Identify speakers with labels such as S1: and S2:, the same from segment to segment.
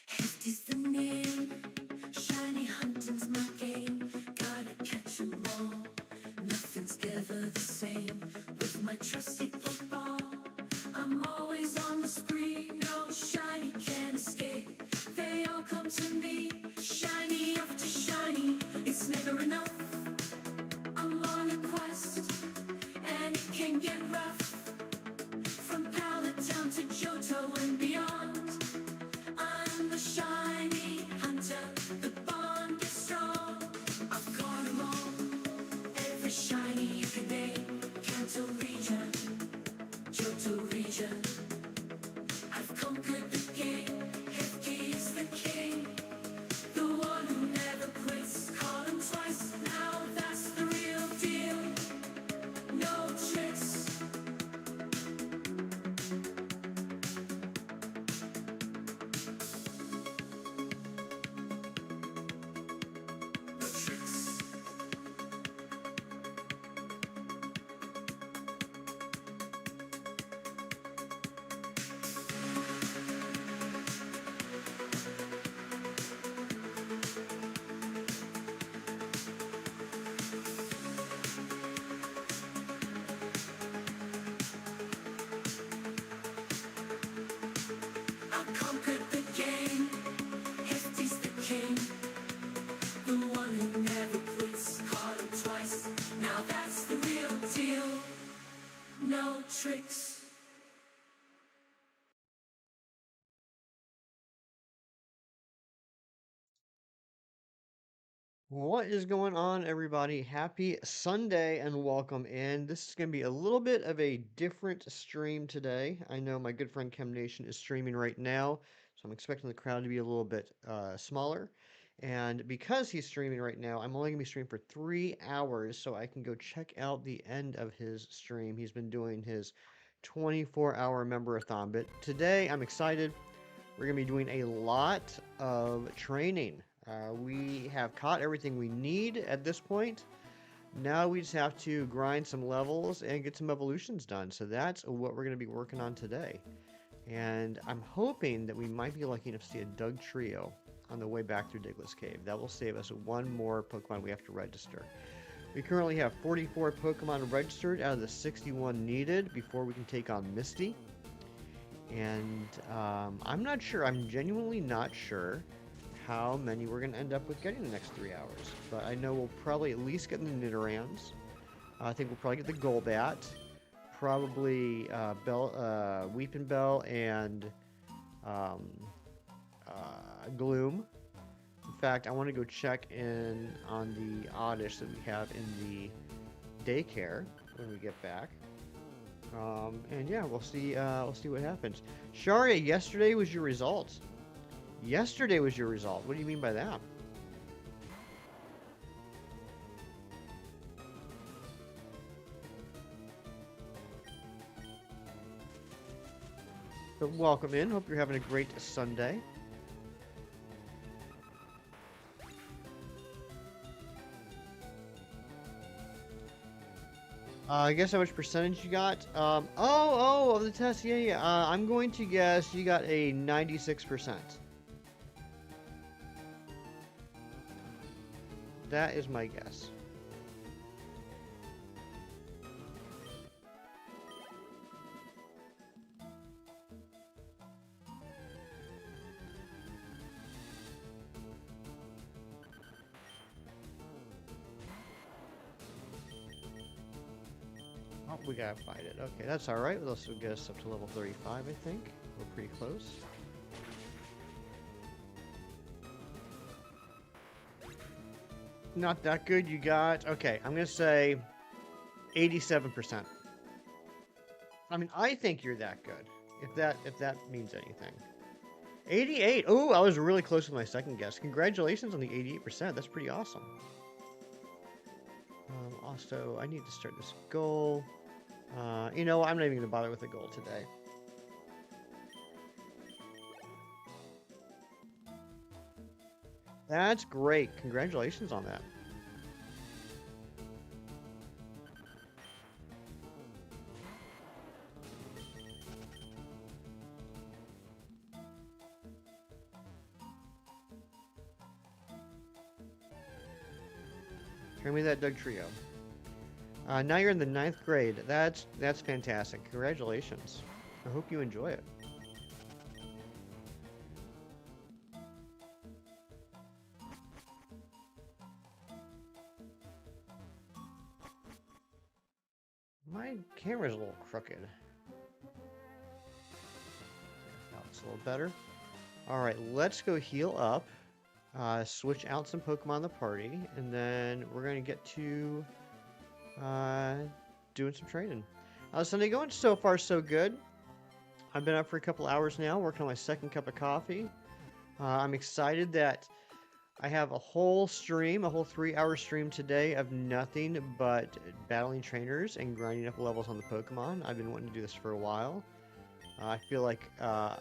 S1: Hefty's the name, shiny hunting's my game. Gotta catch 'em all, nothing's ever the same. With my trusty football, I'm always on the spree. No shiny can escape, they all come to me. Shiny after shiny, it's never enough. I'm on a quest, and it can get rough. From Pallet Town to Johto and beyond, I'm the shiny hunter, the bond is strong. I've caught 'em all, every shiny you can name. Kanto region, Johto region, I've conquered the game. Hefty is the king, the one who never quits. Caught him twice, now that's the real deal. No tricks. I conquered the game. Hefty's the king, the one who never quits. Caught him twice, now that's the real deal. No tricks.
S2: What is going on, everybody? Happy Sunday and welcome in. This is going to be a little bit of a different stream today. I know my good friend Chem Nation is streaming right now, so I'm expecting the crowd to be a little bit smaller. And because he's streaming right now, I'm only going to be streaming for 3 hours, so I can go check out the end of his stream. He's been doing his 24-hour member-a-thon, but today I'm excited. We're going to be doing a lot of training. We have caught everything we need at this point. Now we just have to grind some levels and get some evolutions done. So that's what we're going to be working on today. And I'm hoping that we might be lucky enough to see a Doug Trio on the way back through Diglett's Cave. That will save us one more Pokemon we have to register. We currently have 44 Pokemon registered out of the 61 needed before we can take on Misty. And I'm not sure. I'm genuinely not sure how many we're going to end up with getting the next 3 hours. But I know we'll probably at least get the Nidorans. I think we'll probably get the Golbat. Probably Weeping Bell and Gloom. In fact, I want to go check in on the Oddish that we have in the Daycare when we get back. And yeah, we'll see what happens. Sharia, yesterday was your result. Yesterday was your result. What do you mean by that? But welcome in. Hope you're having a great Sunday. I guess how much percentage you got? Of the test, yeah. I'm going to guess you got a 96%. That is my guess. Oh, we gotta fight it. Okay, that's alright. This will get us up to level 35, I think. We're pretty close. Not that good. You got... Okay, I'm gonna say 87%. I mean, I think you're that good. If that means anything. 88! Oh, I was really close with my second guess. Congratulations on the 88%. That's pretty awesome. Also, I need to start this goal. You know, I'm not even going to bother with the goal today. That's great. Congratulations on that. Bring me that Doug Trio. Now you're in the 9th grade. That's fantastic. Congratulations. I hope you enjoy it. My camera's a little crooked. Now it's a little better. Alright, let's go heal up. Switch out some Pokemon in the party. And then we're going to get to doing some training. Sunday going so far so good. I've been up for a couple hours now, working on my 2nd cup of coffee. I'm excited that I have a whole stream, a whole 3-hour stream today of nothing but battling trainers and grinding up levels on the Pokemon. I've been wanting to do this for a while. I feel like, I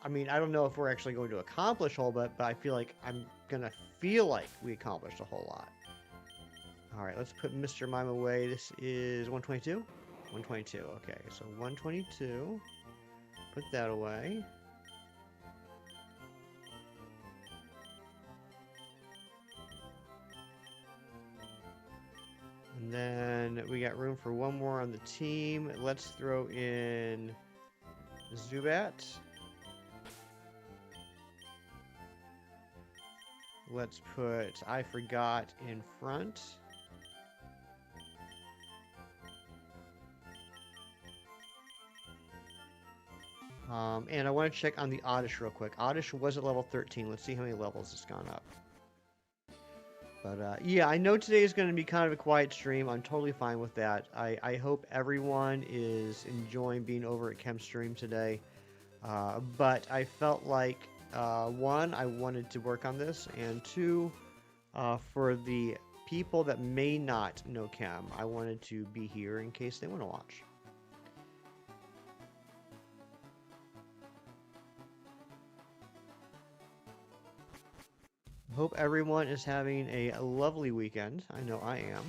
S2: mean, I don't know if we're actually going to accomplish a whole lot, but I feel like I'm going to feel like we accomplished a whole lot. Alright, let's put Mr. Mime away. This is 122? 122, okay. So 122. Put that away. And then we got room for one more on the team. Let's throw in Zubat. Let's put I Forgot in front. And I want to check on the Oddish real quick. Oddish was at level 13. Let's see how many levels it's gone up. But yeah, I know today is going to be kind of a quiet stream. I'm totally fine with that. I hope everyone is enjoying being over at Chem stream today. But I felt like, one, I wanted to work on this, and two, for the people that may not know Chem, I wanted to be here in case they want to watch. Hope everyone is having a lovely weekend. I know I am.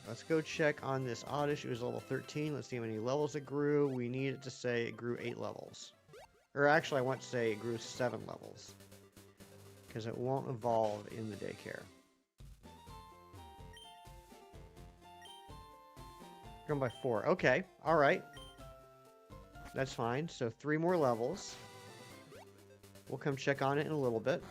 S2: Let's go check on this Oddish. It was level 13. Let's see how many levels it grew. We need it to say it grew 8 levels. Or actually, I want to say it grew 7 levels. Because it won't evolve in the Daycare. Grown by 4. Okay. Alright. That's fine. So 3 more levels. We'll come check on it in a little bit.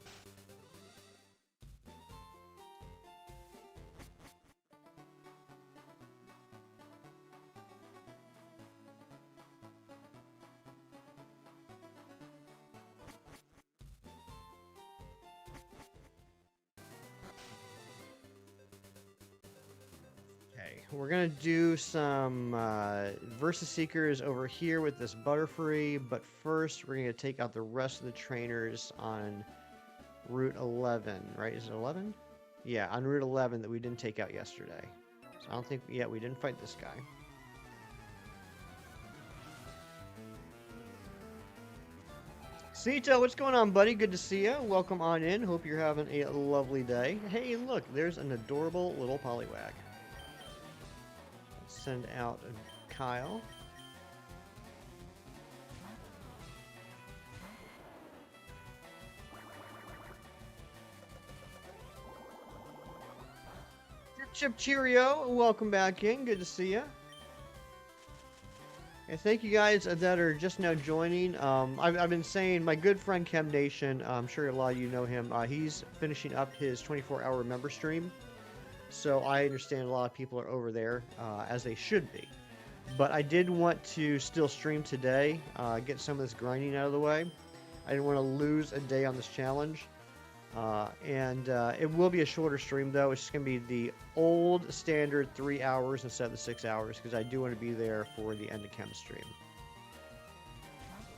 S2: Okay, we're gonna do some Versus Seekers over here with this Butterfree, but first we're gonna take out the rest of the trainers on Route 11, right? Is it 11? Yeah, on Route 11 that we didn't take out yesterday. So I don't think, yeah, we didn't fight this guy. Sito, what's going on, buddy? Good to see you. Welcome on in. Hope you're having a lovely day. Hey, look, there's an adorable little Poliwag. Send out Kyle. Chip Cheerio, welcome back in. Good to see you. And thank you guys that are just now joining. I've been saying my good friend Chem Nation, I'm sure a lot of you know him, he's finishing up his 24-hour member stream. So I understand a lot of people are over there, as they should be. But I did want to still stream today, get some of this grinding out of the way. I didn't want to lose a day on this challenge. And it will be a shorter stream, though. It's just going to be the old standard 3 hours instead of the 6 hours, because I do want to be there for the end of Chem stream.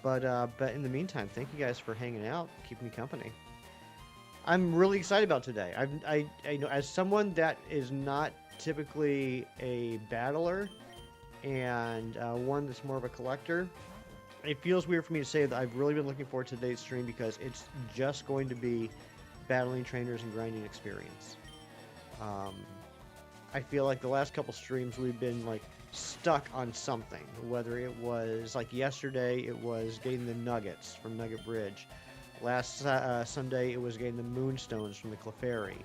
S2: But in the meantime, thank you guys for hanging out, keeping me company. I'm really excited about today. I know, as someone that is not typically a battler and one that's more of a collector, it feels weird for me to say that I've really been looking forward to today's stream because it's just going to be battling trainers and grinding experience. I feel like the last couple streams we've been like stuck on something, whether it was like yesterday it was getting the nuggets from Nugget Bridge, Last Sunday, it was getting the Moonstones from the Clefairy.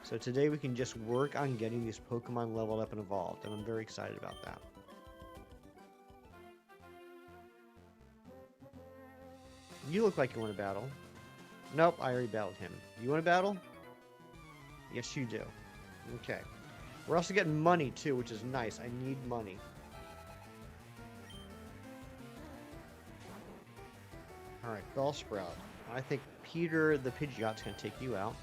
S2: So today we can just work on getting these Pokemon leveled up and evolved, and I'm very excited about that. You look like you want to battle. Nope, I already battled him. You want to battle? Yes, you do. Okay. We're also getting money, too, which is nice. I need money. Alright, Bellsprout. I think Peter the Pidgeot's going to take you out.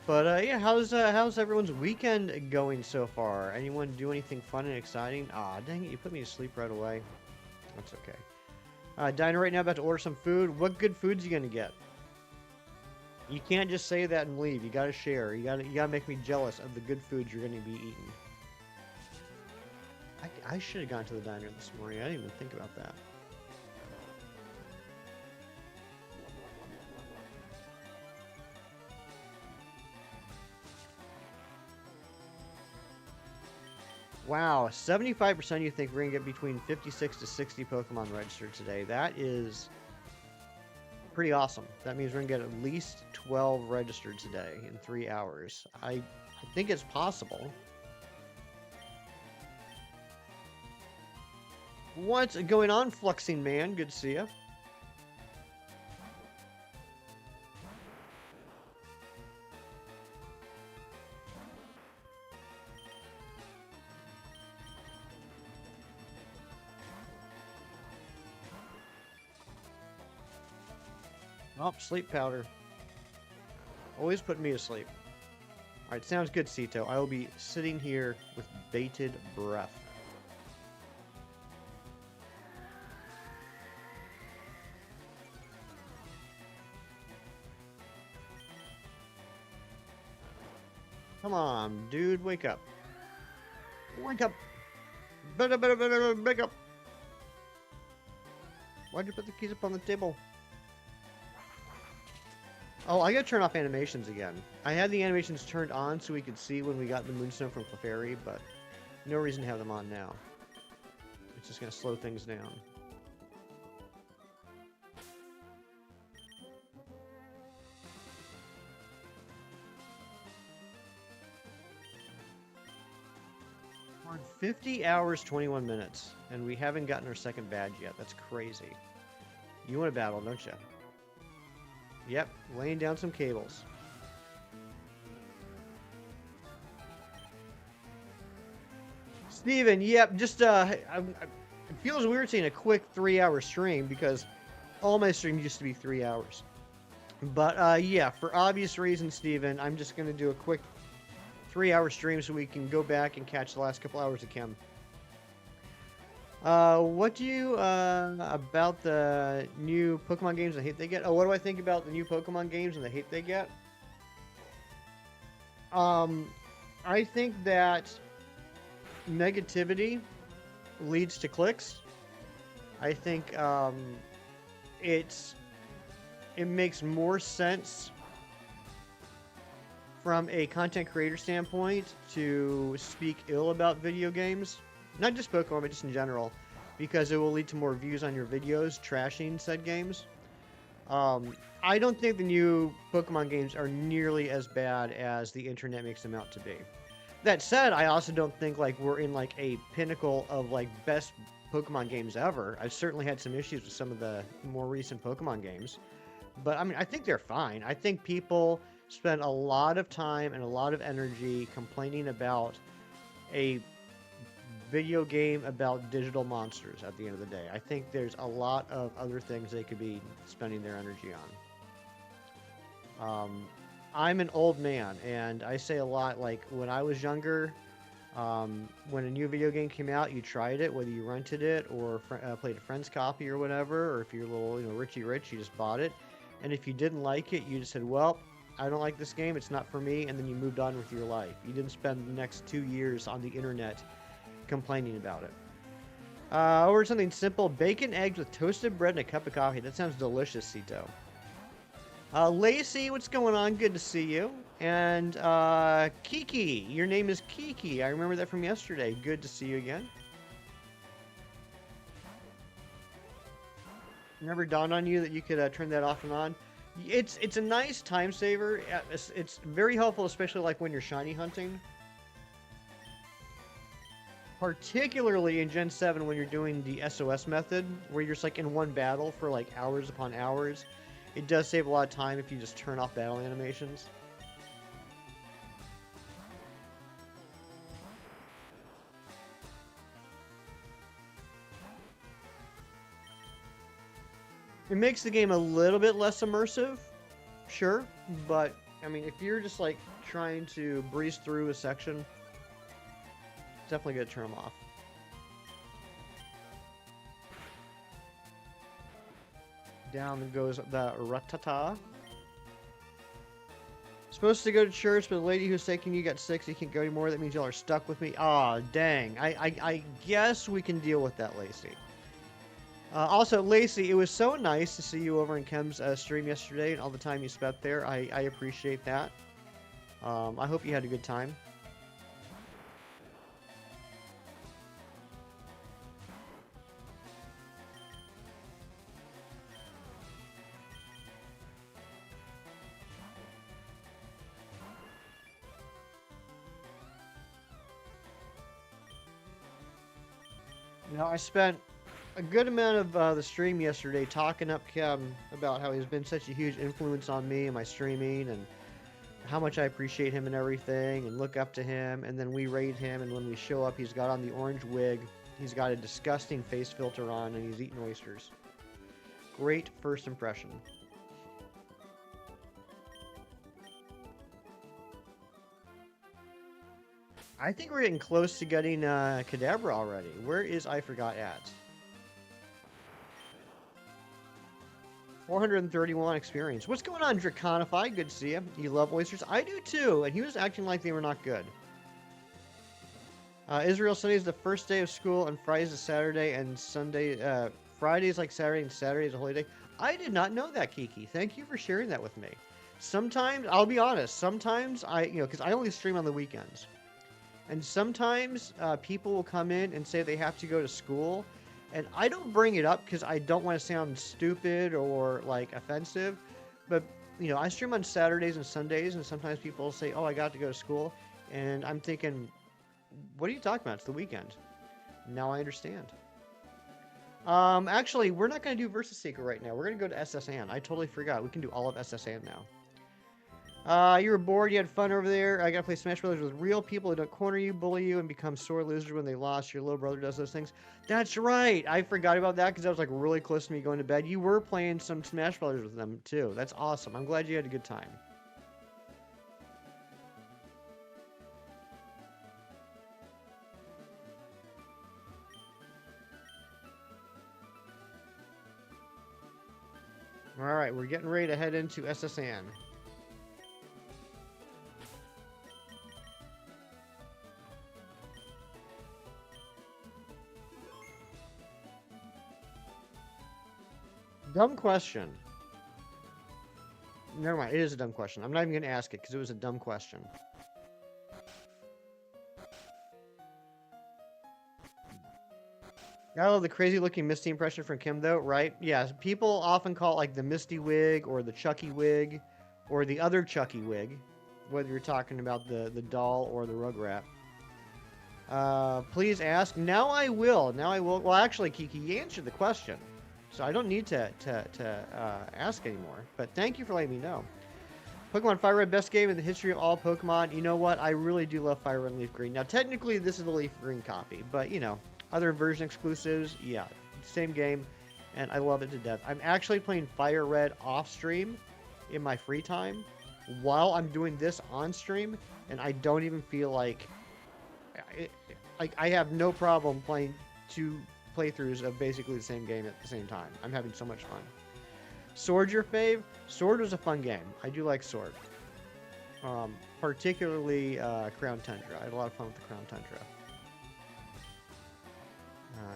S2: But, yeah, how's everyone's weekend going so far? Anyone do anything fun and exciting? Ah, dang it, you put me to sleep right away. That's okay. Diner right now, about to order some food. What good food's you going to get? You can't just say that and leave. You gotta share. You gotta make me jealous of the good food you're gonna be eating. I should have gone to the diner this morning. I didn't even think about that. Wow, 75% you think we're gonna get between 56 to 60 Pokemon registered today. That is pretty awesome. That means we're gonna get at least 12 registered today in 3 hours. I think it's possible. What's going on, Fluxing Man? Good to see you. Oh, sleep powder. Always put me to sleep. Alright, sounds good, Cito. I will be sitting here with bated breath. Come on, dude, wake up. Wake up! Better, wake up! Why'd you put the keys up on the table? Oh, I gotta turn off animations again. I had the animations turned on so we could see when we got the Moonstone from Clefairy, but no reason to have them on now. It's just gonna slow things down. We're at 50 hours, 21 minutes, and we haven't gotten our second badge yet. That's crazy. You want to battle, don't you? Yep, laying down some cables. Steven, yep, just, it feels weird saying a quick 3-hour stream because all my streams used to be 3 hours. But, yeah, for obvious reasons, Steven, I'm just going to do a quick 3-hour stream so we can go back and catch the last couple hours of Chem. What do you, about the new Pokemon games and the hate they get? Oh, what do I think about the new Pokemon games and the hate they get? I think that negativity leads to clicks. I think, it makes more sense from a content creator standpoint to speak ill about video games. Not just Pokemon, but just in general, because it will lead to more views on your videos trashing said games. I don't think the new Pokemon games are nearly as bad as the internet makes them out to be. That said, I also don't think like we're in like a pinnacle of like best Pokemon games ever. I've certainly had some issues with some of the more recent Pokemon games, but I mean, I think they're fine. I think people spend a lot of time and a lot of energy complaining about a video game about digital monsters at the end of the day. I think there's a lot of other things they could be spending their energy on. I'm an old man, and I say a lot, like, when I was younger, when a new video game came out, you tried it, whether you rented it or played a friend's copy or whatever, or if you're a little, Richie rich, you just bought it. And if you didn't like it, you just said, well, I don't like this game, it's not for me, and then you moved on with your life. You didn't spend the next 2 years on the internet complaining about it. Or something simple, bacon, eggs with toasted bread and a cup of coffee. That sounds delicious, Cito. Lacey, what's going on? Good to see you. And Kiki, your name is Kiki. I remember that from yesterday. Good to see you again. Never dawned on you that you could turn that off and on. It's a nice time saver. It's very helpful, especially like when you're shiny hunting. Particularly in Gen 7 when you're doing the SOS method, where you're just like in one battle for like hours upon hours. It does save a lot of time if you just turn off battle animations. It makes the game a little bit less immersive, sure, but I mean, if you're just like trying to breeze through a section, it's definitely good to turn them off. Down goes the Ratata. Supposed to go to church, but the lady who's taking you got sick, so you can't go anymore. That means y'all are stuck with me. Aw, dang. I guess we can deal with that, Lacey. Also, Lacey, it was so nice to see you over in Chem's stream yesterday and all the time you spent there. I appreciate that. I hope you had a good time. Now, I spent a good amount of the stream yesterday talking up Chem about how he's been such a huge influence on me and my streaming and how much I appreciate him and everything and look up to him. And then we raid him, and when we show up, he's got on the orange wig, he's got a disgusting face filter on, and he's eating oysters. Great first impression. I think we're getting close to getting Kadabra already. Where is I Forgot at? 431 experience. What's going on, Draconify? Good to see you. You love oysters? I do too, and he was acting like they were not good. Israel Sunday is the first day of school, and Friday's a Saturday, and Sunday, Friday's like Saturday, and Saturday is a holy day. I did not know that, Kiki. Thank you for sharing that with me. Sometimes, I'll be honest, sometimes because I only stream on the weekends. And sometimes people will come in and say they have to go to school, and I don't bring it up because I don't want to sound stupid or like offensive. But I stream on Saturdays and Sundays, and sometimes people will say, "Oh, I got to go to school," and I'm thinking, "What are you talking about? It's the weekend." Now I understand. Actually, we're not going to do Versus Seeker right now. We're going to go to SS Anne. I totally forgot. We can do all of SS Anne now. You were bored, you had fun over there. I gotta play Smash Brothers with real people who don't corner you, bully you, and become sore losers when they lost. Your little brother does those things. That's right. I forgot about that because that was like really close to me going to bed. You were playing some Smash Brothers with them too. That's awesome. I'm glad you had a good time. Alright, we're getting ready to head into SS Anne. Dumb question. Never mind, it is a dumb question. I'm not even going to ask it because it was a dumb question. I love the crazy looking Misty impression from Kim though, right? Yeah, people often call it like the Misty wig or the Chucky wig or the other Chucky wig, whether you're talking about the doll or the Rugrat. Please ask. Now I will. Now I will. Well, actually, Kiki, you answered the question. So I don't need to ask anymore. But thank you for letting me know. Pokemon Fire Red, best game in the history of all Pokemon. You know what? I really do love Fire Red and Leaf Green. Now, technically, this is the Leaf Green copy. But, other version exclusives, yeah. Same game. And I love it to death. I'm actually playing Fire Red off stream in my free time while I'm doing this on stream. And I don't even feel like... I have no problem playing two playthroughs of basically the same game at the same time. I'm having so much fun. Sword your fave? Sword was a fun game. I do like Sword. Particularly Crown Tundra. I had a lot of fun with the Crown Tundra.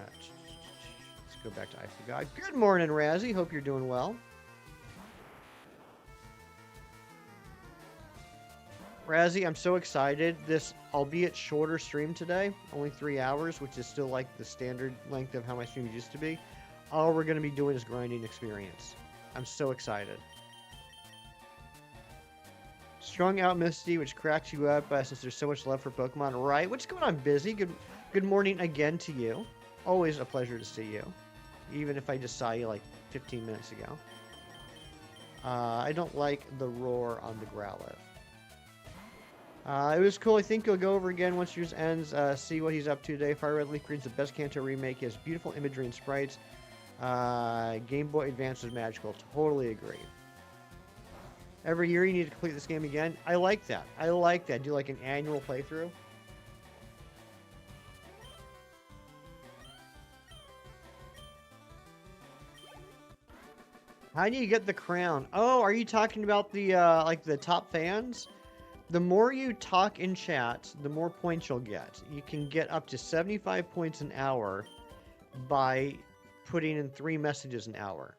S2: Let's go back to I Forgot. Good morning, Razzie. Hope you're doing well. Razzie, I'm so excited. This, albeit shorter stream today, only 3 hours, which is still like the standard length of how my streams used to be. all we're going to be doing is grinding experience. I'm so excited. Strung out Misty, which cracks you up since there's so much love for Pokemon. Right? What's going on, Busy? Good morning again to you. Always a pleasure to see you. Even if I just saw you like 15 minutes ago. I don't like the roar on the Growlithe. It was cool. I think you'll go over again once yours ends. See what he's up to today. Fire Red Leaf Green's the best Kanto remake. He has beautiful imagery and sprites. Game Boy Advance is magical. Totally agree. Every year you need to complete this game again. I like that. I like that. Do like an annual playthrough. How do you get the crown? Oh, are you talking about the like the top fans? The more you talk in chat, the more points you'll get. You can get up to 75 points an hour by putting in 3 messages an hour.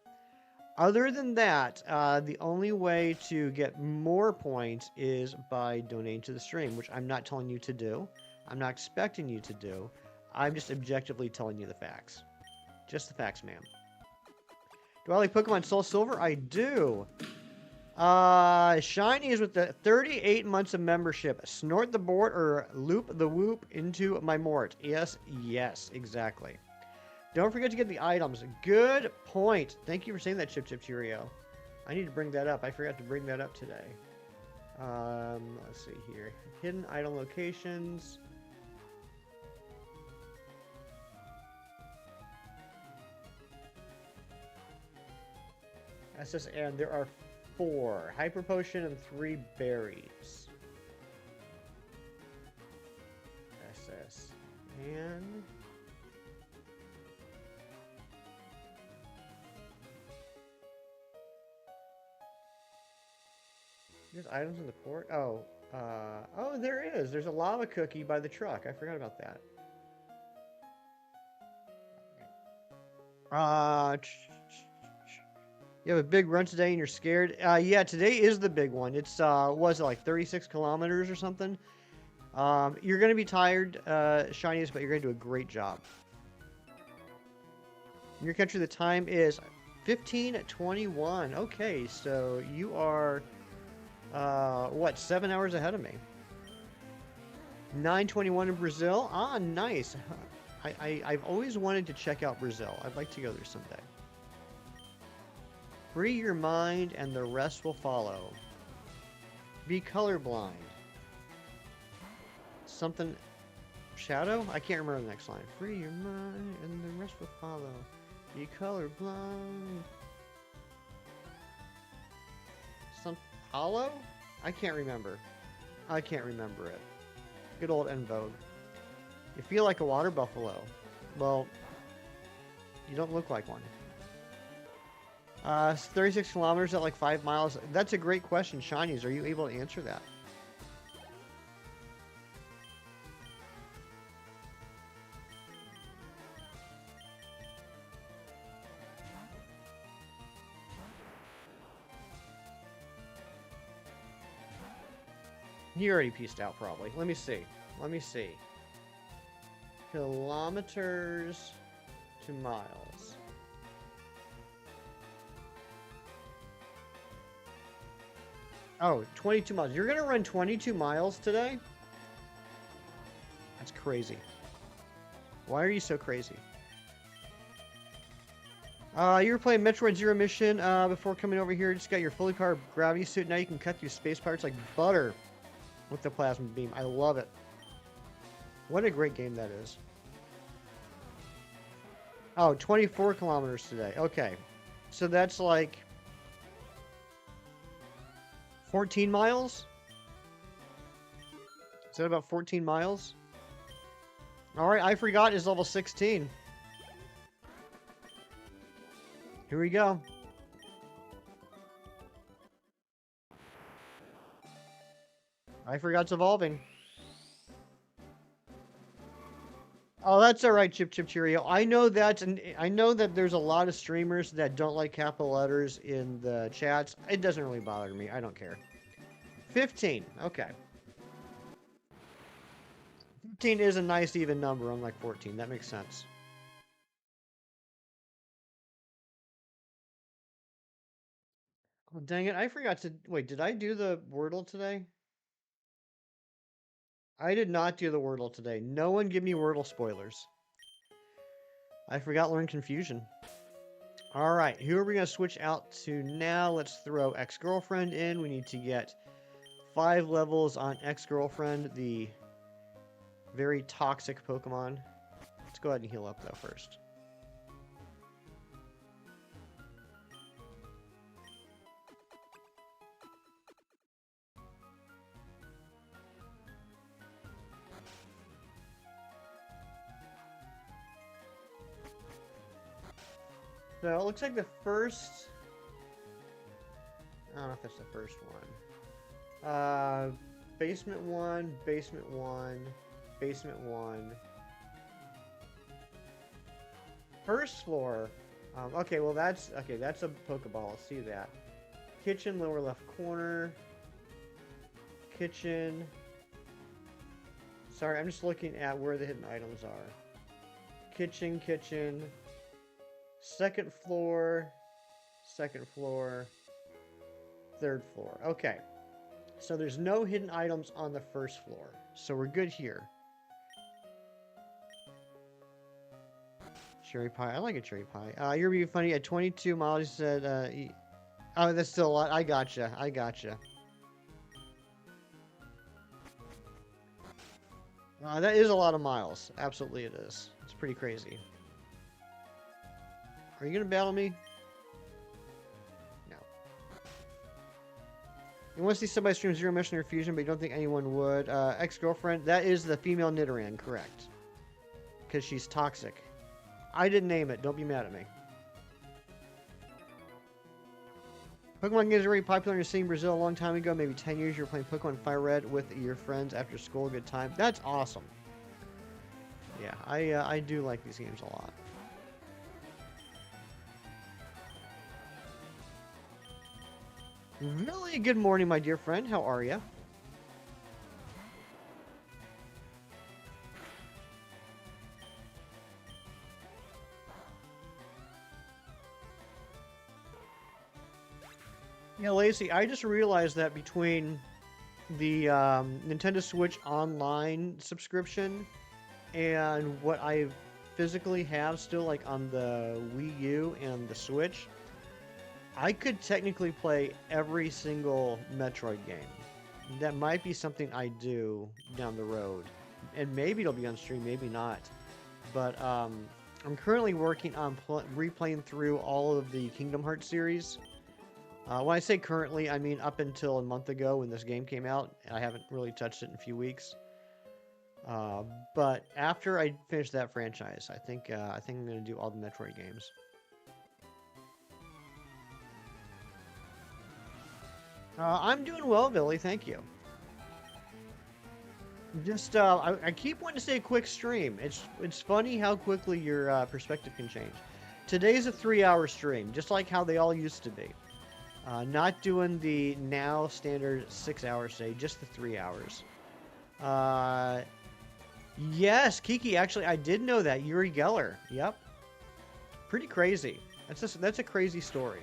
S2: Other than that, the only way to get more points is by donating to the stream, which I'm not telling you to do. I'm not expecting you to do. I'm just objectively telling you the facts. Just the facts, ma'am. Do I like Pokemon Soul Silver? I do. Shiny is with the 38 months of membership. Snort the board or loop the whoop into my mort. Yes, exactly. Don't forget to get the items. Good point. Thank you for saying that, Chip Cheerio. I need to bring that up. I forgot to bring that up today. Let's see here. Hidden item locations. SS Anne, there are 4. Hyper Potion and 3 berries. SS Anne. There's items in the port? Oh, oh, there is. There's a lava cookie by the truck. I forgot about that. You have a big run today and you're scared? Yeah, today is the big one. It's, was it like 36 kilometers or something? You're going to be tired, Shiniest, but you're going to do a great job. In your country, the time is 15:21. Okay, so you are... what, 7 hours ahead of me? 9:21 in Brazil? Ah, nice. I've always wanted to check out Brazil. I'd like to go there someday. Free your mind and the rest will follow. Be colorblind. Something... Shadow? I can't remember the next line. Free your mind and the rest will follow. Be colorblind. Some... Hollow? I can't remember. I can't remember it. Good old En Vogue. You feel like a water buffalo. Well, you don't look like one. 36 kilometers at like 5 miles. That's a great question, Shinies. Are you able to answer that? He already pieced out, probably. Let me see. Let me see. Kilometers to miles. Oh, 22 miles. You're going to run 22 miles today? That's crazy. Why are you so crazy? You were playing Metroid Zero Mission before coming over here. Just got your fully powered gravity suit. Now you can cut through space pirates like butter with the plasma beam. I love it. What a great game that is. Oh, 24 kilometers today. Okay. So that's like 14 miles? Is that about 14 miles? Alright, I forgot is level 16. Here we go. I forgot's evolving. Oh, that's all right, Chip Cheerio. I know that there's a lot of streamers that don't like capital letters in the chats. It doesn't really bother me. I don't care. 15. Okay. 15 is a nice even number, unlike 14. That makes sense. Oh, dang it, I forgot to... Wait, did I do the Wordle today? I did not do the Wordle today. No one give me Wordle spoilers. I forgot Learn Confusion. Alright, who are we going to switch out to now? Let's throw Ex-Girlfriend in. We need to get 5 levels on Ex-Girlfriend, the very toxic Pokemon. Let's go ahead and heal up, though, first. So, it looks like the first... I don't know if that's the first one. Basement 1, Basement 1, Basement 1. First floor. Okay, well that's a Pokeball. I'll see that. Kitchen, lower left corner. Kitchen. Sorry, I'm just looking at where the hidden items are. Kitchen, kitchen. Second floor. Second floor. Third floor. Okay. So there's no hidden items on the first floor. So we're good here. Cherry pie. I like a cherry pie. You're being funny. At 22, Molly said, oh, that's still a lot. I gotcha. I gotcha. That is a lot of miles. Absolutely it is. It's pretty crazy. Are you going to battle me? No. You want to see somebody stream Zero Mission or Fusion, but you don't think anyone would. Ex-Girlfriend. That is the female Nidorina, correct. Because she's toxic. I didn't name it. Don't be mad at me. Pokemon games are very popular in the city in Brazil a long time ago. Maybe 10 years. You were playing Pokemon Fire Red with your friends after school. Good time. That's awesome. Yeah, I do like these games a lot. Really good morning, my dear friend. How are you? Yeah, Lacey, I just realized that between the Nintendo Switch Online subscription and what I physically have still, like, on the Wii U and the Switch, I could technically play every single Metroid game. That might be something I do down the road. And maybe it'll be on stream, maybe not. But I'm currently working on replaying through all of the Kingdom Hearts series. When I say currently, I mean up until a month ago when this game came out. I haven't really touched it in a few weeks. But after I finish that franchise, I think I'm going to do all the Metroid games. I'm doing well, Billy. Thank you. Just, I keep wanting to say a quick stream. It's funny how quickly your perspective can change. Today's a 3-hour stream, just like how they all used to be. Not doing the now standard 6-hour stay, just the 3 hours. Yes, Kiki, actually, I did know that. Yuri Geller. Yep. Pretty crazy. That's a crazy story.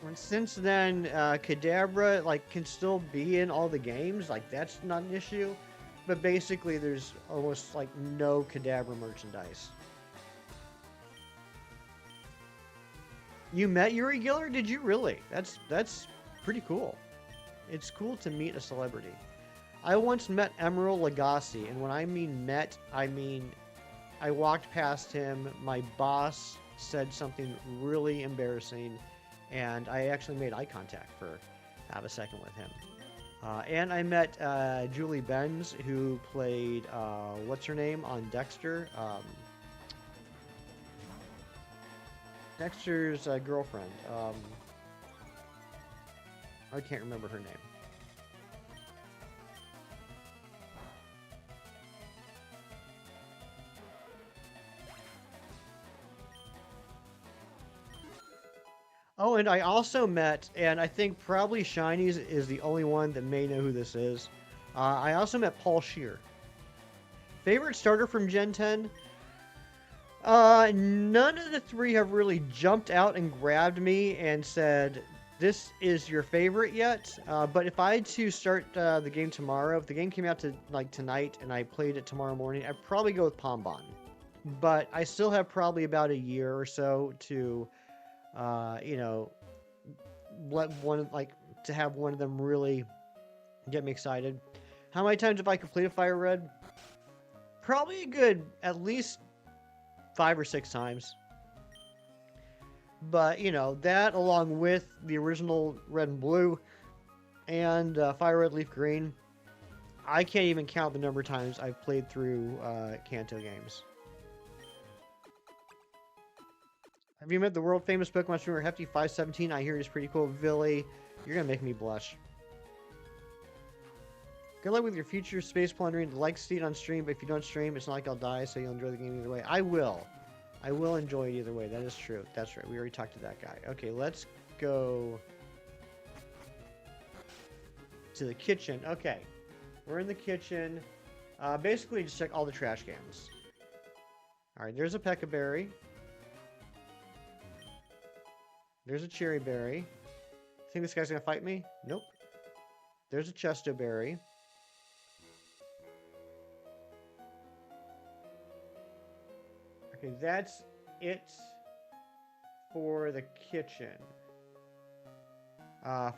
S2: And since then, Kadabra, like, can still be in all the games. Like, that's not an issue. But basically, there's almost, like, no Kadabra merchandise. You met Yuri Geller? Did you really? That's pretty cool. It's cool to meet a celebrity. I once met Emerald Lagasse, and when I mean met, I mean I walked past him, my boss said something really embarrassing, and I actually made eye contact for half a second with him. And I met Julie Benz, who played, what's her name, on Dexter? Dexter's girlfriend. I can't remember her name. Oh, and I also met, and I think probably Shiny's is the only one that may know who this is. I also met Paul Scheer. Favorite starter from Gen 10? None of the three have really jumped out and grabbed me and said, this is your favorite yet. But if I had to start the game tomorrow, if the game came out to like tonight and I played it tomorrow morning, I'd probably go with Pombon. But I still have probably about a year or so to, you know, let one to have one of them really get me excited. How many times have I completed Fire Red? Probably a good at least 5 or 6 times. But, you know, that along with the original Red and Blue and Fire Red Leaf Green, I can't even count the number of times I've played through Kanto games. Have you met the world famous Pokemon streamer Hefty 517? I hear he's pretty cool. Villy, you're going to make me blush. Good luck with your future space plundering. Like to see it on stream, but if you don't stream, it's not like I'll die, so you'll enjoy the game either way. I will. I will enjoy it either way. That is true. That's right. We already talked to that guy. Okay, let's go to the kitchen. Okay. We're in the kitchen. Basically, just check all the trash cans. Alright, there's a Pekka Berry. There's a Cherry Berry. Think this guy's gonna fight me? Nope. There's a Chesto Berry. Okay, that's it for the kitchen.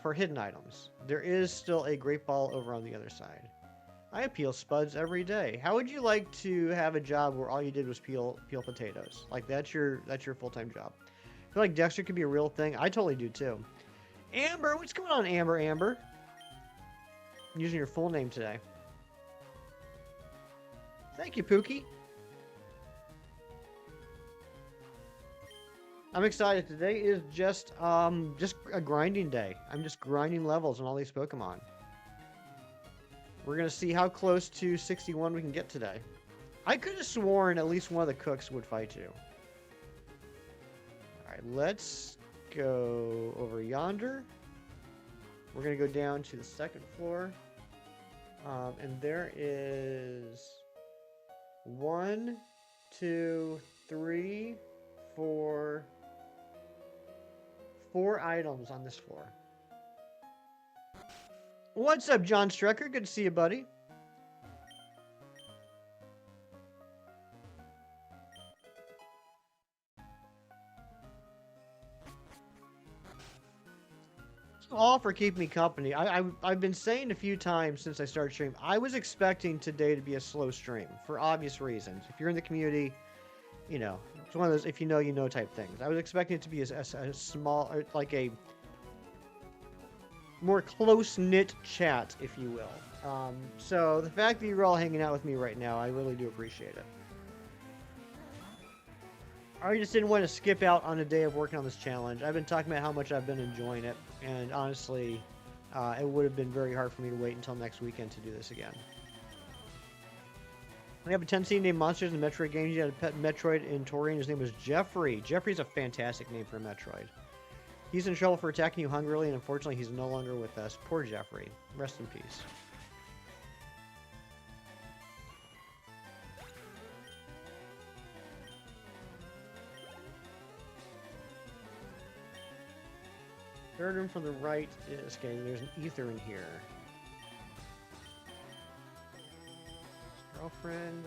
S2: For hidden items, there is still a Great Ball over on the other side. I peel spuds every day. How would you like to have a job where all you did was peel potatoes? Like that's your full-time job. I feel like Dexter could be a real thing. I totally do too. Amber, what's going on, Amber? Amber, I'm using your full name today. Thank you, Pookie. I'm excited. Today is just a grinding day. I'm just grinding levels on all these Pokemon. We're gonna see how close to 61 we can get today. I could have sworn at least one of the cooks would fight you. Alright, let's go over yonder. We're gonna go down to the second floor. And there is 1, 2, 3, 4 items on this floor. What's up, John Strecker? Good to see you, buddy. All for keeping me company. I've been saying a few times since I started streaming, I was expecting today to be a slow stream for obvious reasons. If you're in the community, you know, it's one of those if you know type things. I was expecting it to be a small, like a more close-knit chat, if you will. So the fact that you're all hanging out with me right now, I really do appreciate it. I just didn't want to skip out on a day of working on this challenge. I've been talking about how much I've been enjoying it, and honestly, it would have been very hard for me to wait until next weekend to do this again. We have a Tennessee named Monsters in the Metroid games. You had a pet Metroid in Torian. His name was Jeffrey. Jeffrey's a fantastic name for a Metroid. He's in trouble for attacking you hungrily, and unfortunately, he's no longer with us. Poor Jeffrey. Rest in peace. Third room from the right is okay. There's an ether in here. Girlfriend.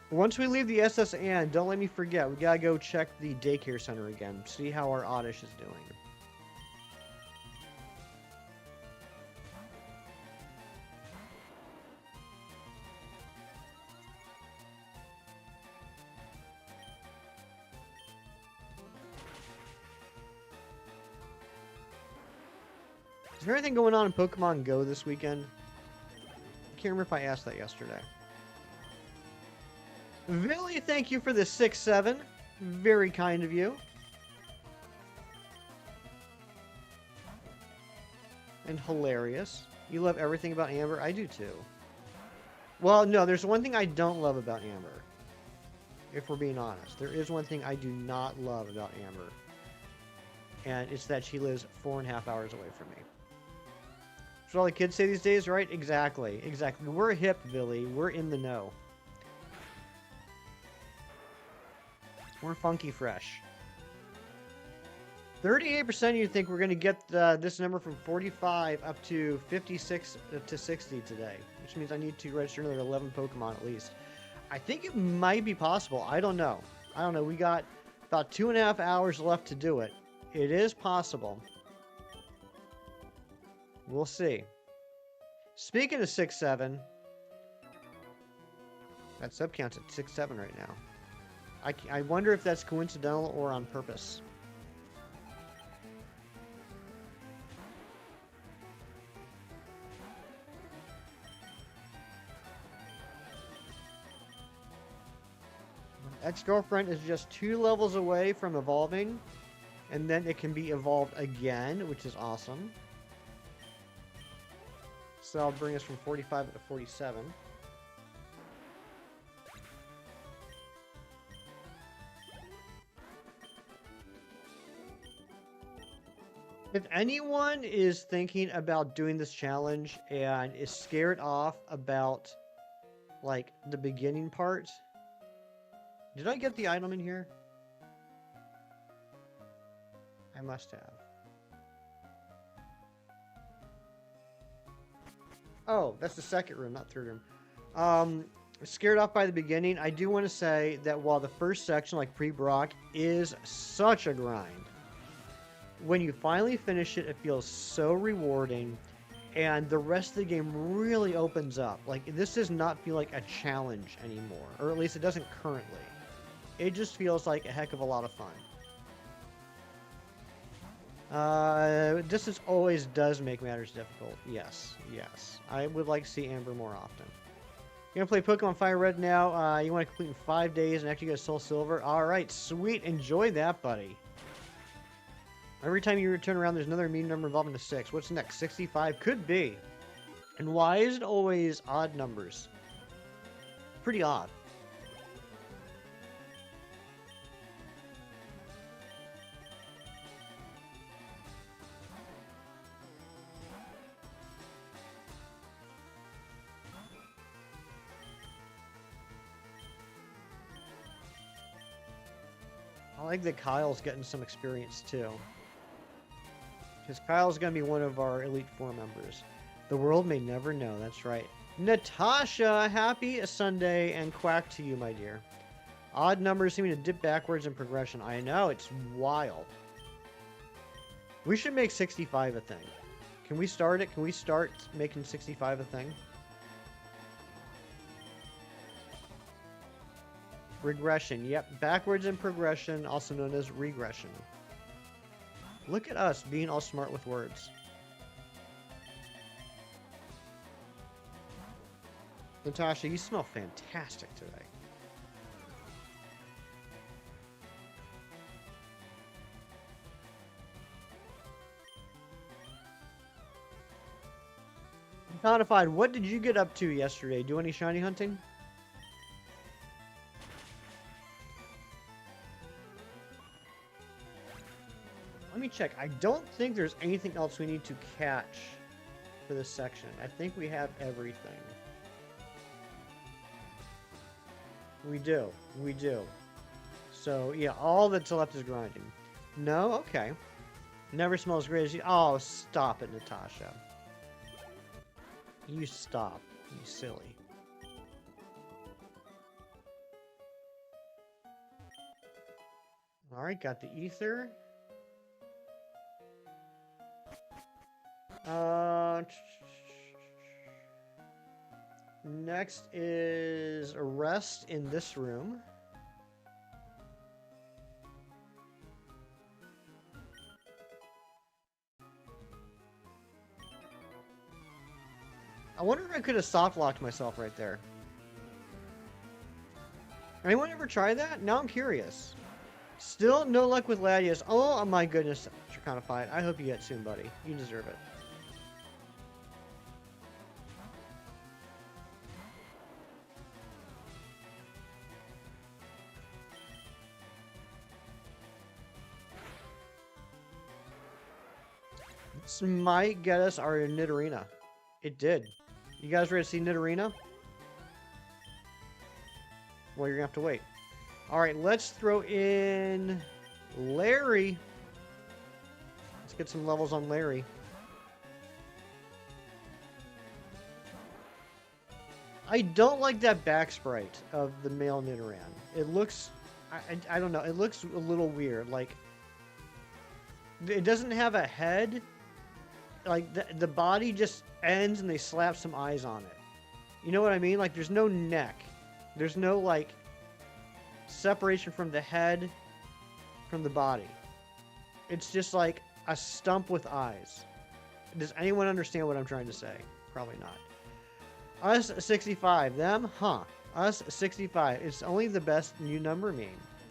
S2: Once we leave the SS Anne, don't let me forget. We gotta go check the daycare center again. See how our Oddish is doing. Is there anything going on in Pokemon Go this weekend? I can't remember if I asked that yesterday. Villy, thank you for the 6-7. Very kind of you. And hilarious. You love everything about Amber? I do too. Well, no, there's one thing I don't love about Amber. If we're being honest. There is one thing I do not love about Amber. And it's that she lives 4.5 hours away from me. That's what all the kids say these days, right? Exactly. Exactly. We're hip, Billy. We're in the know. We're funky fresh. 38% you think we're going to get this number from 45 up to 56 to 60 today, which means I need to register another 11 Pokemon at least. I think it might be possible. I don't know. We got about 2.5 hours left to do it. It is possible. We'll see. Speaking of 6-7, that sub counts at 6-7 right now. I wonder if that's coincidental or on purpose. Ex-girlfriend is just 2 levels away from evolving, and then it can be evolved again, which is awesome. So that'll bring us from 45 to 47. If anyone is thinking about doing this challenge and is scared off about, like, the beginning part... Did I get the item in here? I must have. Oh, that's the second room, not third room. Scared off by the beginning, I do want to say that while the first section, like pre-Brock, is such a grind, when you finally finish it, it feels so rewarding, and the rest of the game really opens up. Like, this does not feel like a challenge anymore, or at least it doesn't currently. It just feels like a heck of a lot of fun. Distance always does make matters difficult. Yes, yes. I would like to see Amber more often. You're going to play Pokemon Fire Red now. You want to complete in 5 days and after you get Soul Silver. Alright, sweet. Enjoy that, buddy. Every time you return around, there's another mean number involving the 6. What's next? 65? Could be. And why is it always odd numbers? Pretty odd. I like that Kyle's getting some experience too. Because Kyle's going to be one of our Elite Four members. The world may never know, that's right. Natasha, happy Sunday and quack to you, my dear. Odd numbers seeming to dip backwards in progression. I know, it's wild. We should make 65 a thing. Can we start it? Can we start making 65 a thing? Regression, yep. Backwards in progression, also known as regression. Look at us being all smart with words. Natasha, you smell fantastic today. Codified, what did you get up to yesterday? Do any shiny hunting? Let me check. I don't think there's anything else we need to catch for this section. I think we have everything. We do. We do. So, yeah, all that's left is grinding. No? Okay. Never smells great as you... Oh, stop it, Natasha. You stop. You silly. Alright, got the ether. Next is a rest in this room. I wonder if I could have soft locked myself right there. Anyone ever try that? Now I'm curious. Still no luck with Latias. Oh my goodness, Triconified. I hope you get soon, buddy. You deserve it. This might get us our Nidorina. It did. You guys ready to see Nidorina? Well, you're gonna have to wait. Alright, let's throw in Larry. Let's get some levels on Larry. I don't like that back sprite of the male Nidoran. It looks... I don't know. It looks a little weird. Like, it doesn't have a head. Like, the body just ends and they slap some eyes on it. You know what I mean? Like, there's no neck. There's no, like, separation from the head from the body. It's just like a stump with eyes. Does anyone understand what I'm trying to say? Probably not. Us 65. Them? Huh. Us 65. It's only the best new number meme.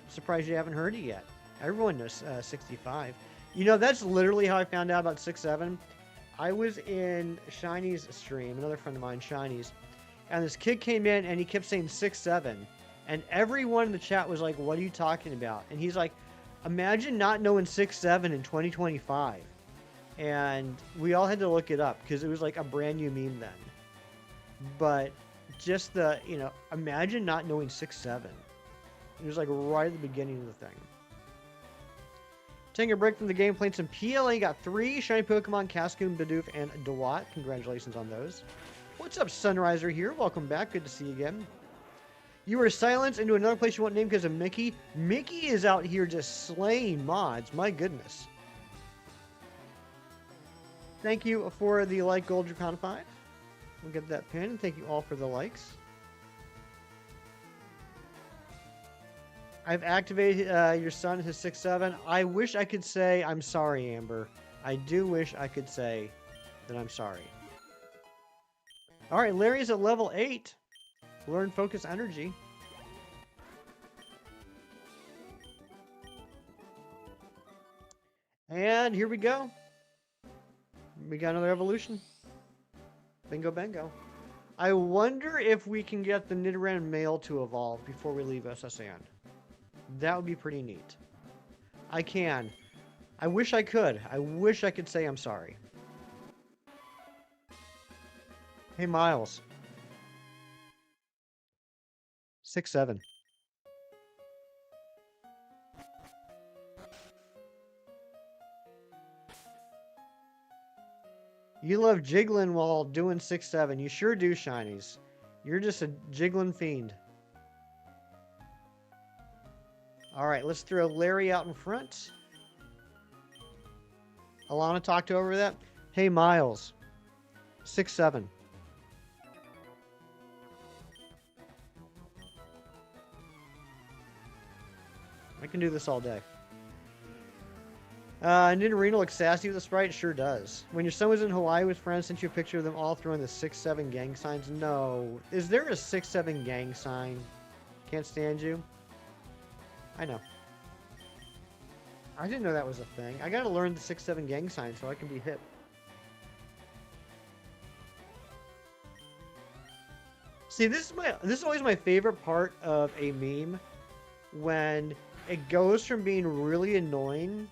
S2: Surprised you haven't heard it yet. Everyone knows 65. You know, that's literally how I found out about 6-7. I was in Shiny's stream, another friend of mine, Shiny's, and this kid came in and he kept saying 6-7. And everyone in the chat was like, what are you talking about? And he's like, imagine not knowing 6-7 in 2025. And we all had to look it up because it was like a brand new meme then. But just the, you know, imagine not knowing 6-7. It was like right at the beginning of the thing. Taking a break from the game, playing some PLA. Got 3 shiny Pokemon, Cascoon, Bidoof, and Dewott. Congratulations on those. What's up, Sunriser here? Welcome back. Good to see you again. You were silenced into another place you won't name because of Mickey. Mickey is out here just slaying mods. My goodness. Thank you for the like, Gold Dracon 5. We'll get that pin. Thank you all for the likes. I've activated your son, his 6-7. I wish I could say I'm sorry, Amber. I do wish I could say that I'm sorry. Alright, Larry's at level 8. Learn Focus Energy. And here we go. We got another evolution. Bingo bango. I wonder if we can get the Nidoran male to evolve before we leave SS Anne. That would be pretty neat. I can. I wish I could. I wish I could say I'm sorry. Hey, Miles. 6-7. You love jiggling while doing 6-7. You sure do, Shinies. You're just a jiggling fiend. Alright, let's throw Larry out in front. Alana talked over that. Hey, Miles. 6-7. I can do this all day. Nidorino looks sassy with the sprite. Sure does. When your son was in Hawaii with friends, sent you a picture of them all throwing the 6-7 gang signs. No. Is there a 6-7 gang sign? Can't stand you. I know. I didn't know that was a thing. I gotta learn the 6-7 gang sign so I can be hip. See, this is always my favorite part of a meme, when it goes from being really annoying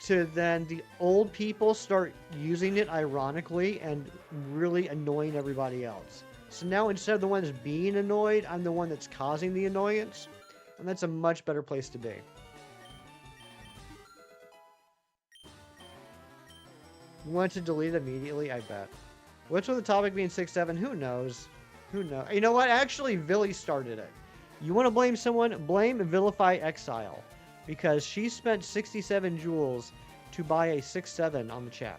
S2: to then the old people start using it ironically and really annoying everybody else. So now instead of the ones being annoyed, I'm the one that's causing the annoyance. And that's a much better place to be. Want to delete immediately? I bet. What's with the topic being 6-7? Who knows? Who knows? You know what? Actually, Villy started it. You want to blame someone? Blame Vilify Exile. Because she spent 67 jewels to buy a 6-7 on the chat.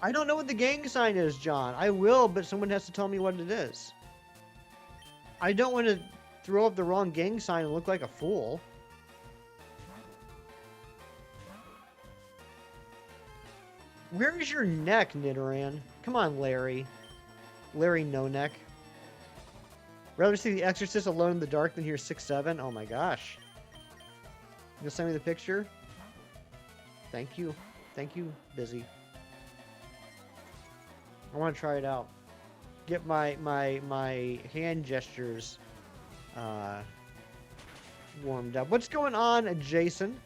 S2: I don't know what the gang sign is, John. I will, but someone has to tell me what it is. I don't want to throw up the wrong gang sign and look like a fool. Where is your neck, Nidoran? Come on, Larry. Larry no neck. Rather see The Exorcist alone in the dark than hear 6-7? Oh my gosh. You'll send me the picture? Thank you. Thank you, Busy. I want to try it out. Get my hand gestures warmed up. What's going on, Jason?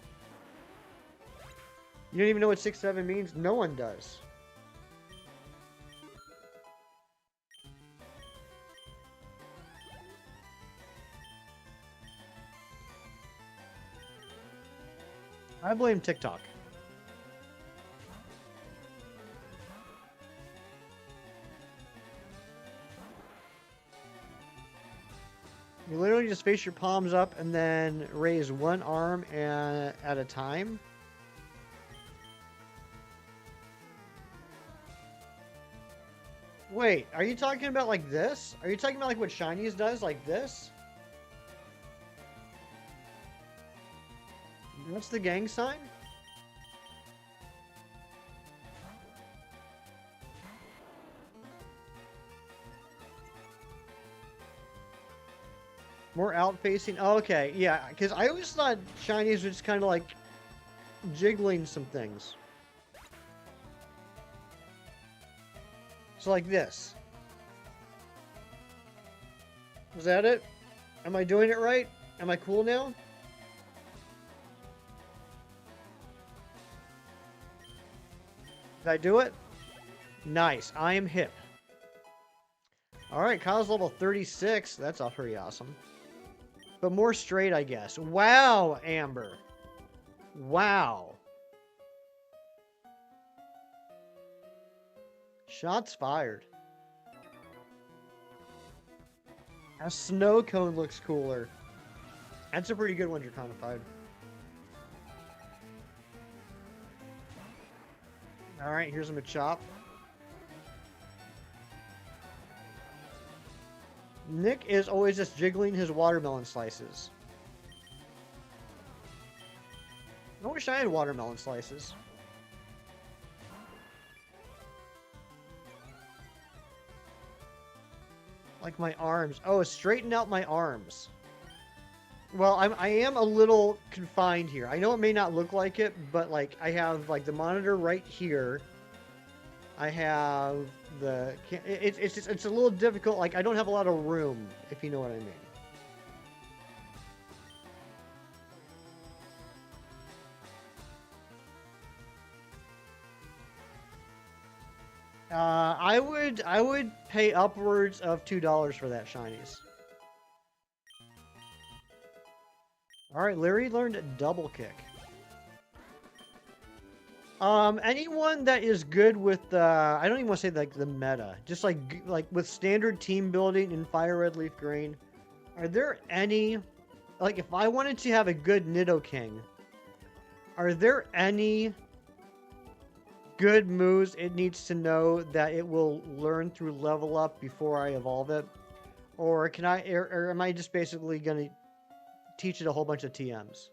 S2: You don't even know what 6-7 means? No one does. I blame TikTok. You literally just face your palms up and then raise one arm at a time. Wait, are you talking about like this? Are you talking about like what Shinies does, like this? What's the gang sign? More out-facing? Oh, okay, yeah, because I always thought Shinies were just kind of like jiggling some things. So like this. Was that it? Am I doing it right? Am I cool now? Did I do it? Nice. I am hip. Alright, Kyle's level 36. That's all pretty awesome. But more straight, I guess. Wow, Amber. Wow. Shots fired. A snow cone looks cooler. That's a pretty good one, Draconified. Alright, here's a Machop. Nick is always just jiggling his watermelon slices. I wish I had watermelon slices. Like my arms. Oh, straighten out my arms. Well, I am a little confined here. I know it may not look like it, but like I have like the monitor right here. I have the it's a little difficult. Like I don't have a lot of room, if you know what I mean. I would pay upwards of $2 for that shinies. All right, Larry learned double kick. Anyone that is good with I don't even want to say like the meta, just like with standard team building in Fire Red Leaf Green. Are there any, like if I wanted to have a good Nidoking, are there any good moves it needs to know that it will learn through level up before I evolve it? Or can or am I just basically gonna teach it a whole bunch of TMs?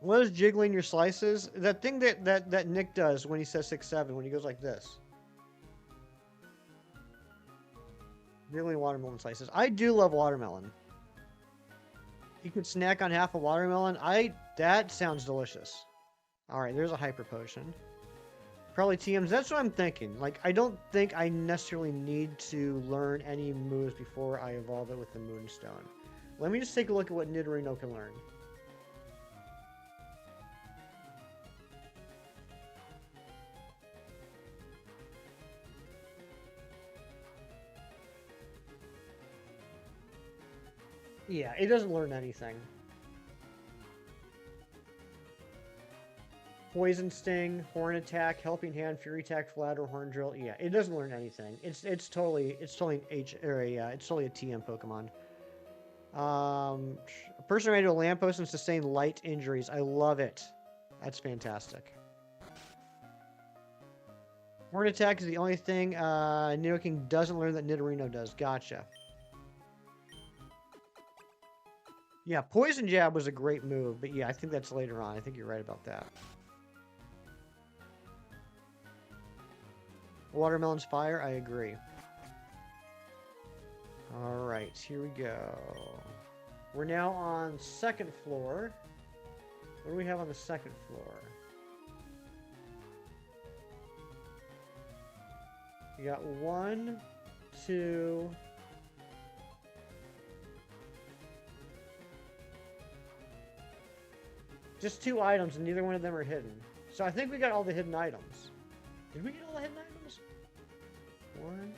S2: What is jiggling your slices? That thing that Nick does when he says 6-7, when he goes like this. Jiggling watermelon slices. I do love watermelon. You could snack on half a watermelon. That sounds delicious. Alright, there's a hyper potion. Probably TMs. That's what I'm thinking. Like, I don't think I necessarily need to learn any moves before I evolve it with the Moonstone. Let me just take a look at what Nidorino can learn. Yeah, it doesn't learn anything. Poison Sting, Horn Attack, Helping Hand, Fury Attack, Flatter, Horn Drill. Yeah, it doesn't learn anything. It's totally a TM Pokemon. A person ran to a lamppost and sustained light injuries. I love it. That's fantastic. Horn Attack is the only thing Nidoking doesn't learn that Nidorino does. Gotcha. Yeah, Poison Jab was a great move, but yeah, I think that's later on. I think you're right about that. Watermelon's fire, I agree. Alright, here we go. We're now on second floor. What do we have on the second floor? We got 1, 2... Just 2 items, and neither one of them are hidden. So I think we got all the hidden items. Did we get all the hidden items? 1,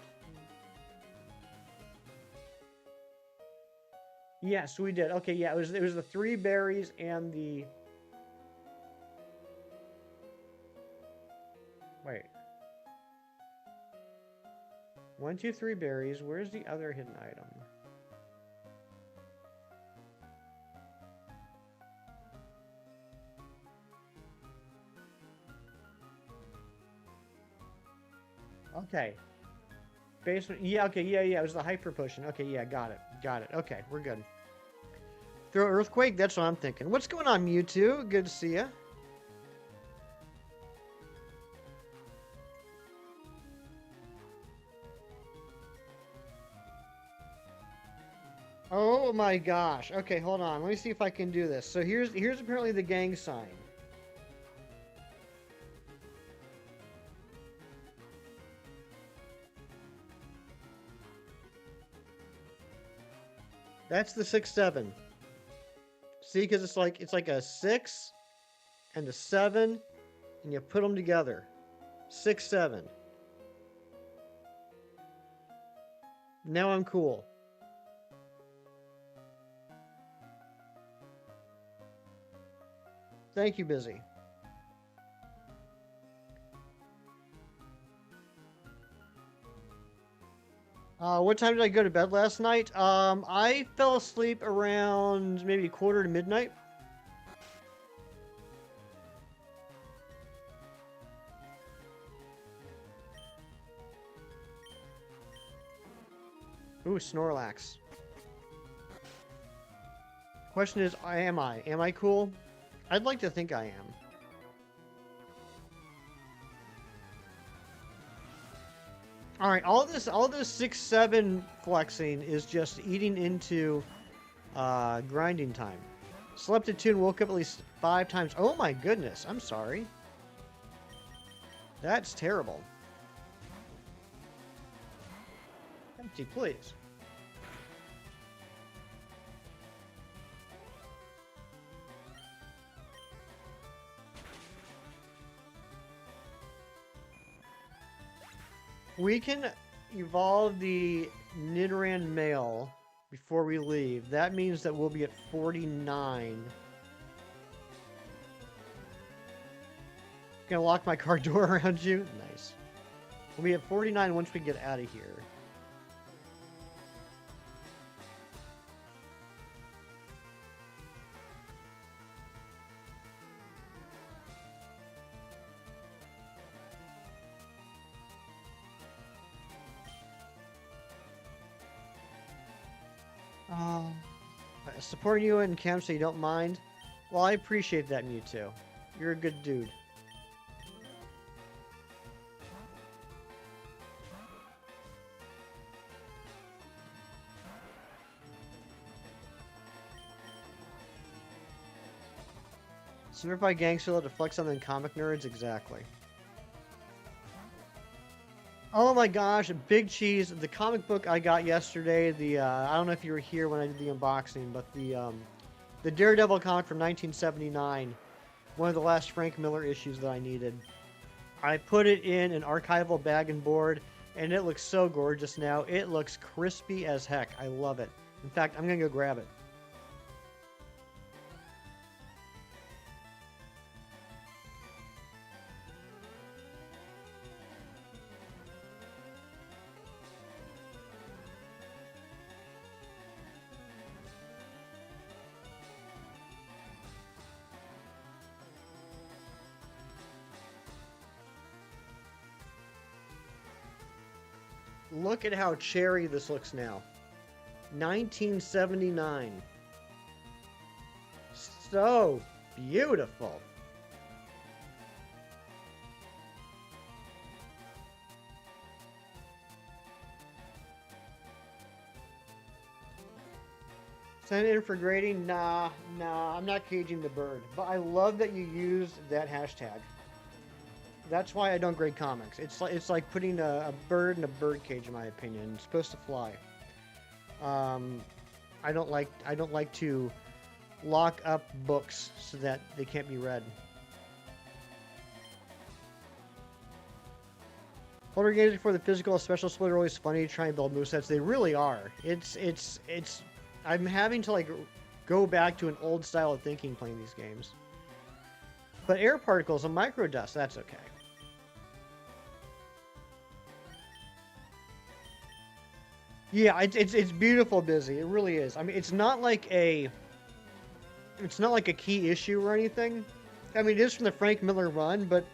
S2: Yes, we did. Okay, yeah, it was the 3 berries and the... Wait. 1, 2, 3 berries. Where's the other hidden item? Okay. Basement. Yeah, okay, yeah. It was the hyper potion. Okay, yeah, got it. Got it. Okay, we're good. Throw earthquake? That's what I'm thinking. What's going on, Mewtwo? Good to see ya. Oh my gosh. Okay, hold on. Let me see if I can do this. So here's apparently the gang sign. That's the 6-7. See, because it's like a 6 and a 7, and you put them together. 6-7. Now I'm cool. Thank you, Busy. What time did I go to bed last night? I fell asleep around maybe quarter to midnight. Ooh, Snorlax. Question is, am I? Am I cool? I'd like to think I am. All right, all this 6-7 flexing is just eating into grinding time. Slept at 2 and woke up at least 5 times. Oh my goodness, I'm sorry. That's terrible. Empty, please. We can evolve the Nidoran male before we leave. That means that we'll be at 49. Gonna lock my car door around you? Nice. We'll be at 49 once we get out of here. Supporting you in camp so you don't mind. Well, I appreciate that, Mewtwo. You're a good dude. Certified gangster to flex on the comic nerds? Exactly. Oh my gosh, Big Cheese, the comic book I got yesterday, I don't know if you were here when I did the unboxing, but the Daredevil comic from 1979, one of the last Frank Miller issues that I needed. I put it in an archival bag and board, and it looks so gorgeous now. It looks crispy as heck. I love it. In fact, I'm going to go grab it. Look at how cherry this looks now. 1979. So beautiful. Send it in for grading? Nah, I'm not caging the bird. But I love that you used that hashtag. That's why I don't grade comics. It's like putting a bird in a bird cage, in my opinion. It's supposed to fly. I don't like to lock up books so that they can't be read. Older games before the physical special split are always funny to try and build movesets. They really are. It's I'm having to like go back to an old style of thinking playing these games. But air particles and micro dust, that's okay. Yeah, it's beautiful busy. It really is. I mean, it's not like a key issue or anything. I mean, it is from the Frank Miller run, but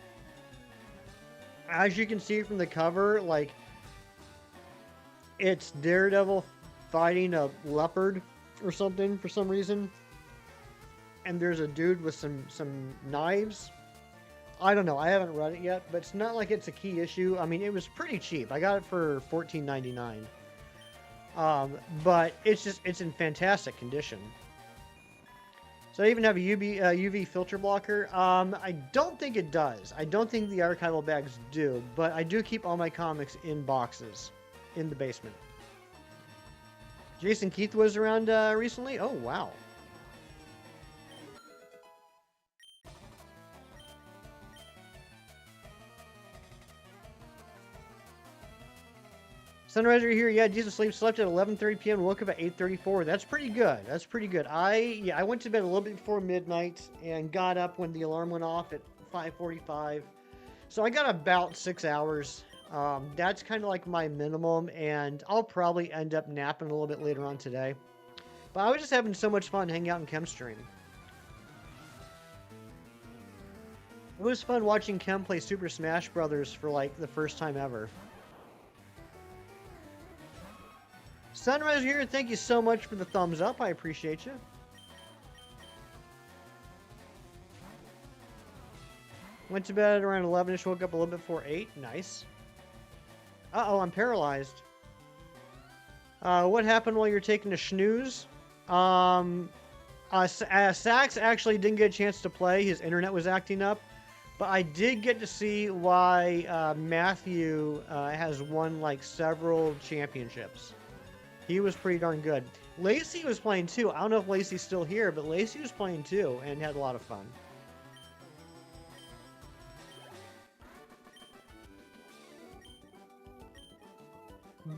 S2: as you can see from the cover, like it's Daredevil fighting a leopard or something for some reason, and there's a dude with some knives. I don't know. I haven't read it yet, but it's not like it's a key issue. I mean, it was pretty cheap. I got it for $14.99. But it's in fantastic condition. So I even have a UV filter blocker. I don't think it does. I don't think the archival bags do, but I do keep all my comics in boxes in the basement. Jason Keith was around recently. Oh, wow. Sunriser here, yeah, decent sleep. Slept at 11:30 p.m. Woke up at 8:34. That's pretty good. That's pretty good. I went to bed a little bit before midnight and got up when the alarm went off at 5:45. So I got about 6 hours. That's kind of like my minimum, and I'll probably end up napping a little bit later on today. But I was just having so much fun hanging out in Chem stream. It was fun watching Chem play Super Smash Brothers for like the first time ever. Sunrise here, thank you so much for the thumbs up. I appreciate you. Went to bed around 11ish, woke up a little bit before 8. Nice. Uh-oh, I'm paralyzed. What happened while you're taking a snooze? Sax actually didn't get a chance to play. His internet was acting up. But I did get to see why Matthew has won like several championships. He was pretty darn good. Lacey was playing too. I don't know if Lacey's still here, but Lacey was playing too and had a lot of fun.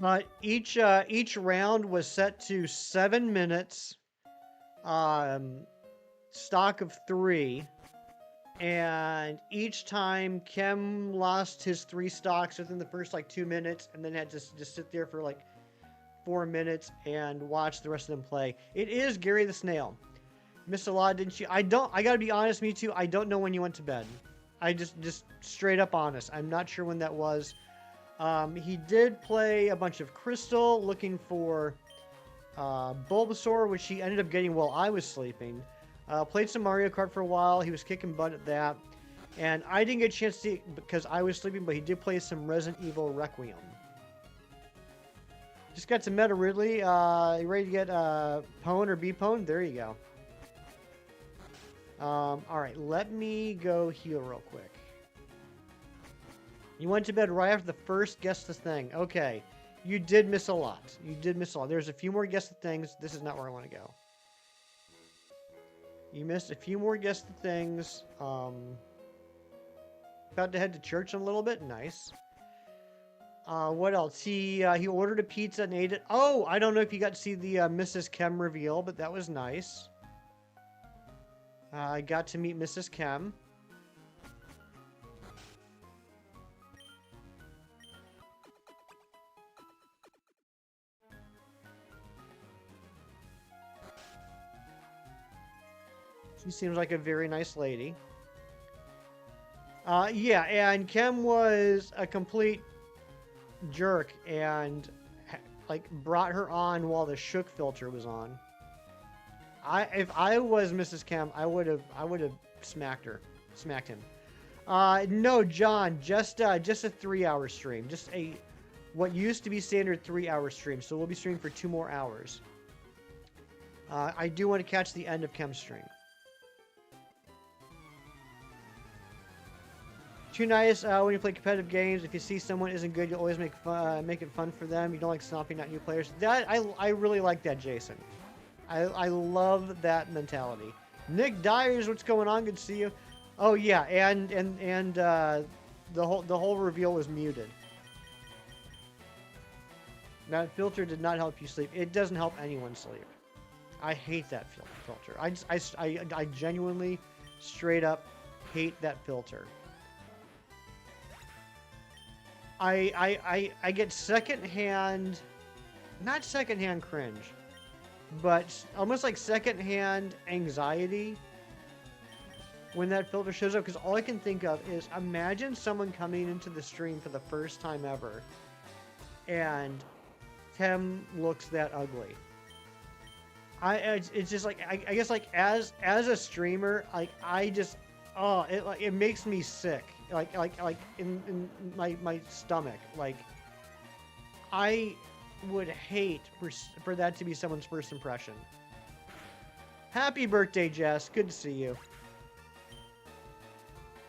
S2: But each round was set to 7 minutes, stock of 3, and each time Chem lost his 3 stocks within the first like 2 minutes, and then had to just sit there for like 4 minutes and watch the rest of them play. It is Gary the Snail. Missed a lot, didn't you? I gotta be honest, me too. I don't know when you went to bed. I just straight up honest. I'm not sure when that was. He did play a bunch of Crystal, looking for Bulbasaur, which he ended up getting while I was sleeping. Played some Mario Kart for a while. He was kicking butt at that. And I didn't get a chance to see it because I was sleeping, but he did play some Resident Evil Requiem. Just got some Meta Ridley. You ready to get Pwn or B-Pwn? There you go. Alright, let me go heal real quick. You went to bed right after the first Guess the Thing. Okay. You did miss a lot. You did miss a lot. There's a few more Guess the Things. This is not where I want to go. You missed a few more Guess the Things. About to head to church in a little bit. Nice. What else? He ordered a pizza and ate it. Oh, I don't know if you got to see the Mrs. Chem reveal, but that was nice. I got to meet Mrs. Chem. She seems like a very nice lady. Yeah, and Chem was a complete jerk and like brought her on while the shook filter was on. If I was Mrs. Chem, I would have smacked him. No, John, just a 3-hour stream, just what used to be standard 3-hour stream. So we'll be streaming for 2 more hours. I do want to catch the end of Chem's stream. Too nice when you play competitive games. If you see someone isn't good, you always make it fun for them. You don't like stomping out new players. That I really like that, Jason. I love that mentality. Nick Dyers, what's going on? Good to see you. Oh yeah, and the whole reveal was muted. That filter did not help you sleep. It doesn't help anyone sleep. I hate that filter. I genuinely, straight up, hate that filter. I get secondhand, not secondhand cringe, but almost like secondhand anxiety when that filter shows up, because all I can think of is imagine someone coming into the stream for the first time ever and Chem looks that ugly. It's just like I guess like as a streamer, like I just it makes me sick, like in my stomach. Like I would hate for that to be someone's first impression. Happy birthday, Jess. Good to see you.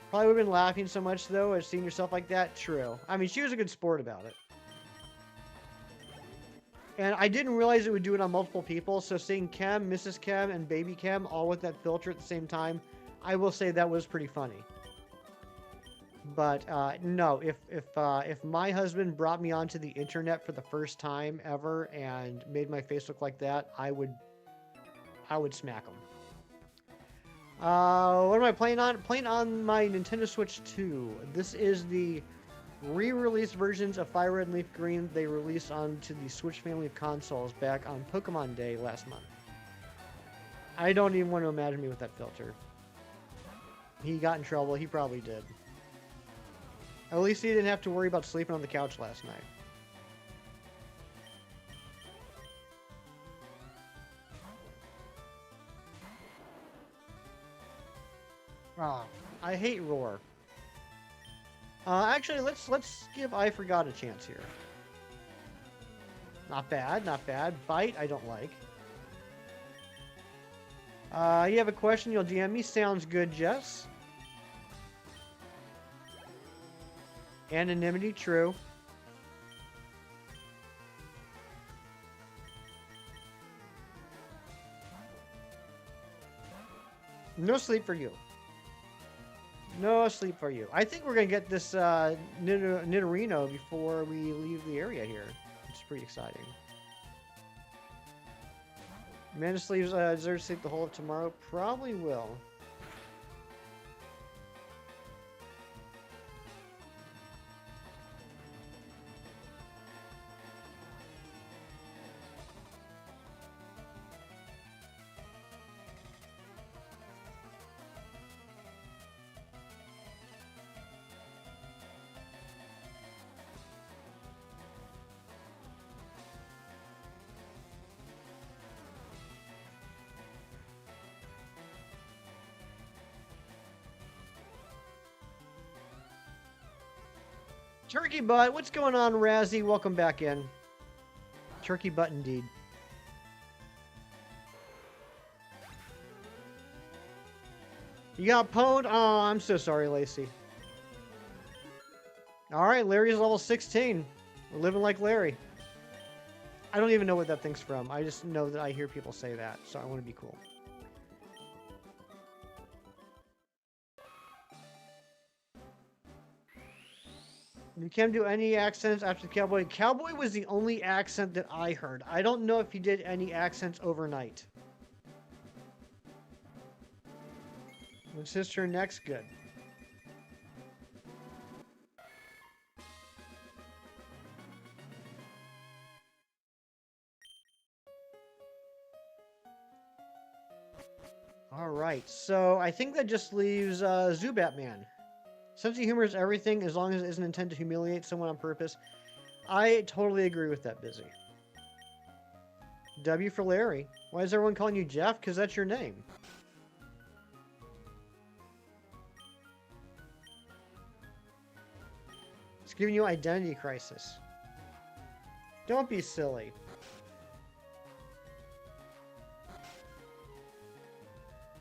S2: Probably would have been laughing so much though at seeing yourself like that. True. I mean, she was a good sport about it. And I didn't realize it would do it on multiple people, so seeing Chem, Mrs. Chem, and Baby Chem all with that filter at the same time, I will say that was pretty funny. But no, if my husband brought me onto the internet for the first time ever and made my face look like that, I would smack him. What am I playing on? Playing on my Nintendo Switch 2. This is the re-released versions of Fire Red and Leaf Green they released onto the Switch family of consoles back on Pokemon Day last month. I don't even want to imagine me with that filter. He got in trouble. He probably did. At least he didn't have to worry about sleeping on the couch last night. Ah, I hate Roar. Actually, let's give I Forgot a chance here. Not bad, not bad. Bite, I don't like. You have a question, you'll DM me. Sounds good, Jess. Anonymity, true. No sleep for you. No sleep for you. I think we're going to get this Nidorino before we leave the area here. It's pretty exciting. Amanda sleeps, deserves to sleep the whole of tomorrow. Probably will. Turkey butt, what's going on, Razzie? Welcome back in. Turkey butt indeed. You got pwned? Oh, I'm so sorry, Lacey. Alright, Larry's level 16. We're living like Larry. I don't even know what that thing's from. I just know that I hear people say that, so I want to be cool. You can't do any accents after the cowboy. Cowboy was the only accent that I heard. I don't know if he did any accents overnight. It's his turn next. Good. Alright, so I think that just leaves Zubat Man. Sense of humor is everything as long as it isn't intended to humiliate someone on purpose. I totally agree with that, Busy. W for Larry. Why is everyone calling you Jeff? Because that's your name. It's giving you identity crisis. Don't be silly.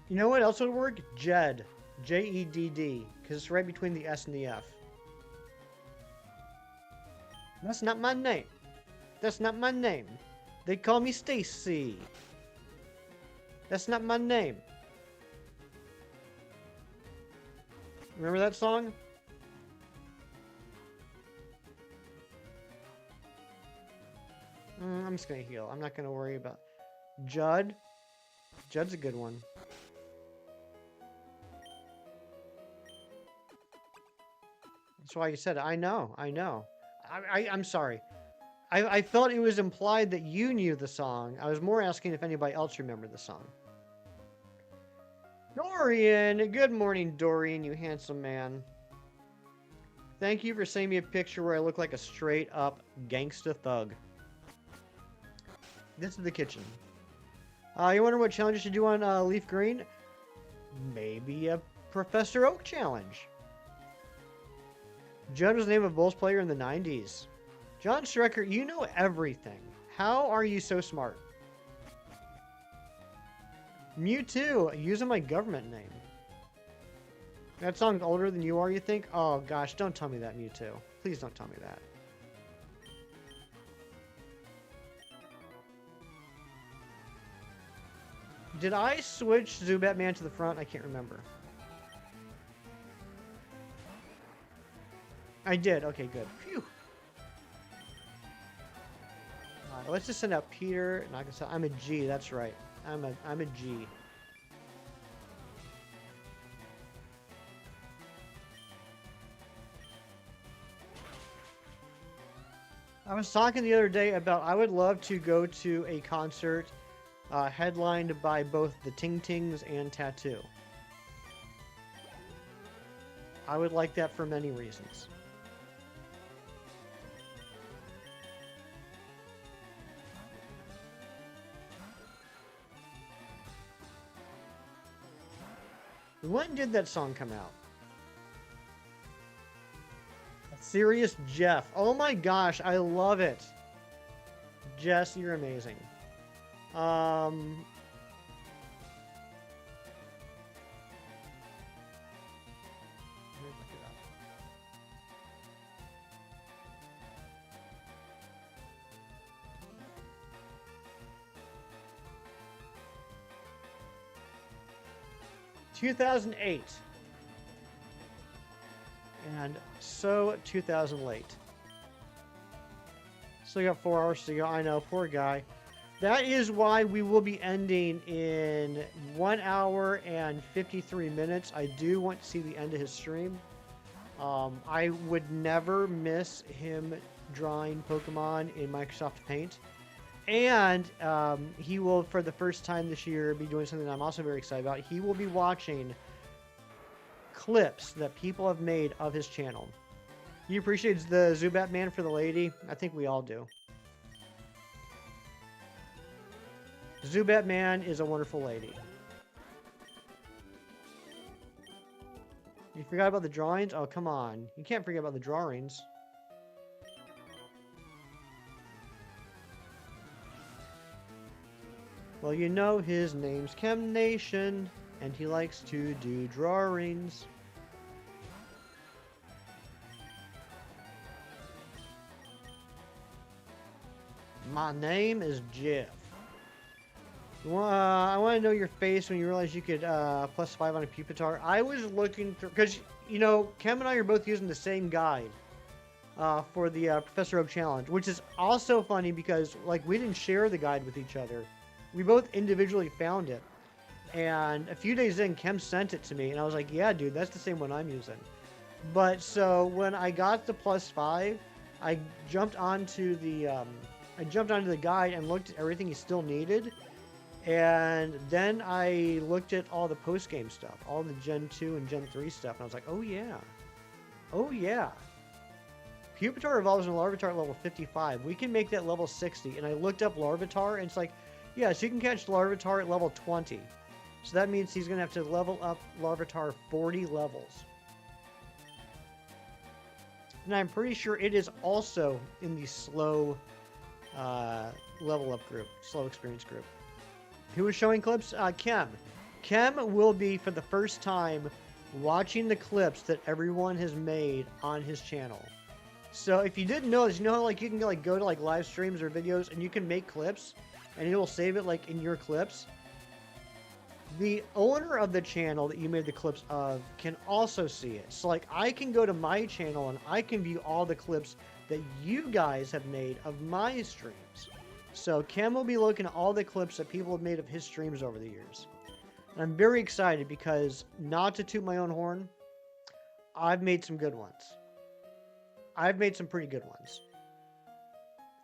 S2: You know what else would work? Jed. J-E-D-D. Because it's right between the S and the F. That's not my name. That's not my name. They call me Stacy. That's not my name. Remember that song? I'm just going to heal. I'm not going to worry about... Judd? Judd's a good one. That's why you said it. I know. I know. I'm sorry. I felt it was implied that you knew the song. I was more asking if anybody else remembered the song. Dorian! Good morning, Dorian, you handsome man. Thank you for sending me a picture where I look like a straight-up gangsta thug. This is the kitchen. You wonder what challenge you should do on Leaf Green? Maybe a Professor Oak challenge. Judd was the name of a Bulls player in the 90s. John Strecker, you know everything. How are you so smart? Mewtwo, using my government name. That song's older than you are, you think? Oh gosh, don't tell me that, Mewtwo. Please don't tell me that. Did I switch Zubat Man to the front? I can't remember. I did. Okay, good. Phew. Alright, let's just send out Peter. I'm a G. That's right. I'm a G. I was talking the other day about I would love to go to a concert headlined by both the Ting Tings and Tattoo. I would like that for many reasons. When did that song come out? Serious Jeff. Oh my gosh, I love it. Jess, you're amazing. Let me look it up. "2008. And so 2000 late. Still got 4 hours to go. I know, poor guy. That is why we will be ending in 1 hour and 53 minutes. I do want to see the end of his stream. I would never miss him drawing Pokemon in Microsoft Paint. And he will, for the first time this year, be doing something that I'm also very excited about. He will be watching clips that people have made of his channel. He appreciates the Zubat Man for the lady. I think we all do. Zubat Man is a wonderful lady. You forgot about the drawings? Oh, come on. You can't forget about the drawings. Well, you know his name's Chem Nation, and he likes to do drawings. My name is Jeff. I want to know your face when you realized you could +5 on a Pupitar. I was looking through, because, you know, Chem and I are both using the same guide for the Professor Oak Challenge, which is also funny because, like, we didn't share the guide with each other. We both individually found it. And a few days in, Chem sent it to me, and I was like, yeah, dude, that's the same one I'm using. But so when I got the +5, I jumped onto the guide and looked at everything he still needed. And then I looked at all the post-game stuff, all the Gen 2 and Gen 3 stuff, and I was like, oh yeah. Oh yeah. Pupitar evolves in Larvitar at level 55. We can make that level 60. And I looked up Larvitar, and it's like, yeah, so you can catch Larvitar at level 20. So that means he's going to have to level up Larvitar 40 levels. And I'm pretty sure it is also in the slow level up group, slow experience group. Who is showing clips? Chem. Chem will be, for the first time, watching the clips that everyone has made on his channel. So if you didn't know this, you know how like you can like go to like live streams or videos and you can make clips and it will save it like in your clips. The owner of the channel that you made the clips of can also see it. So like I can go to my channel and I can view all the clips that you guys have made of my streams. So Chem will be looking at all the clips that people have made of his streams over the years. And I'm very excited because, not to toot my own horn, I've made some good ones. I've made some pretty good ones.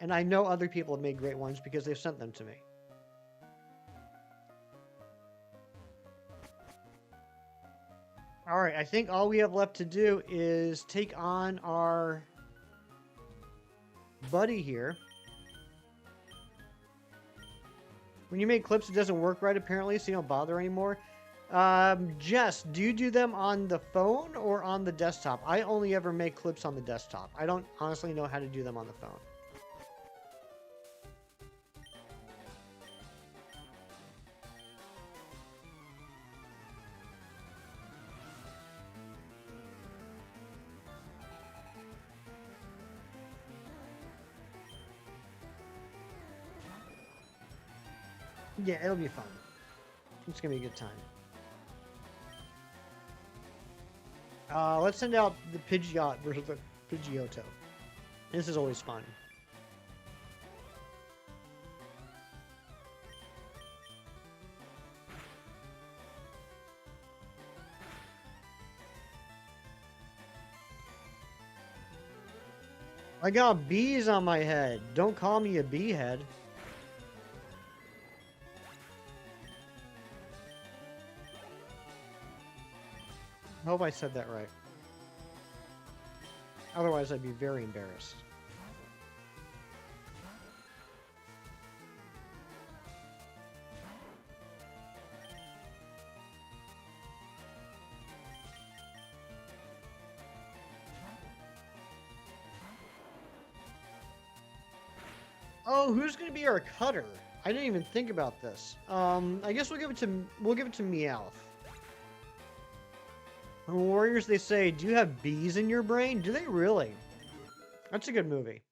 S2: And I know other people have made great ones because they've sent them to me. Alright, I think all we have left to do is take on our buddy here. When you make clips, it doesn't work right, apparently, so you don't bother anymore. Jess, do you do them on the phone or on the desktop? I only ever make clips on the desktop. I don't honestly know how to do them on the phone. Yeah, it'll be fun. It's gonna be a good time. Let's send out the Pidgeot versus the Pidgeotto. This is always fun. I got bees on my head. Don't call me a bee head. I hope I said that right. Otherwise, I'd be very embarrassed. Oh, who's gonna be our cutter? I didn't even think about this. I guess we'll give it to Meowth. Warriors, they say, do you have bees in your brain? Do they really? That's a good movie.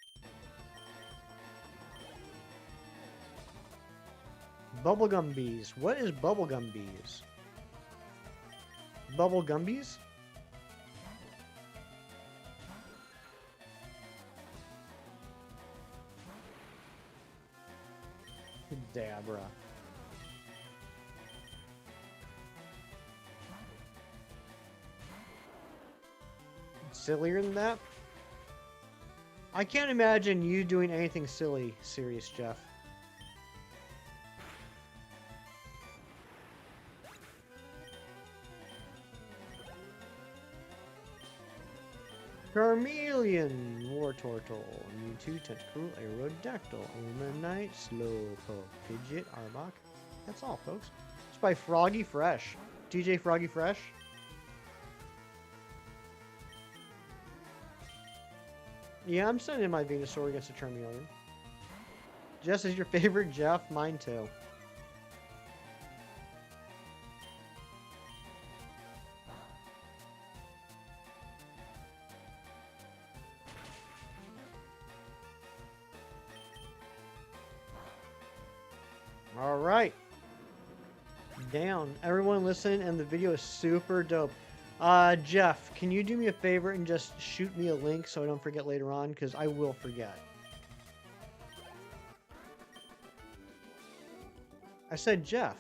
S2: Bubblegum bees. What is bubblegum bees? Bubblegum bees? Dabra. Sillier than that? I can't imagine you doing anything silly, Serious Jeff. Charmeleon, Wartortle, Mewtwo, Tentacruel, Aerodactyl, Omanite, Slowpoke, Pidgeot, Arbok. That's all, folks. It's by Froggy Fresh. DJ Froggy Fresh. Yeah, I'm sending my Venusaur against a Charmeleon. Jess is your favorite Jeff? Mine too. Alright. Down. Everyone listen, and the video is super dope. Jeff, can you do me a favor and just shoot me a link so I don't forget later on? Because I will forget. I said Jeff.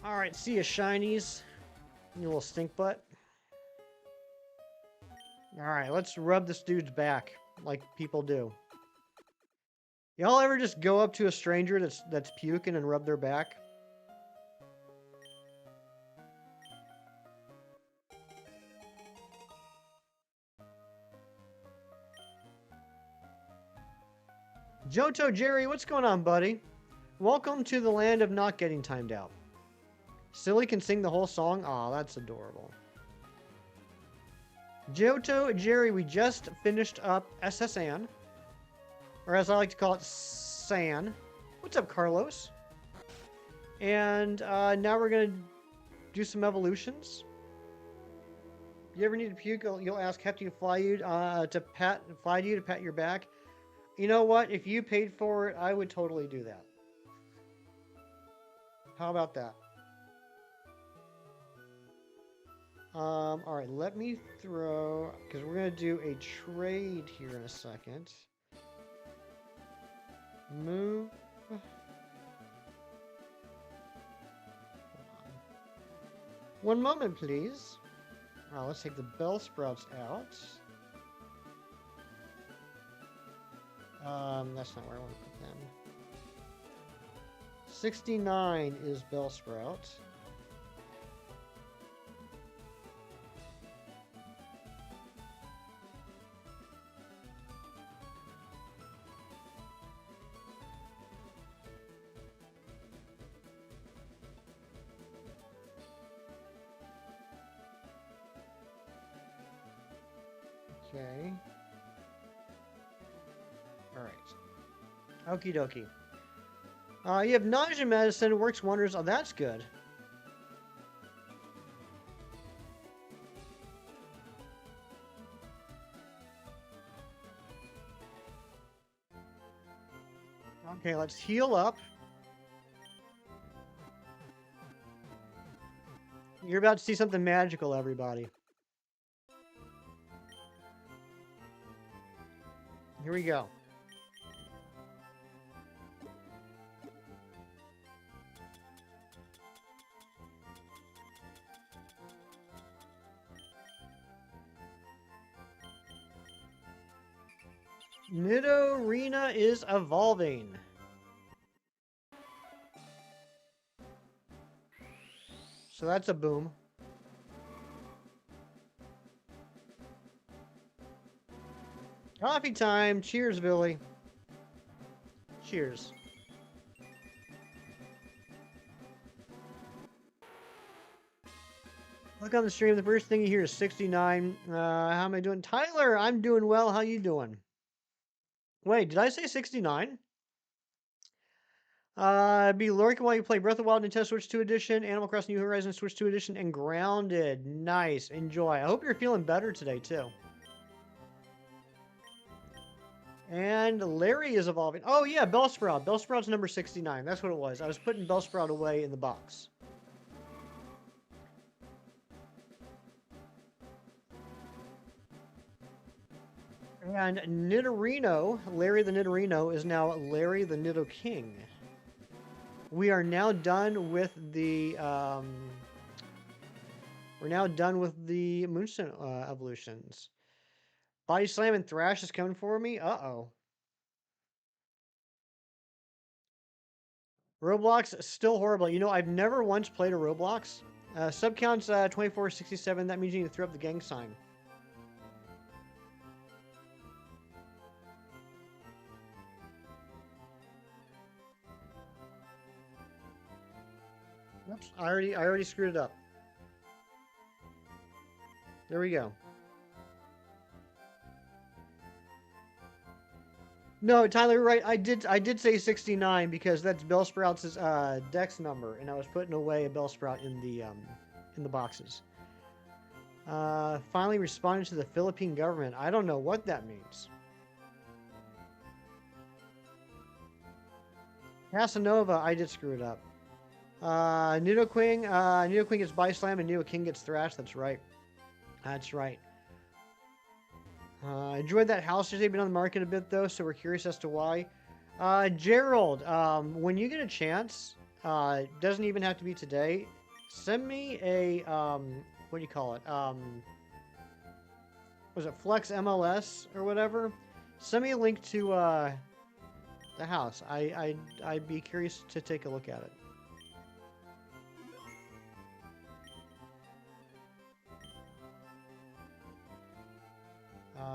S2: Alright, see ya, shinies. You little stink butt. Alright, let's rub this dude's back like people do. Y'all ever just go up to a stranger that's puking and rub their back? Johto Jerry, what's going on, buddy? Welcome to the land of not getting timed out. Silly can sing the whole song? Aw, that's adorable. Johto Jerry, we just finished up SS Anne. Or as I like to call it, San. What's up, Carlos? And now we're going to do some evolutions. You ever need to puke? You'll ask Hefty to fly to pat your back. You know what? If you paid for it, I would totally do that. How about that? All right, let me throw, because we're going to do a trade here in a second. Move. One moment, please. Let's take the Bellsprouts out. That's not where I want to put them. 69 is Bellsprout. Okay. Alright. Okie dokie. You have nausea medicine. It works wonders. Oh, that's good. Okay, let's heal up. You're about to see something magical, everybody. Here we go. Nidorina is evolving. So that's a boom. Coffee time. Cheers, Billy. Cheers. Look on the stream. The first thing you hear is 69. How am I doing? Tyler, I'm doing well. How you doing? Wait, did I say 69? Be lurking while you play Breath of the Wild Nintendo Switch 2 Edition, Animal Crossing New Horizons Switch 2 Edition, and Grounded. Nice. Enjoy. I hope you're feeling better today, too. And Larry is evolving. Oh, yeah, Bellsprout. Bellsprout's number 69. That's what it was. I was putting Bellsprout away in the box. And Nidorino, Larry the Nidorino, is now Larry the Nidoking. We are now done with the Moonstone evolutions. Body Slam and Thrash is coming for me. Uh-oh. Roblox still horrible. You know, I've never once played a Roblox. Sub count's 2467. That means you need to throw up the gang sign. Oops, I already screwed it up. There we go. No, Tyler, you're right. I did say 69 because that's Bellsprout's Dex number, and I was putting away a Bellsprout in the boxes. Finally responded to the Philippine government. I don't know what that means. Casanova, I did screw it up. Nidoking gets Body Slam and Nidoking gets Thrash. That's right. That's right. Enjoyed that house today. Been on the market a bit though, so we're curious as to why. Gerald, when you get a chance, doesn't even have to be today. Send me a what do you call it? Was it Flex MLS or whatever? Send me a link to the house. I'd be curious to take a look at it.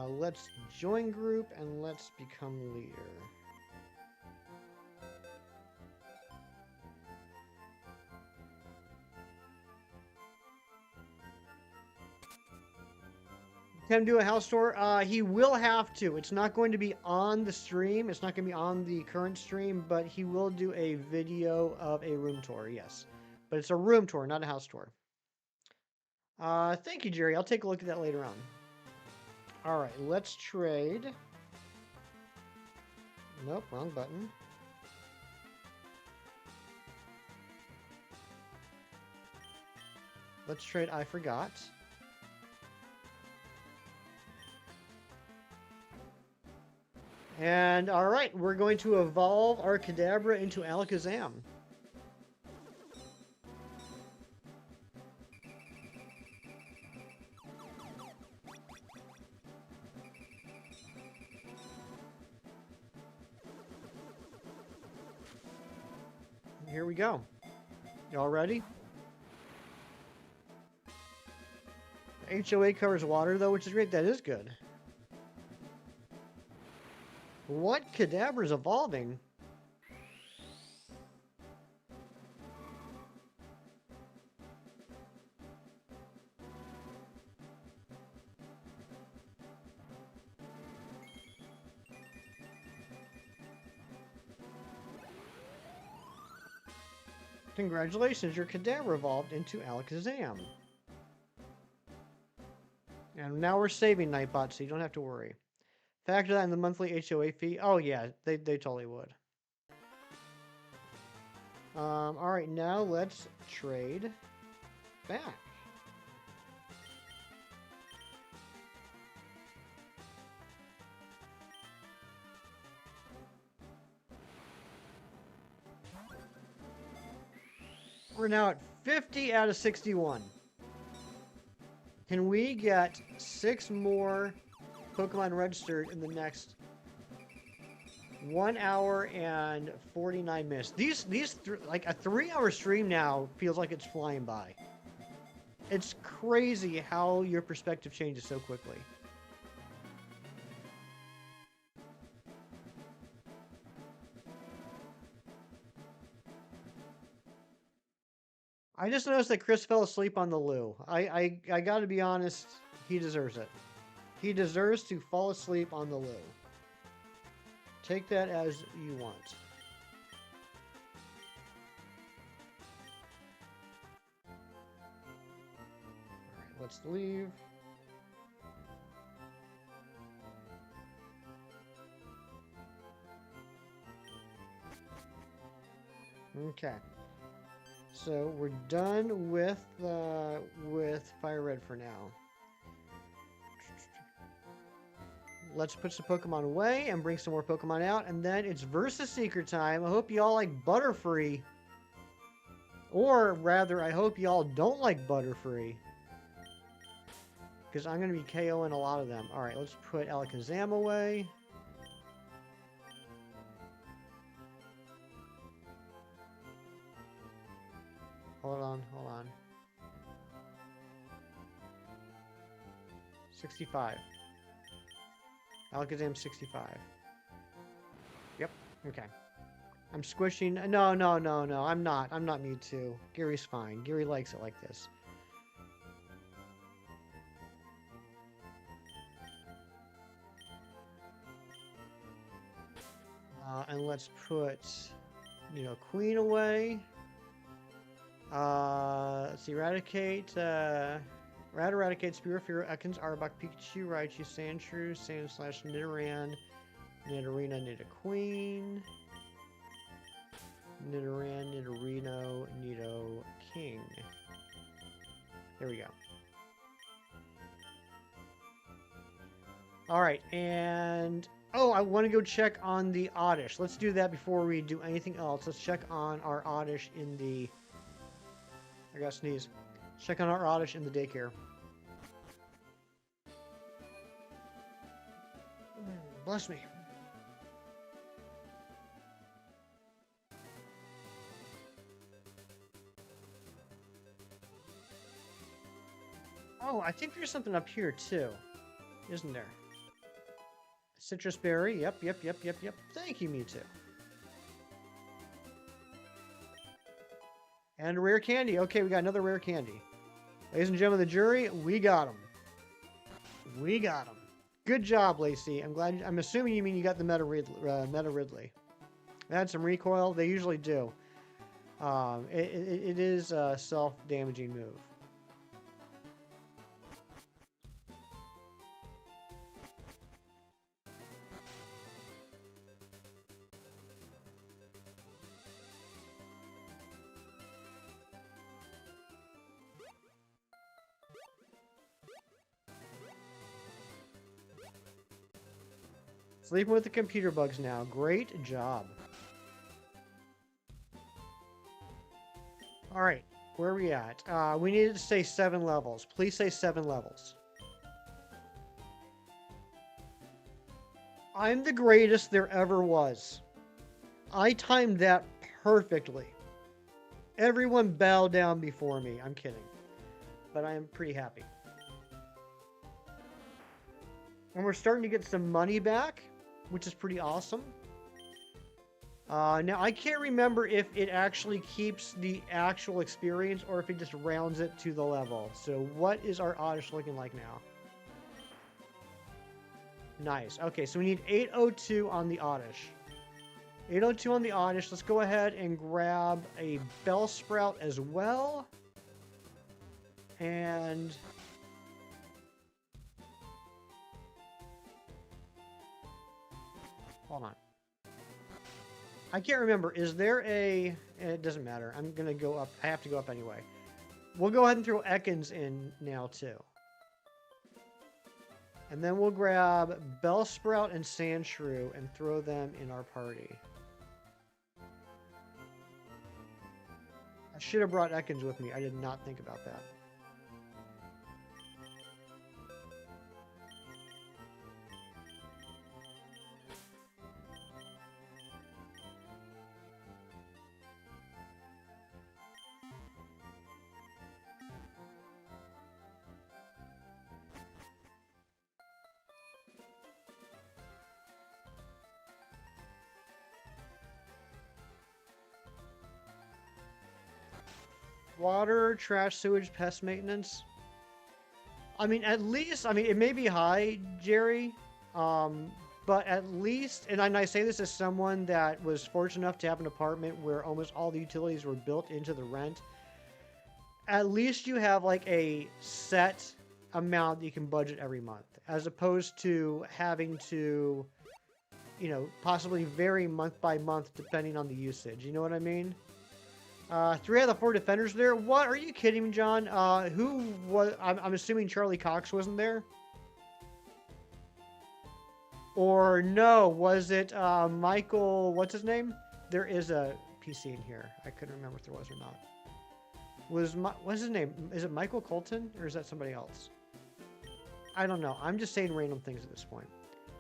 S2: Let's join group and let's become leader. Can him do a house tour? He will have to. It's not going to be on the stream. It's not going to be on the current stream, but he will do a video of a room tour, yes. But it's a room tour, not a house tour. Thank you, Jerry. I'll take a look at that later on. All right, let's trade. Nope, wrong button. Let's trade I Forgot. And all right, we're going to evolve our Kadabra into Alakazam. Here we go. Y'all ready? HOA covers water, though, which is great. That is good. What Kadabra's evolving? Congratulations, your Kadabra evolved into Alakazam. And now we're saving Nightbot, so you don't have to worry. Factor that in the monthly HOA fee. Oh yeah, they totally would. Alright, now let's trade back. We're now at 50 out of 61. Can we get 6 more Pokemon registered in the next 1 hour and 49 minutes? Like a 3-hour stream now feels like it's flying by. It's crazy how your perspective changes so quickly. I just noticed that Chris fell asleep on the loo. I gotta be honest, he deserves it. He deserves to fall asleep on the loo. Take that as you want. Alright, let's leave. Okay. So we're done with Fire Red for now. Let's put some Pokemon away and bring some more Pokemon out, and then it's Versus Seeker time. I hope y'all like Butterfree. Or rather, I hope y'all don't like Butterfree. Because I'm going to be KOing a lot of them. Alright, let's put Alakazam away. Hold on. 65. Alakazam 65. Yep, okay. I'm squishing. No. I'm not. I'm not Mewtwo. Gary's fine. Gary likes it like this. And let's put, Queen away. Let's see, Eradicate, Spearow, Ekans, Arbok, Pikachu, Raichu, Sandshrew, Sandslash, Nidoran, Nidorina, Nidoqueen, Nidoran, Nidorino, Nidoking. There we go. Alright, and... Oh, I want to go check on the Oddish. Let's do that before we do anything else. Let's check on our Oddish in the... I gotta sneeze. Check on our Oddish in the daycare. Bless me. Oh, I think there's something up here too. Isn't there? Citrus berry. Yep. Thank you, Mewtwo. And a rare candy. Okay, we got another rare candy. Ladies and gentlemen of the jury, we got them. We got them. Good job, Lacey. I'm assuming you mean you got the Meta Ridley. Had some recoil. They usually do. It is a self-damaging move. Sleeping with the computer bugs now. Great job. Alright, where are we at? We needed to say 7 levels. Please say 7 levels. I'm the greatest there ever was. I timed that perfectly. Everyone bow down before me. I'm kidding. But I am pretty happy. And we're starting to get some money back, which is pretty awesome. Now, I can't remember if it actually keeps the actual experience or if it just rounds it to the level. So what is our Oddish looking like now? Nice. Okay, so we need 802 on the Oddish. 802 on the Oddish. Let's go ahead and grab a Bellsprout as well. And... hold on. I can't remember. Is there a... it doesn't matter. I'm going to go up. I have to go up anyway. We'll go ahead and throw Ekans in now, too. And then we'll grab Bellsprout and Sandshrew and throw them in our party. I should have brought Ekans with me. I did not think about that. Water, trash, sewage, pest maintenance. I mean, at least, I mean, it may be high, Jerry, but at least, and I say this as someone that was fortunate enough to have an apartment where almost all the utilities were built into the rent. At least you have like a set amount that you can budget every month, as opposed to having to, you know, possibly vary month by month depending on the usage. You know what I mean? 3 out of the 4 defenders there. What? Are you kidding me, John? Who was... I'm assuming Charlie Cox wasn't there? Or no, was it Michael... what's his name? There is a PC in here. I couldn't remember if there was or not. What's his name? Is it Michael Colton? Or is that somebody else? I don't know. I'm just saying random things at this point.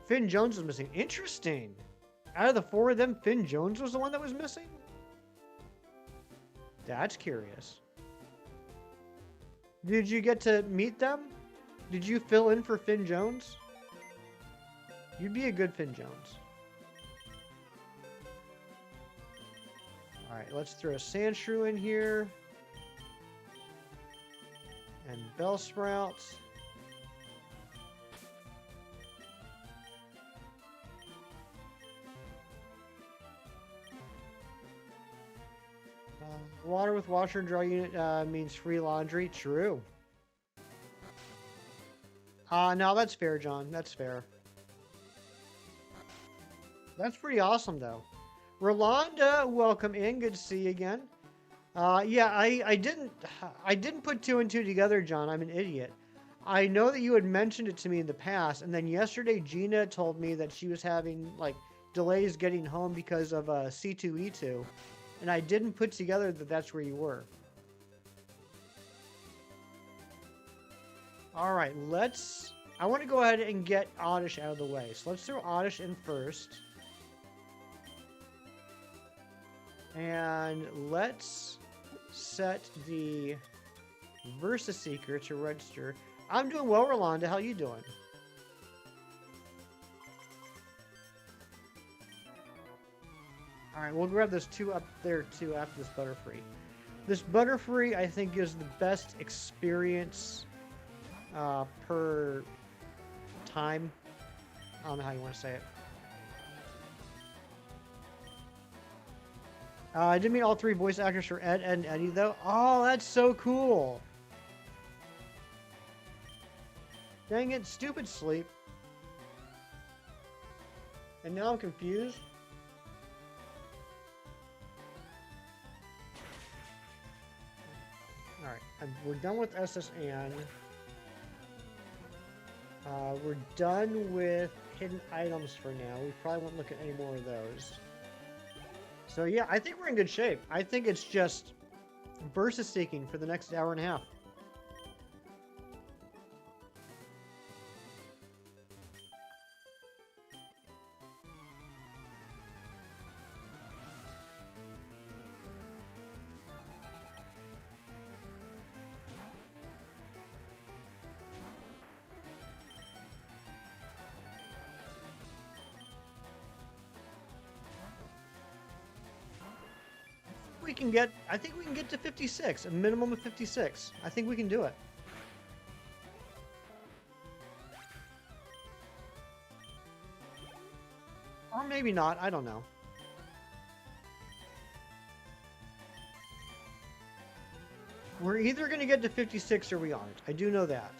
S2: Finn Jones was missing. Interesting. Out of the 4 of them, Finn Jones was the one that was missing? That's curious. Did you get to meet them? Did you fill in for Finn Jones? You'd be a good Finn Jones. Alright, let's throw a Sandshrew in here. And Bellsprout. Water with washer and dry unit means free laundry. True. No, that's fair, John. That's fair. That's pretty awesome, though. Rolanda, welcome in. Good to see you again. Yeah, I didn't put 2 and 2 together, John. I'm an idiot. I know that you had mentioned it to me in the past, and then yesterday Gina told me that she was having like delays getting home because of C2E2. And I didn't put together that that's where you were. Alright, I want to go ahead and get Oddish out of the way. So let's throw Oddish in first. And let's set the Versa Seeker to register. I'm doing well, Rolanda. How you doing? Alright, we'll grab those 2 up there too after this Butterfree. This Butterfree, I think, is the best experience per time. I don't know how you want to say it. I did meet all 3 voice actors for Ed, and Eddie, though. Oh, that's so cool. Dang it, stupid sleep. And now I'm confused. Alright, we're done with SS Anne. We're done with hidden items for now. We probably won't look at any more of those. So yeah, I think we're in good shape. I think it's just versus seeking for the next hour and a half. I think we can get to 56, a minimum of 56. I think we can do it. Or maybe not, I don't know. We're either going to get to 56 or we aren't. I do know that.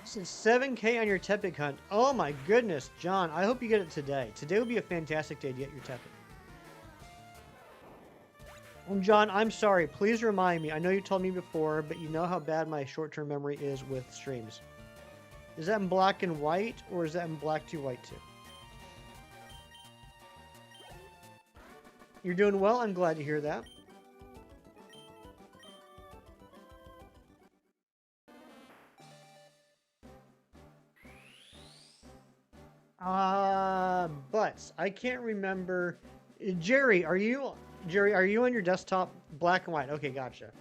S2: Since 7K on your Tepic hunt. Oh my goodness, John. I hope you get it today. Today would be a fantastic day to get your Tepic. And John, I'm sorry. Please remind me. I know you told me before, but you know how bad my short-term memory is with streams. Is that in black and white, or is that in black 2, white 2? You're doing well. I'm glad to hear that. But I can't remember. Jerry, are you on your desktop? Black and white. Okay, gotcha.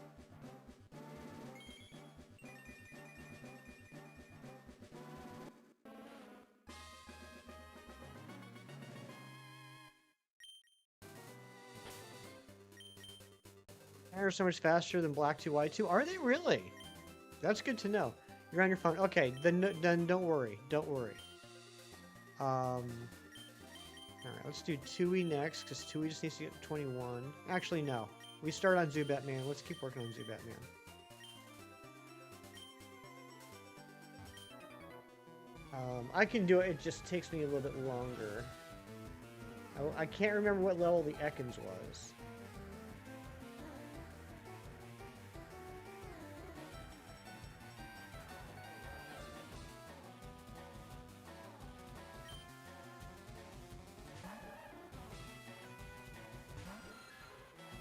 S2: They're so much faster than black 2, white 2. Are they really? That's good to know. You're on your phone. Okay, then don't worry. Don't worry. Alright, let's do 2E next, because 2E just needs to get 21. Actually, no. We start on Zubat Man. Let's keep working on Zubat Man. I can do it. It just takes me a little bit longer. I can't remember what level the Ekans was.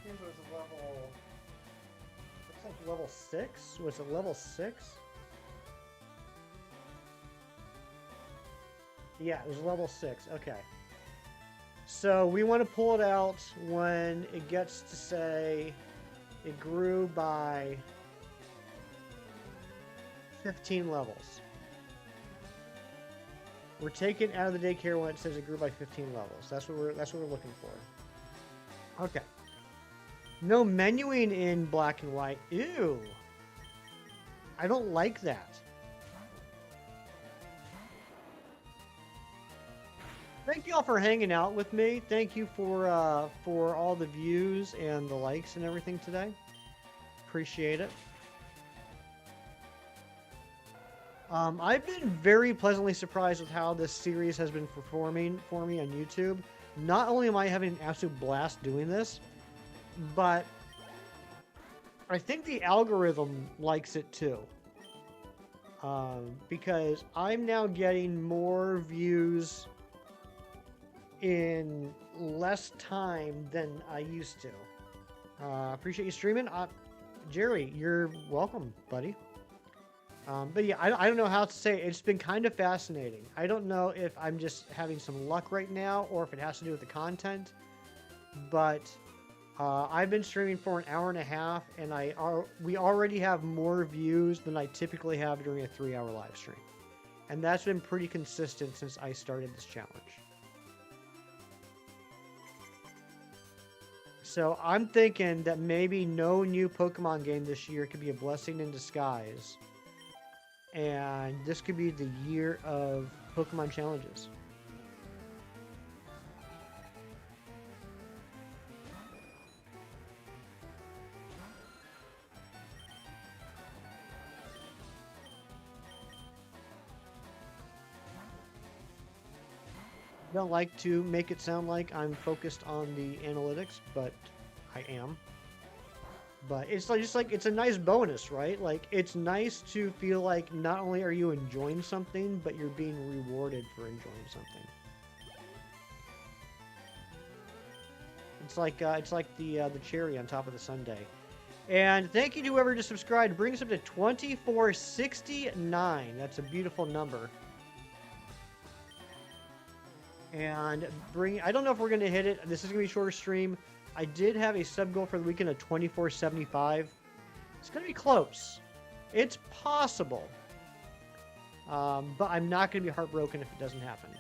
S2: It was level... Looks like level 6? Was it level 6? Yeah, it was level 6. Okay. So we want to pull it out when it gets to say it grew by 15 levels. We're taking out of the daycare when it says it grew by 15 levels. That's what we're looking for. Okay. No menuing in black and white. Ew. I don't like that. Thank you all for hanging out with me. Thank you for all the views and the likes and everything today. Appreciate it. I've been very pleasantly surprised with how this series has been performing for me on YouTube. Not only am I having an absolute blast doing this, but I think the algorithm likes it too. Because I'm now getting more views in less time than I used to. Appreciate you streaming. Jerry, you're welcome, buddy. But yeah, I don't know how to say it. It's been kind of fascinating. I don't know if I'm just having some luck right now or if it has to do with the content. But I've been streaming for an hour and a half, and we already have more views than I typically have during a 3-hour live stream. And that's been pretty consistent since I started this challenge. So I'm thinking that maybe no new Pokemon game this year could be a blessing in disguise. And this could be the year of Pokemon challenges. I don't like to make it sound like I'm focused on the analytics, but I am. But it's like, just like, it's a nice bonus, right? Like, it's nice to feel like not only are you enjoying something, but you're being rewarded for enjoying something. It's like the cherry on top of the sundae. And thank you to whoever just subscribed. Brings us up to 2469. That's a beautiful number. And I don't know if we're going to hit it. This is going to be a shorter stream. I did have a sub goal for the weekend of 2475. It's going to be close. It's possible. But I'm not going to be heartbroken if it doesn't happen.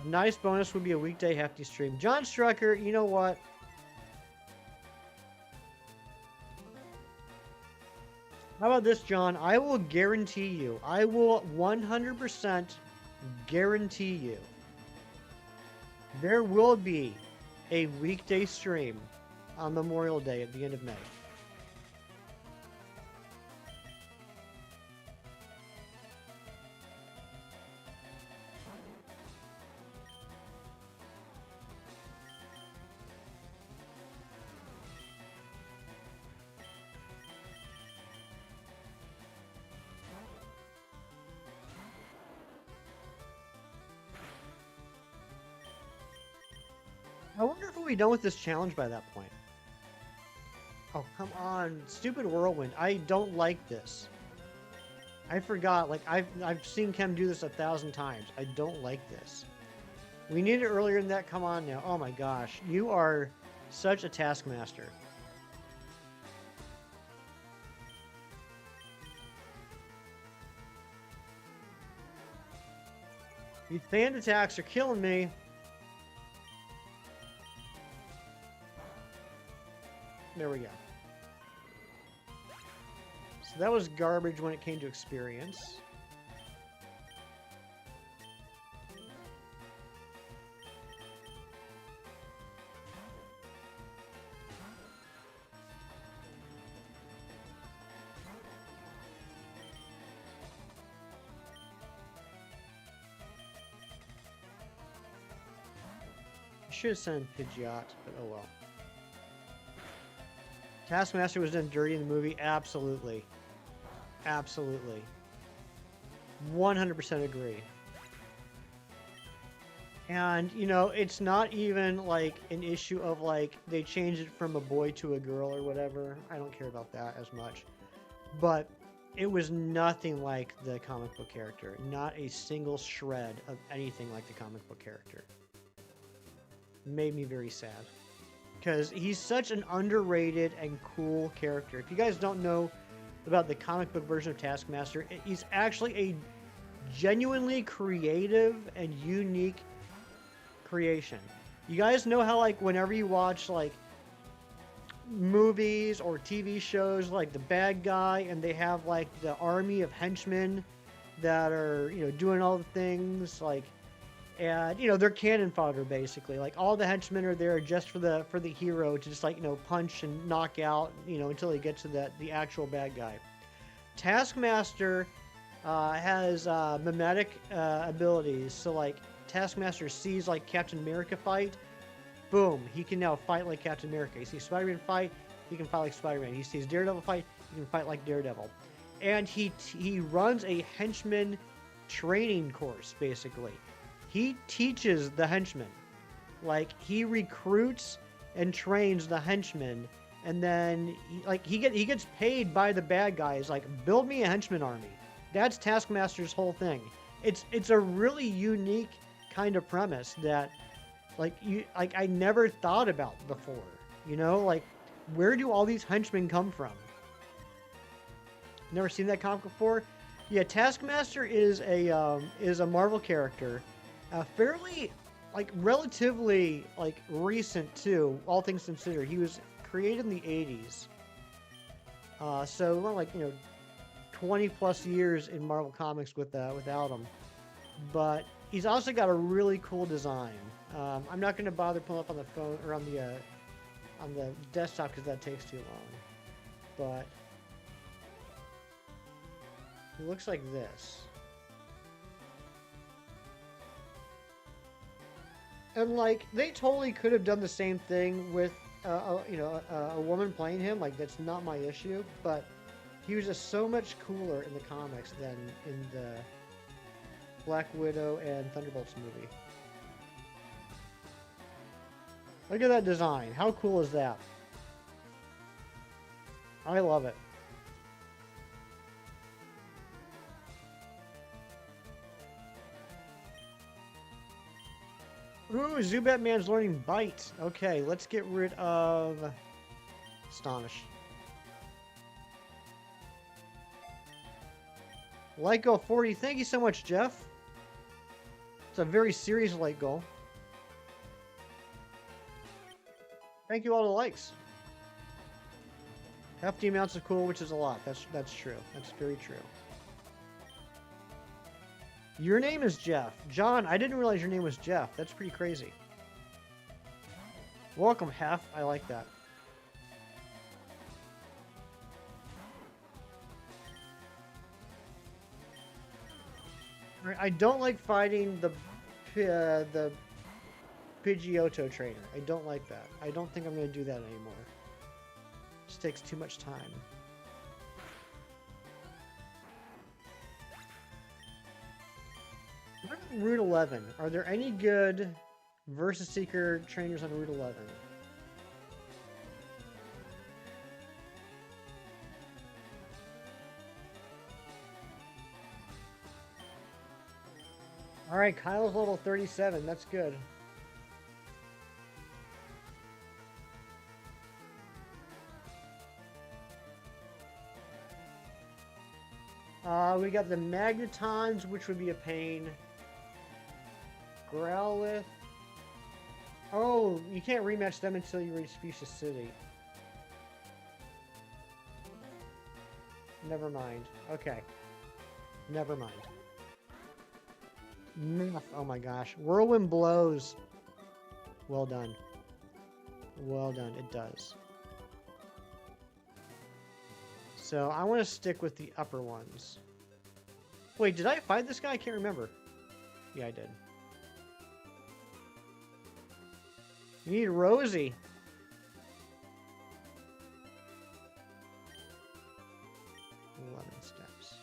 S2: A nice bonus would be a weekday hefty stream. John Strucker, you know what? How about this, John? I will guarantee you. I will 100% guarantee you. There will be a weekday stream on Memorial Day at the end of May. I wonder if we'll be done with this challenge by that point. Oh, come on. Stupid Whirlwind. I don't like this. I forgot. Like, I've seen Chem do this 1,000 times. I don't like this. We need it earlier than that. Come on now. Oh my gosh. You are such a taskmaster. These fan attacks are killing me. There we go. So that was garbage when it came to experience. I should have sent Pidgeotto, but oh well. Taskmaster was done dirty in the movie? Absolutely. Absolutely. 100% agree. And, you know, it's not even, like, an issue of, like, they changed it from a boy to a girl or whatever. I don't care about that as much. But it was nothing like the comic book character. Not a single shred of anything like the comic book character. Made me very sad. Because he's such an underrated and cool character. If you guys don't know about the comic book version of Taskmaster, he's actually a genuinely creative and unique creation. You guys know how, like, whenever you watch, like, movies or TV shows, like, the bad guy, and they have, like, the army of henchmen that are, you know, doing all the things, like, and, you know, they're cannon fodder, basically. Like, all the henchmen are there just for the hero to just, like, you know, punch and knock out, you know, until he gets to the actual bad guy. Taskmaster has mimetic abilities. So, like, Taskmaster sees, like, Captain America fight. Boom. He can now fight like Captain America. He sees Spider-Man fight. He can fight like Spider-Man. He sees Daredevil fight. He can fight like Daredevil. And he runs a henchman training course, basically. He teaches the henchmen. Like, he recruits and trains the henchmen, and then he gets paid by the bad guys. Like, build me a henchman army. That's Taskmaster's whole thing. It's a really unique kind of premise that, like, I never thought about before. You know, like, where do all these henchmen come from? Never seen that comic before. Yeah, Taskmaster is a Marvel character. Fairly, like, relatively, like, recent, too, all things considered. He was created in the 80s. So, like, you know, 20-plus years in Marvel Comics without him. But he's also got a really cool design. I'm not going to bother pulling up on the phone, or on the desktop, because that takes too long. But it looks like this. And like, they totally could have done the same thing with, a woman playing him. Like, that's not my issue. But he was just so much cooler in the comics than in the Black Widow and Thunderbolts movie. Look at that design. How cool is that? I love it. Ooh, Zubat Man's learning Bite. Okay, let's get rid of Astonish. Light goal 40. Thank you so much, Jeff. It's a very serious light goal. Thank you all the likes. Hefty amounts of cool, which is a lot. That's true. That's very true. Your name is Jeff. John, I didn't realize your name was Jeff. That's pretty crazy. Welcome, Hef. I like that. I don't like fighting the Pidgeotto trainer. I don't like that. I don't think I'm going to do that anymore. It just takes too much time. Route 11. Are there any good Versus Seeker trainers on Route 11? Alright, Kyle's level 37. That's good. We got the Magnetons, which would be a pain. Growlithe. Oh, you can't rematch them until you reach Specious City. Never mind. Okay. Never mind. Oh my gosh. Whirlwind blows. Well done. Well done. It does. So I want to stick with the upper ones. Wait, did I fight this guy? I can't remember. Yeah, I did. You need Rosie. Steps.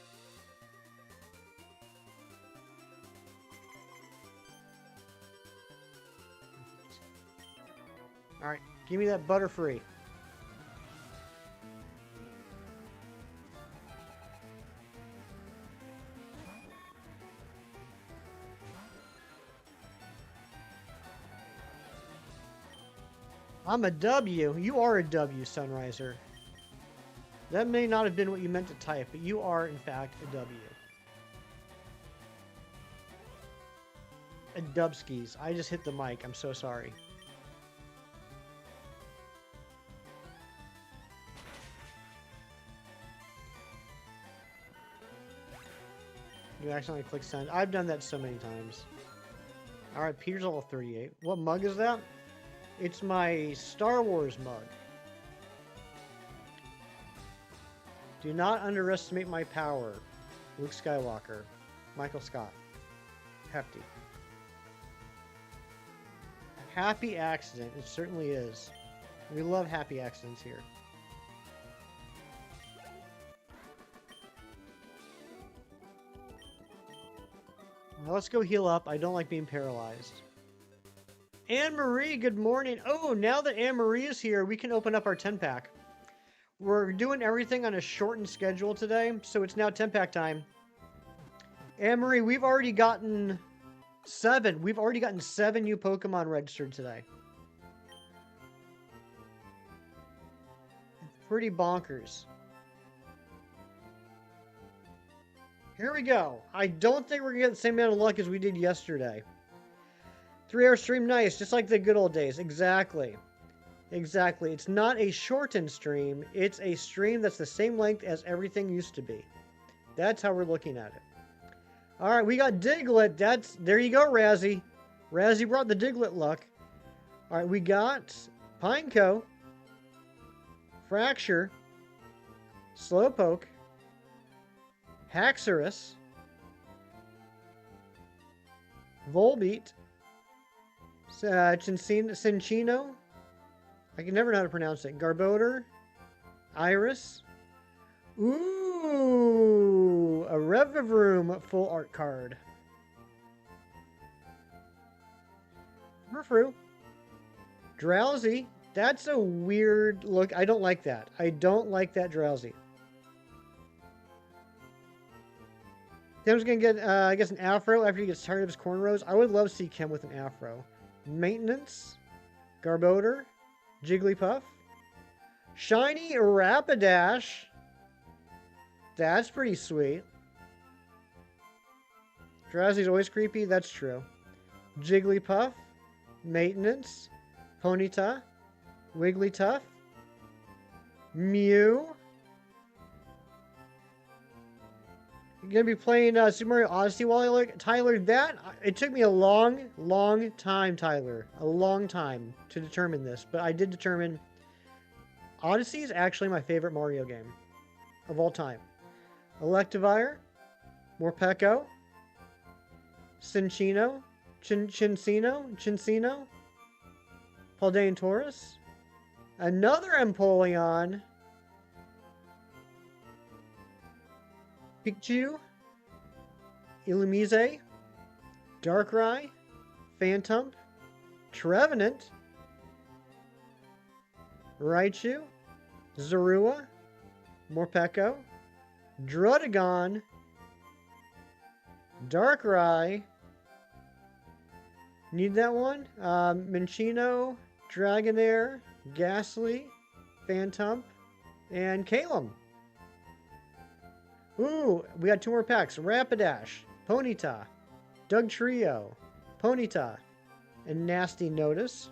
S2: All right, give me that Butterfree. I'm a W. You are a W, Sunriser. That may not have been what you meant to type, but you are, in fact, a W. A Dubskis. I just hit the mic. I'm so sorry. You accidentally click send. I've done that so many times. Alright, Peter's level 38. What mug is that? It's my Star Wars mug. Do not underestimate my power. Luke Skywalker. Michael Scott. Hefty. Happy accident. It certainly is. We love happy accidents here. Now let's go heal up. I don't like being paralyzed. Anne-Marie, good morning. Oh, now that Anne-Marie is here, we can open up our 10-pack. We're doing everything on a shortened schedule today, so it's now 10-pack time. Anne-Marie, we've already gotten 7. We've already gotten 7 new Pokemon registered today. Pretty bonkers. Here we go. I don't think we're going to get the same amount of luck as we did yesterday. 3-hour stream, nice, just like the good old days. Exactly. Exactly. It's not a shortened stream. It's a stream that's the same length as everything used to be. That's how we're looking at it. All right, we got Diglett. There you go, Razzie. Razzie brought the Diglett luck. All right, we got Pineco, Fracture, Slowpoke, Haxorus, Volbeat, Cinchino. I can never know how to pronounce it. Garbodor. Iris. Ooh, a Revavroom full art card. Furfrou. Drowsy. That's a weird look. I don't like that. I don't like that Drowsy. Tim's gonna get, I guess, an afro after he gets tired of his cornrows. I would love to see Kim with an afro. Maintenance. Garbodor. Jigglypuff. Shiny Rapidash. That's pretty sweet. Drowsy's always creepy. That's true. Jigglypuff. Maintenance. Ponyta. Wigglytuff. Mew. You're going to be playing Super Mario Odyssey while I look. Tyler, it took me a long, long time, Tyler. A long time to determine this. But I did determine Odyssey is actually my favorite Mario game of all time. Electivire. Morpeko. Cinchino. Chincino. Paldean Taurus. Another Empoleon. Pikachu. Illumise. Darkrai. Phantom. Trevenant. Raichu. Zorua. Morpeko. Druddigon. Darkrai. Need that one? Minccino. Dragonair. Ghastly. Phantom. And Calum. Ooh, we got 2 more packs. Rapidash. Ponyta. Dugtrio. Ponyta. And Nasty Notice.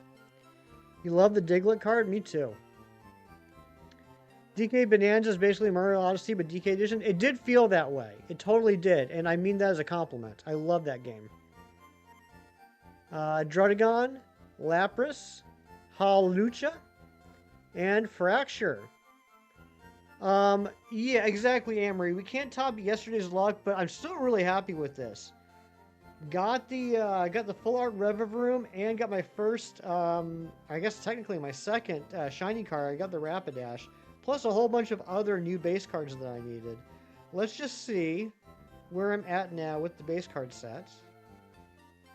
S2: You love the Diglett card? Me too. DK Bonanza is basically Mario Odyssey, but DK Edition. It did feel that way. It totally did, and I mean that as a compliment. I love that game. Druddigon, Lapras, Hawlucha, and Fracture. Yeah, exactly, Amory. We can't top yesterday's luck, but I'm still really happy with this. Got the full art Revavroom and got my first, I guess technically my second shiny card. I got the Rapidash, plus a whole bunch of other new base cards that I needed. Let's just see where I'm at now with the base card sets.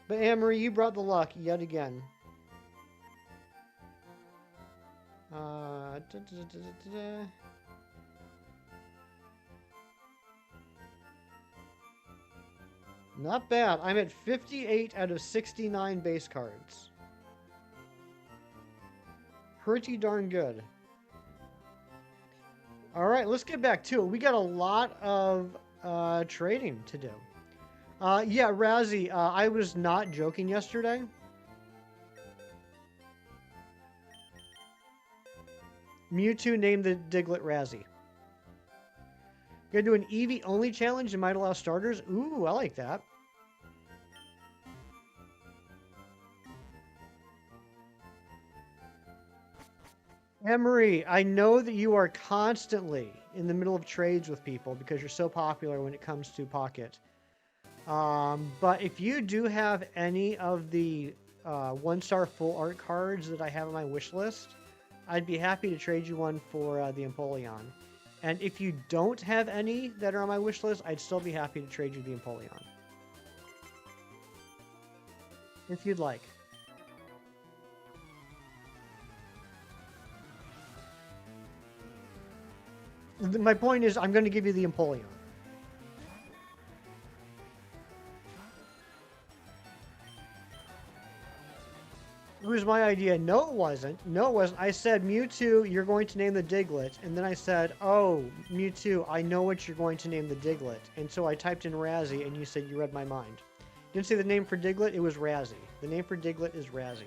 S2: But Amory, you brought the luck yet again. Not bad. I'm at 58 out of 69 base cards. Pretty darn good. Alright, let's get back to it. We got a lot of trading to do. Yeah, Razzie, I was not joking yesterday. Mewtwo named the Diglett Razzie. Gonna do an Eevee only challenge and might allow starters. Ooh, I like that. Emery, I know that you are constantly in the middle of trades with people because you're so popular when it comes to Pocket. But if you do have any of the 1-star full art cards that I have on my wish list, I'd be happy to trade you one for the Empoleon. And if you don't have any that are on my wish list, I'd still be happy to trade you the Empoleon. If you'd like. My point is, I'm going to give you the Empoleon. It was my idea. No, it wasn't. No, it wasn't. I said, Mewtwo, you're going to name the Diglett. And then I said, oh, Mewtwo, I know what you're going to name the Diglett. And so I typed in Razzie, and you said you read my mind. Didn't say the name for Diglett, it was Razzie. The name for Diglett is Razzie.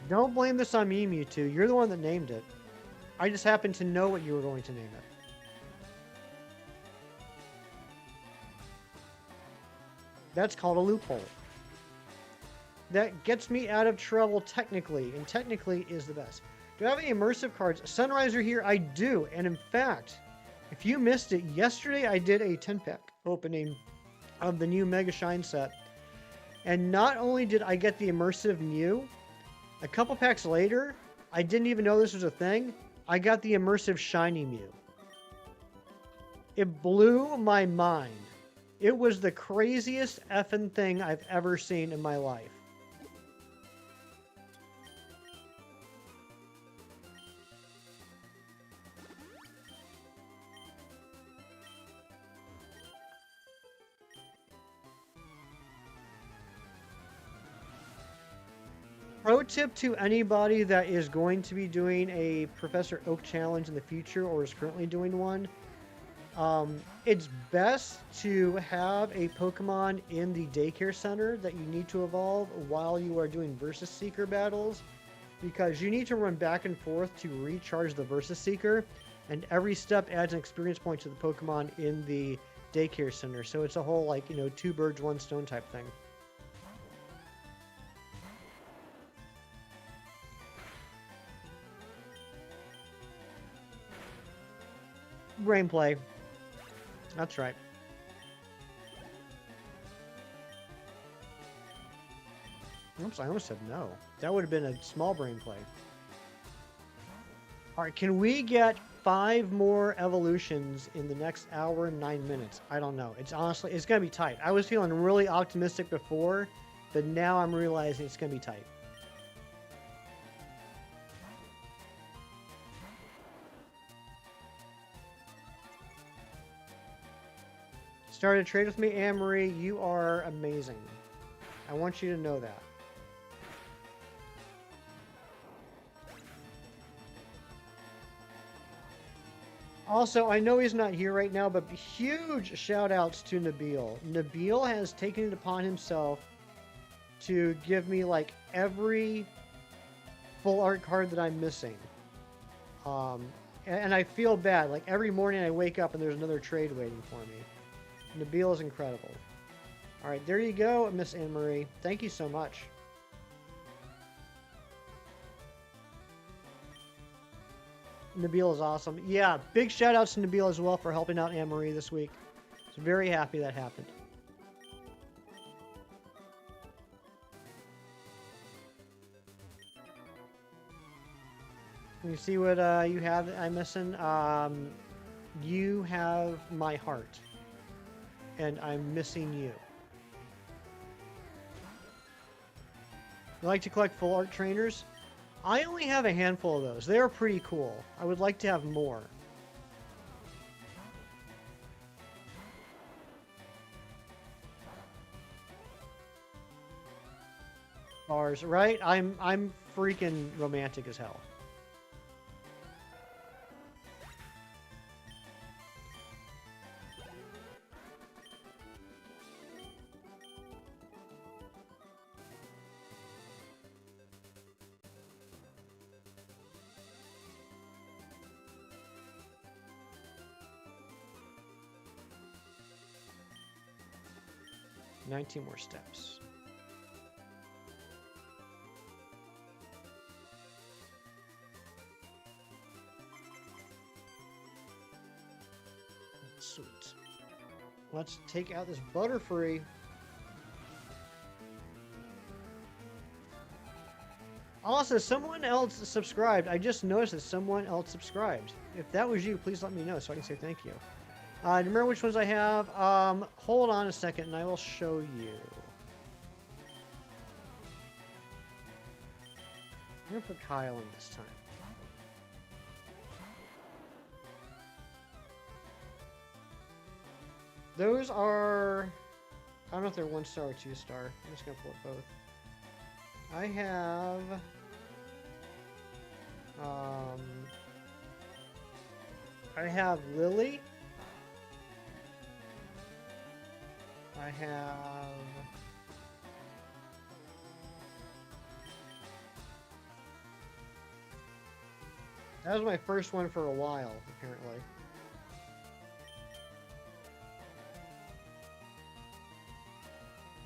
S2: Don't blame this on me, Mewtwo. You're the one that named it. I just happened to know what you were going to name it. That's called a loophole. That gets me out of trouble technically, and technically is the best. Do I have any immersive cards? Sunriser here, I do. And in fact, if you missed it, yesterday I did a 10-pack opening of the new Mega Shine set. And not only did I get the immersive Mew, a couple packs later, I didn't even know this was a thing, I got the immersive Shiny Mew. It blew my mind. It was the craziest effing thing I've ever seen in my life. Pro tip to anybody that is going to be doing a Professor Oak challenge in the future or is currently doing one, it's best to have a Pokemon in the Daycare Center that you need to evolve while you are doing Versus Seeker battles, because you need to run back and forth to recharge the Versus Seeker, and every step adds an experience point to the Pokemon in the Daycare Center. So it's a whole, like, you know, 2 birds, 1 stone type thing. Brain play. That's right. Oops, I almost said no. That would have been a small brain play. Alright, can we get 5 more evolutions in the next hour and 9 minutes? I don't know. It's honestly, it's going to be tight. I was feeling really optimistic before, but now I'm realizing it's going to be tight. Start a trade with me, Anne-Marie. You are amazing. I want you to know that. Also, I know he's not here right now, but huge shout outs to Nabil. Nabil has taken it upon himself to give me like every full art card that I'm missing. And I feel bad. Like every morning I wake up and there's another trade waiting for me. Nabil is incredible. All right, there you go, Miss Anne-Marie. Thank you so much. Nabil is awesome. Yeah, big shout outs to Nabil as well for helping out Anne-Marie this week. I was very happy that happened. You see what you have that I'm missing? You have my heart. And I'm missing you. You like to collect full art trainers? I only have a handful of those. They are pretty cool. I would like to have more. Bars, right? I'm freaking romantic as hell. $19 more steps. Sweet. Let's take out this Butterfree. Also, someone else subscribed. I just noticed that someone else subscribed. If that was you, please let me know so I can say thank you. Do you remember which ones I have? Hold on a second and I will show you. I'm going to put Kyle in this time. Those are... I don't know if they're 1-star or 2-star. I'm just going to pull up both. I have... I have Lily. I have... That was my first one for a while, apparently.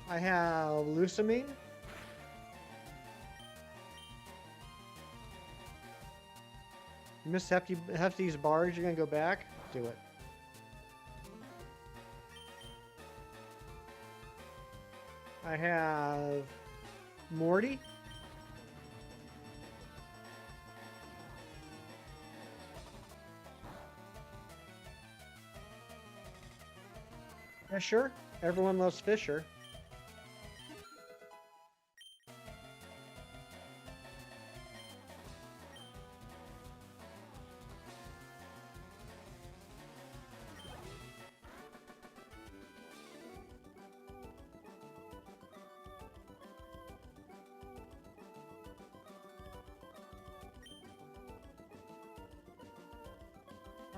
S2: I have Lusamine. Miss Hefty's Barge, you're gonna go back? Do it. I have Morty. Fisher. Everyone loves Fisher.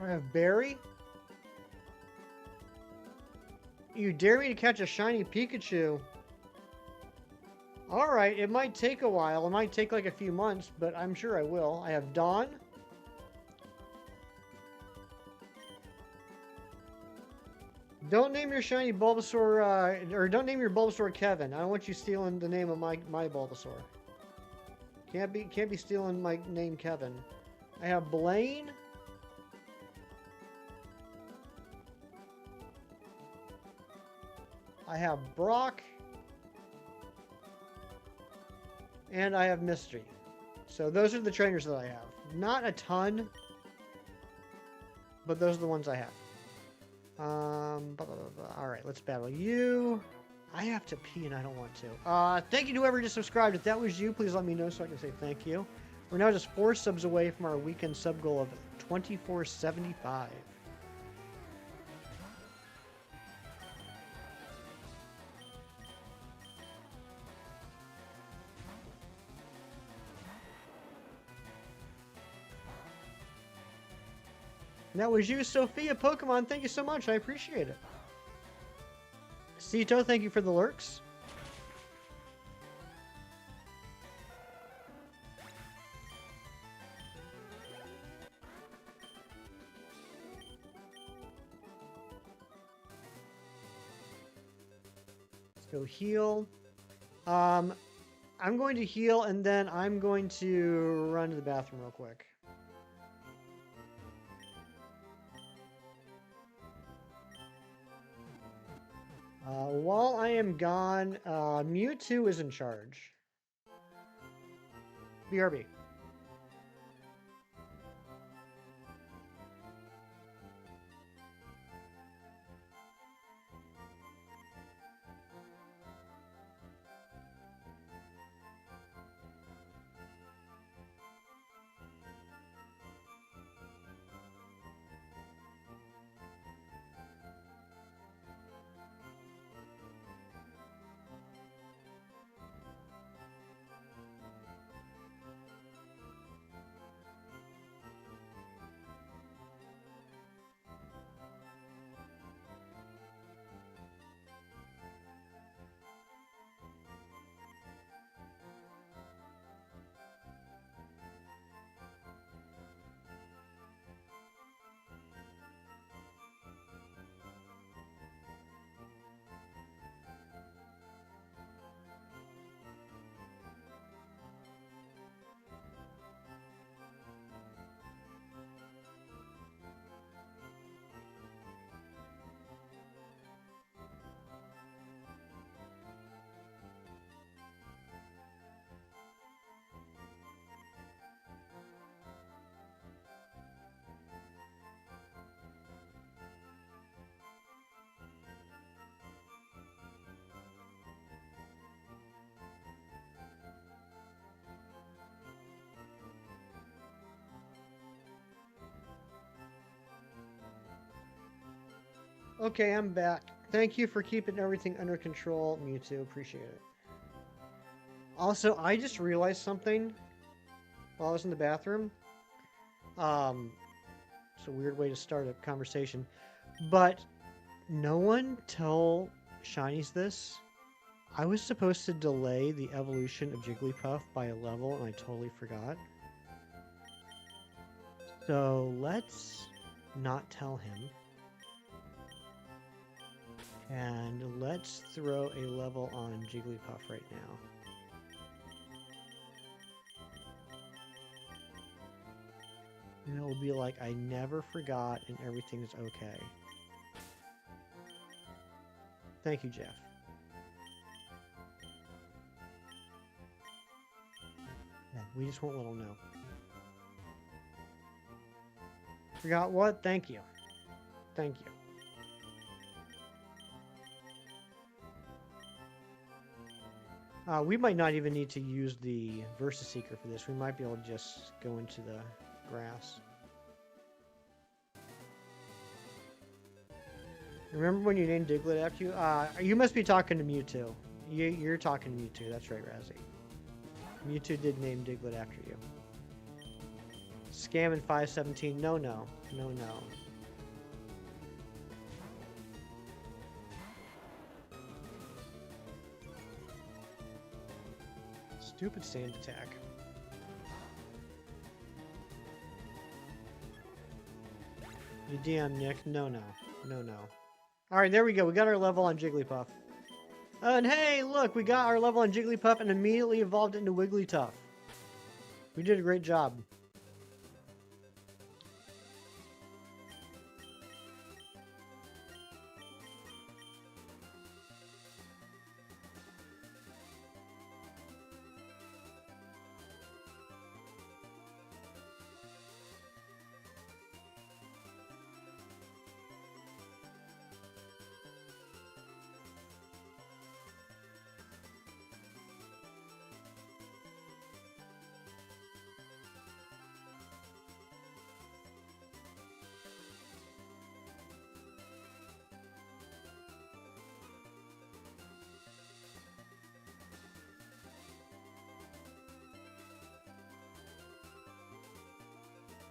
S2: I have Barry. You dare me to catch a shiny Pikachu? Alright, it might take a while. It might take like a few months, but I'm sure I will. I have Dawn. Don't name your shiny Bulbasaur, or don't name your Bulbasaur Kevin. I don't want you stealing the name of my Bulbasaur. Can't be stealing my name Kevin. I have Blaine. I have Brock. And I have Mystery. So those are the trainers that I have. Not a ton, but those are the ones I have. All right, let's battle you. I have to pee and I don't want to. Thank you to whoever just subscribed. If that was you, please let me know so I can say thank you. We're now just 4 subs away from our weekend sub goal of 2475. That was you, Sophia Pokemon. Thank you so much. I appreciate it. Cito, thank you for the lurks. Let's go heal. I'm going to heal, and then I'm going to run to the bathroom real quick. While I am gone, Mewtwo is in charge. BRB. Okay, I'm back. Thank you for keeping everything under control, Mewtwo. Appreciate it. Also, I just realized something while I was in the bathroom. It's a weird way to start a conversation. But no one tell Shinies this. I was supposed to delay the evolution of Jigglypuff by a level, and I totally forgot. So let's not tell him. And let's throw a level on Jigglypuff right now. And it will be like, I never forgot and everything's okay. Thank you, Jeff. Yeah, we just won't let them know. Forgot what? Thank you. Thank you. We might not even need to use the Versus Seeker for this. We might be able to just go into the grass. Remember when you named Diglett after you? You must be talking to Mewtwo. You're talking to Mewtwo. That's right, Razzie. Mewtwo did name Diglett after you. Scam in 517. No, no. No, no. Stupid sand attack. You DM, Nick. No, no. No, no. Alright, there we go. We got our level on Jigglypuff. And hey, look! We got our level on Jigglypuff and immediately evolved into Wigglytuff. We did a great job.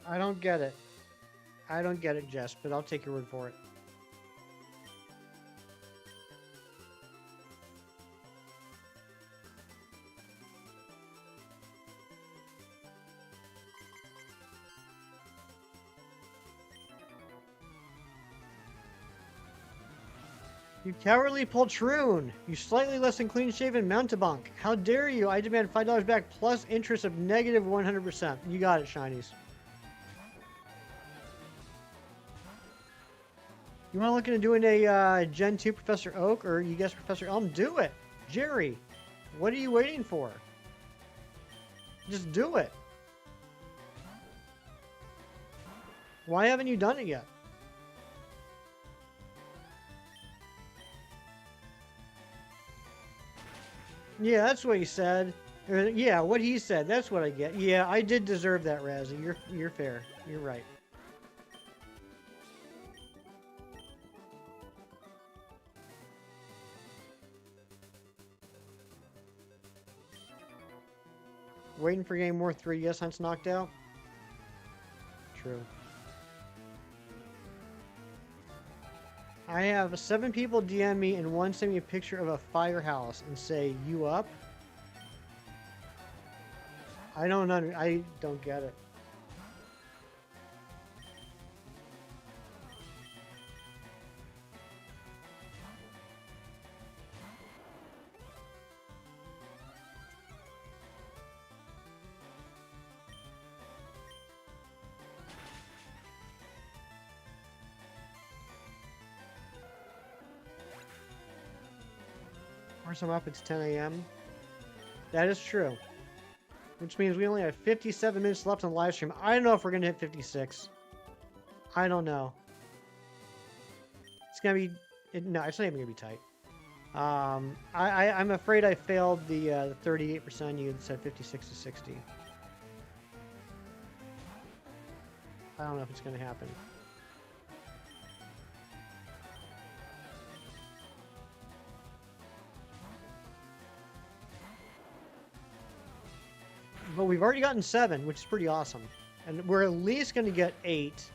S2: I don't get it. I don't get it, Jess, but I'll take your word for it. You cowardly poltroon! You slightly less than clean-shaven mountebank! How dare you! I demand $5 back plus interest of negative 100%. You got it, Shinies. You want to look into doing a Gen 2 Professor Oak, or you guess Professor Elm? Do it! Jerry! What are you waiting for? Just do it! Why haven't you done it yet? Yeah, that's what he said. Yeah, what he said. That's what I get. Yeah, I did deserve that, Razzie. You're fair. You're right. Waiting for Game War 3. Yes, Hunt's knocked out. True. I have 7 people DM me and 1 send me a picture of a firehouse and say, "You up?" I don't get it. Or I'm up, it's 10 a.m. That is true. Which means we only have 57 minutes left on the live stream. I don't know if we're going to hit 56. I don't know. It's going to be... no, it's not even going to be tight. I'm afraid I failed the 38% you said 56 to 60. I don't know if it's going to happen. But we've already gotten 7, which is pretty awesome. And we're at least going to get 8.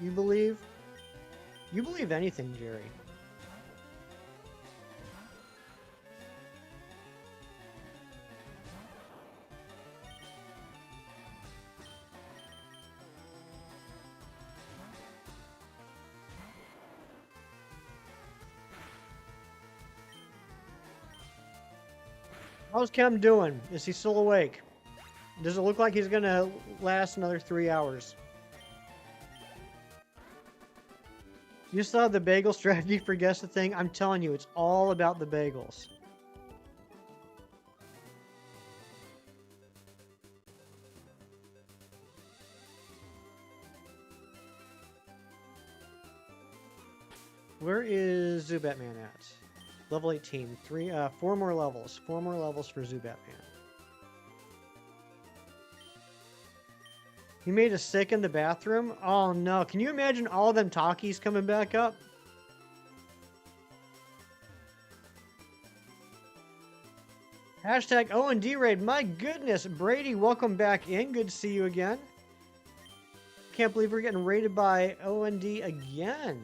S2: You believe? You believe anything, Jerry. How's Chem doing? Is he still awake? Does it look like he's gonna last another 3 hours? You saw the bagel strategy for Guess the Thing? I'm telling you, it's all about the bagels. Where is Zubat Man at? Level 18. 4 more levels. 4 more levels for Zubat Man. He made a sick in the bathroom? Oh no. Can you imagine all them talkies coming back up? Hashtag O&D raid. My goodness. Brady, welcome back in. Good to see you again. Can't believe we're getting raided by O&D again.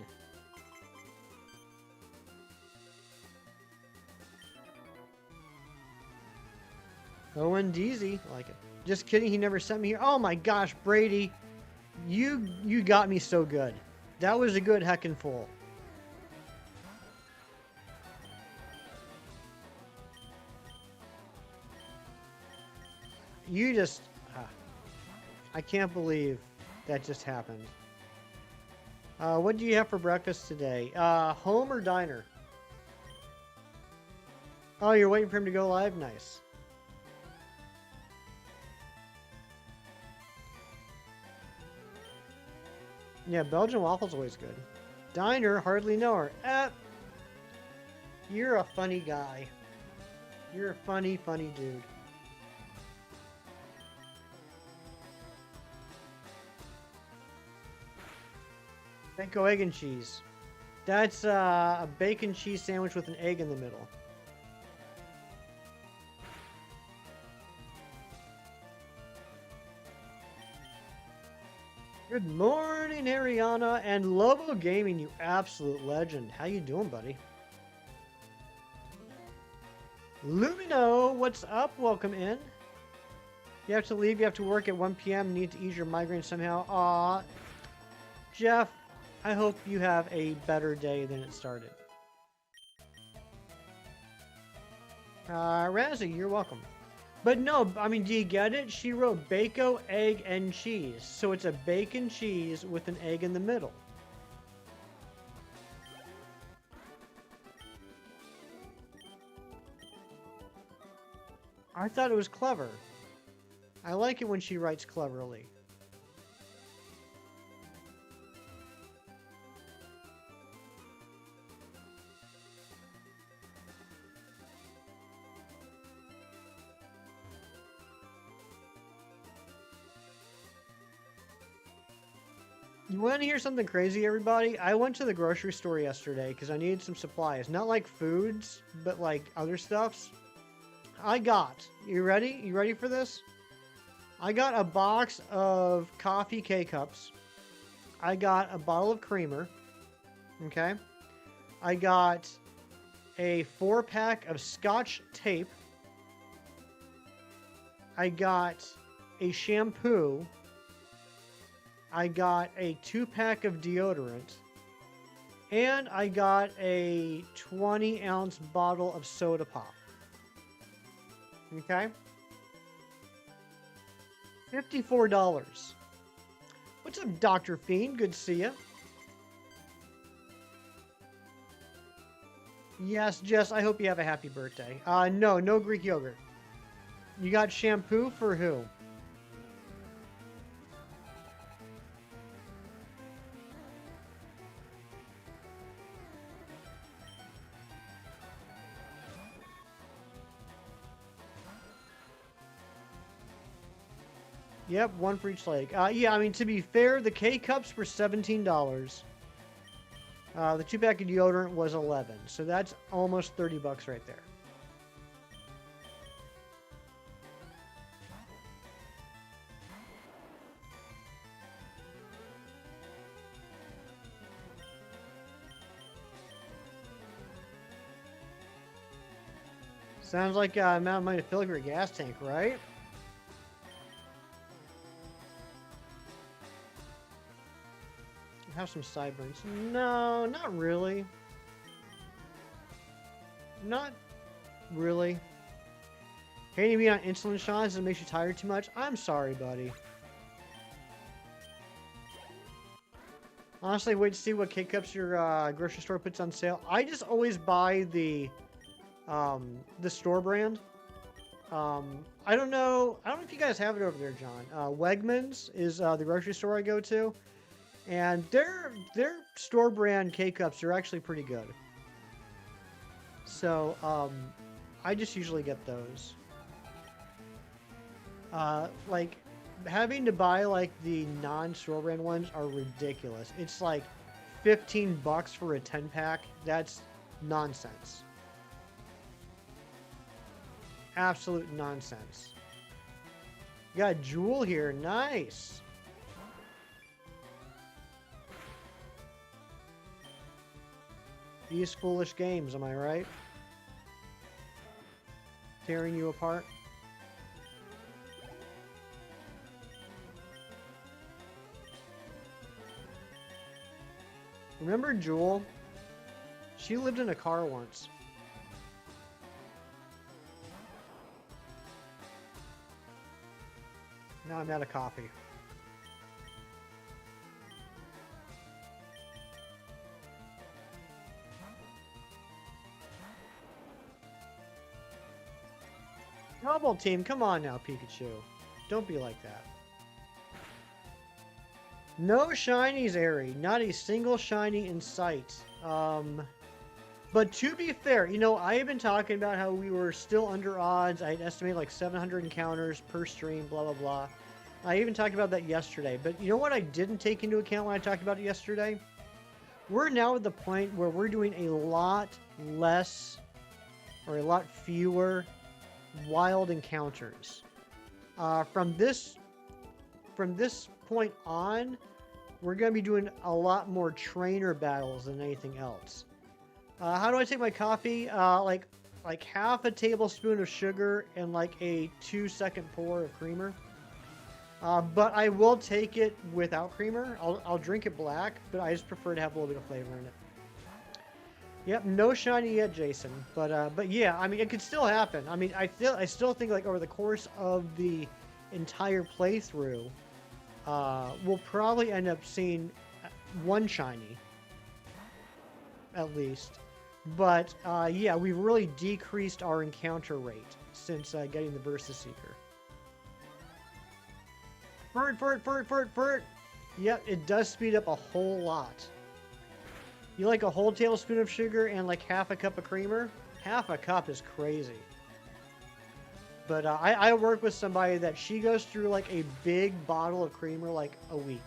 S2: O&D's like it. Just kidding, he never sent me here. Oh my gosh, Brady. You got me so good. That was a good heckin' full. You just... I can't believe that just happened. What do you have for breakfast today? Home or diner? Oh, you're waiting for him to go live? Nice. Yeah, Belgian waffles always good. Diner, hardly know her. You're a funny guy. You're a funny dude. Panko egg and cheese. That's a bacon cheese sandwich with an egg in the middle. Good morning, Ariana and Lobo Gaming, you absolute legend. How you doing, buddy? Lumino, what's up? Welcome in. You have to leave. You have to work at 1 p.m. Need to ease your migraine somehow. Aw, Jeff, I hope you have a better day than it started. Razzie, you're welcome. But no, I mean, do you get it? She wrote bacon, egg, and cheese. So it's a bacon cheese with an egg in the middle. I thought it was clever. I like it when she writes cleverly. You want to hear something crazy, everybody? I went to the grocery store yesterday because I needed some supplies. Not like foods, but like other stuffs. You ready? You ready for this? I got a box of coffee K-Cups. I got a bottle of creamer. Okay. I got a 4-pack of Scotch tape. I got a shampoo. I got a 2-pack of deodorant, and I got a 20-ounce bottle of soda pop. Okay? $54. What's up, Dr. Fiend? Good to see you. Yes, Jess, I hope you have a happy birthday. No Greek yogurt. You got shampoo for who? Yep, one for each leg. Yeah, I mean, to be fair, the K-Cups were $17. The 2-pack of deodorant was $11. So that's almost 30 bucks right there. Sounds like amount of money to fill your gas tank, right? Have some sideburns. No, not really. Not really. Hating me on insulin shots and makes you tired too much? I'm sorry, buddy. Honestly, wait to see what K-Cups your grocery store puts on sale. I just always buy the store brand. I don't know if you guys have it over there, John. Wegmans is the grocery store I go to, and their store brand K-Cups are actually pretty good. So I just usually get those. Like having to buy like the non-store brand ones are ridiculous. It's like $15 for a 10-pack. That's nonsense. Absolute nonsense. You got Jewel here. Nice. These foolish games, am I right? Tearing you apart. Remember Jewel? She lived in a car once. Now I'm out of coffee. Double team, come on now, Pikachu. Don't be like that. No shinies, Airy. Not a single shiny in sight. But to be fair, you know, I have been talking about how we were still under odds. I'd estimate like 700 encounters per stream, blah, blah, blah. I even talked about that yesterday. But you know what I didn't take into account when I talked about it yesterday? We're now at the point where we're doing a lot less or a lot fewer wild encounters. From this point on, we're going to be doing a lot more trainer battles than anything else. How do I take my coffee? Like half a tablespoon of sugar and like a 2-second pour of creamer. But I will take it without creamer. I'll drink it black, but I just prefer to have a little bit of flavor in it. Yep, no shiny yet, Jason. But yeah, I mean, it could still happen. I mean, I still think like over the course of the entire playthrough, we'll probably end up seeing one shiny, at least. But yeah, we've really decreased our encounter rate since getting the Versus Seeker. Furt. Yep, it does speed up a whole lot. You like a whole tablespoon of sugar and like half a cup of creamer? Half a cup is crazy. But I work with somebody that she goes through like a big bottle of creamer like a week.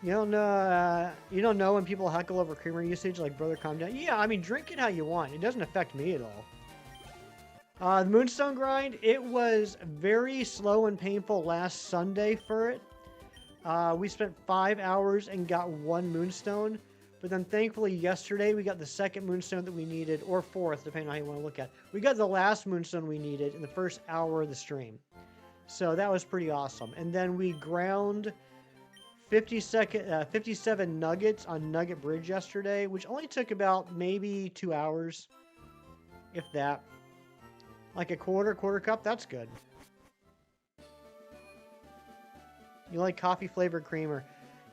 S2: You don't know when people heckle over creamer usage, like, brother, calm down. Yeah, I mean, drink it how you want. It doesn't affect me at all. The Moonstone grind, it was very slow and painful last Sunday for it. We spent 5 hours and got 1 Moonstone. But then thankfully yesterday we got the second Moonstone that we needed, or fourth, depending on how you want to look at it. We got the last Moonstone we needed in the first hour of the stream. So that was pretty awesome. And then we ground 57 nuggets on Nugget Bridge yesterday, which only took about maybe 2 hours, if that. Like a quarter cup, that's good. You like coffee flavored creamer.